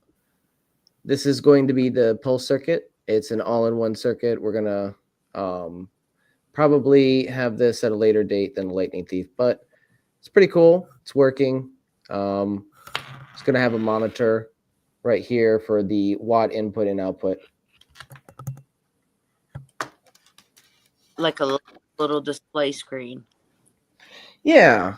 This is going to be the pulse circuit. It's an all-in-one circuit. We're going to probably have this at a later date than Lightning Thief, but it's pretty cool. It's working. It's going to have a monitor right here for the watt input and output. Like a little display screen. Yeah.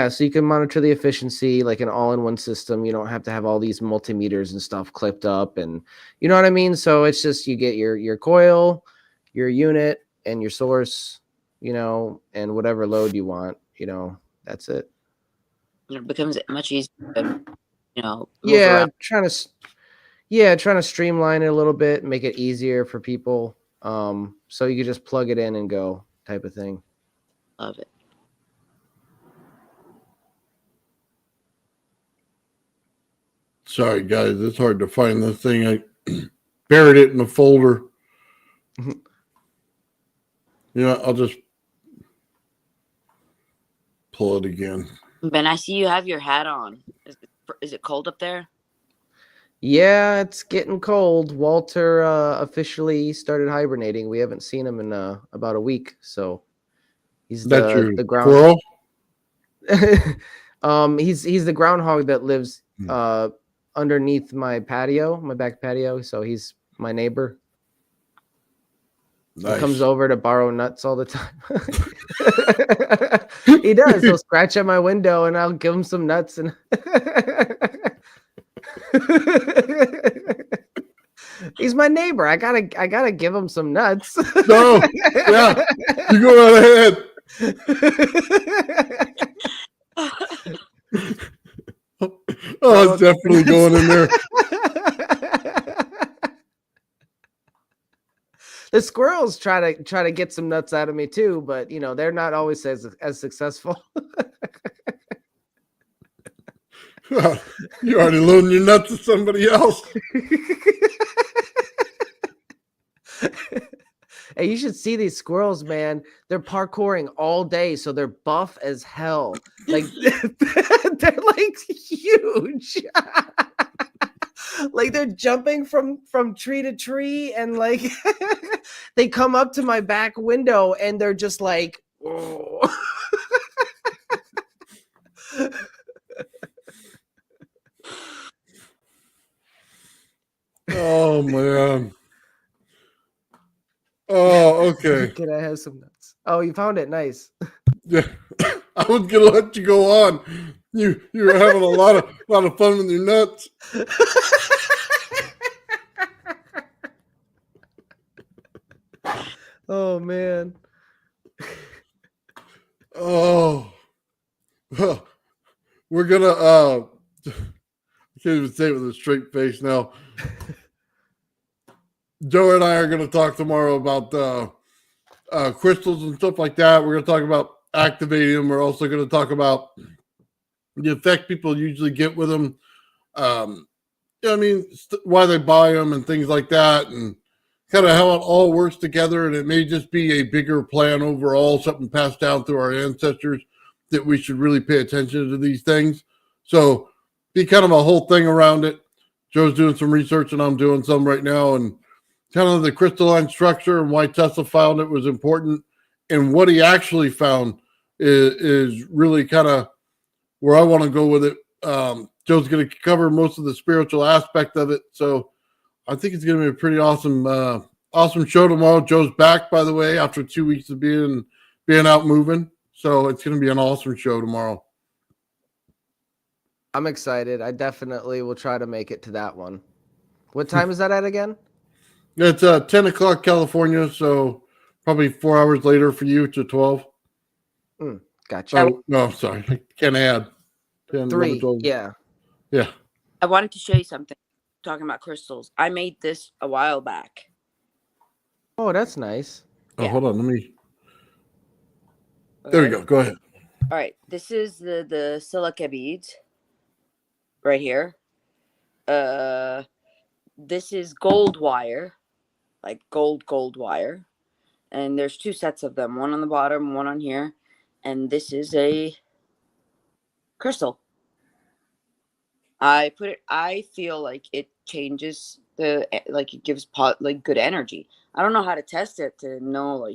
So you can monitor the efficiency like an all-in-one system. You don't have to have all these multimeters and stuff clipped up, and you know what I mean? So it's just you get your coil, your unit, and your source, and whatever load you want, that's it. It becomes much easier to, move Yeah, around. trying to streamline it a little bit, make it easier for people. So you can just plug it in and go type of thing. Love it. Sorry, guys. It's hard to find this thing. I buried it in a folder. I'll just pull it again. Ben, I see you have your hat on. Is it cold up there? Yeah, it's getting cold. Walter officially started hibernating. We haven't seen him in about a week, so he's the ground. He's the groundhog that lives underneath my patio, my back patio. So he's my neighbor. Nice. He comes over to borrow nuts all the time. He does. He'll scratch at my window, and I'll give him some nuts. And he's my neighbor. I gotta give him some nuts. No, yeah, you go right ahead. Oh, it's definitely going in there. The squirrels try to get some nuts out of me too, but they're not always as successful. You're already loading your nuts to somebody else. Hey, you should see these squirrels, man. They're parkouring all day, so they're buff as hell. Like they're like huge. Like they're jumping from tree to tree, and like they come up to my back window, and they're just like, oh. Oh man. Oh, okay. Can I have some nuts? Oh, you found it. Nice. Yeah. I was gonna let you go on. You were having a lot of fun with your nuts. Oh man. Oh, we're gonna. I can't even say it with a straight face now. Joe and I are gonna talk tomorrow about crystals and stuff like that. We're gonna talk about activating them. We're also gonna talk about the effect people usually get with them. Why they buy them and things like that, and kind of how it all works together. And it may just be a bigger plan overall, something passed down through our ancestors that we should really pay attention to these things. So be kind of a whole thing around it. Joe's doing some research and I'm doing some right now, and kind of the crystalline structure and why Tesla found it was important, and what he actually found is really kind of where I want to go with it. Joe's going to cover most of the spiritual aspect of it. So I think it's going to be a pretty awesome show tomorrow. Joe's back, by the way, after 2 weeks of being out moving. So it's going to be an awesome show tomorrow. I'm excited. I definitely will try to make it to that one. What time is that at again? It's 10 o'clock California, so probably 4 hours later for you to 12. Gotcha. Oh, no, sorry. I can't add. 10, 3. 11, 12. Yeah. Yeah. I wanted to show you something. Talking about crystals. I made this a while back. Oh, that's nice. Oh, Yeah. hold on. There we go. Go ahead. All right. This is the silica beads right here. This is gold wire, like gold wire. And there's 2 sets of them, one on the bottom, one on here. And this is a crystal. I feel like it changes it gives good energy. I don't know how to test it to know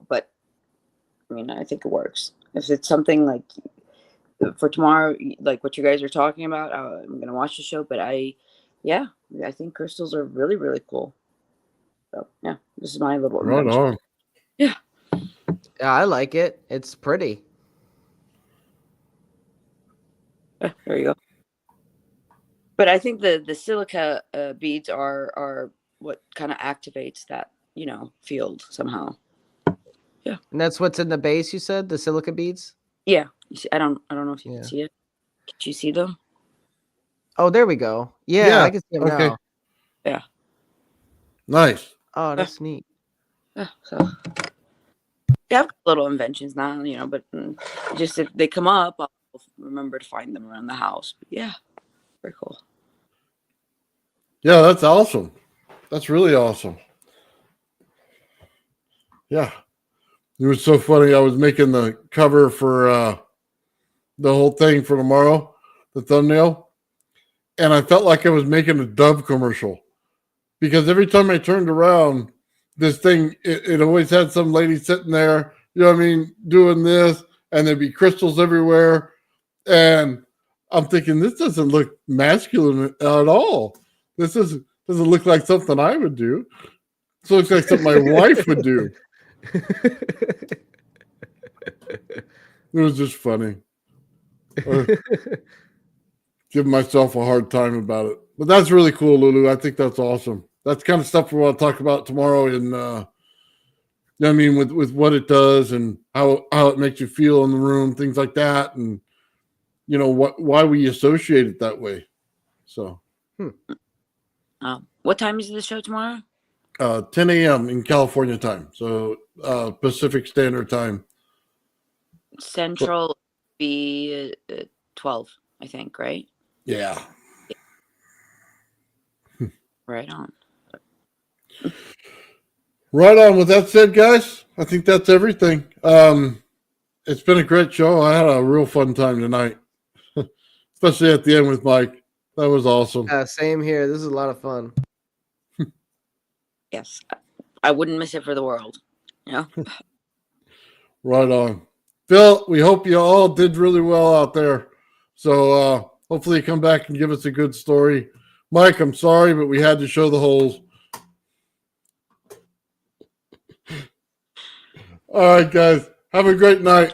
but I mean, I think it works. If it's something like for tomorrow, like what you guys are talking about, I'm going to watch the show, but I think crystals are really, really cool. So yeah, this is my little Right invention. on. Yeah. Yeah, I like it. It's pretty. Yeah, there you go. But I think the silica beads are what kind of activates that, field somehow. Yeah. And that's what's in the base, you said? The silica beads? Yeah. You see, I don't know if you can see it. Can you see them? Oh, there we go. Yeah, I can see them okay. now. Yeah. Nice. Oh, that's neat. Yeah. So yeah, I've got little inventions now, but just if they come up, I'll remember to find them around the house. But yeah, very cool. Yeah, that's awesome. That's really awesome. Yeah. It was so funny. I was making the cover for the whole thing for tomorrow, the thumbnail, and I felt like I was making a Dove commercial because every time I turned around, this thing, it always had some lady sitting there, doing this, and there'd be crystals everywhere. And I'm thinking, this doesn't look masculine at all. This doesn't look like something I would do. This looks like something my wife would do. It was just funny. Giving myself a hard time about it. But that's really cool, Lulu. I think that's awesome. That's kind of stuff we want to talk about tomorrow with what it does and how it makes you feel in the room, things like that, and why we associate it that way. So what time is the show tomorrow? 10 a.m. in California time. So Pacific Standard Time. Central be 12, I think, right? Yeah. Right on. Right on. With that said, guys, I think that's everything. It's been a great show. I had a real fun time tonight, especially at the end with Mike. That was awesome. Same here. This is a lot of fun. Yes. I wouldn't miss it for the world. Right on. Phil, we hope you all did really well out there. So hopefully you come back and give us a good story. Mike, I'm sorry, but we had to show the holes. All right, guys. Have a great night.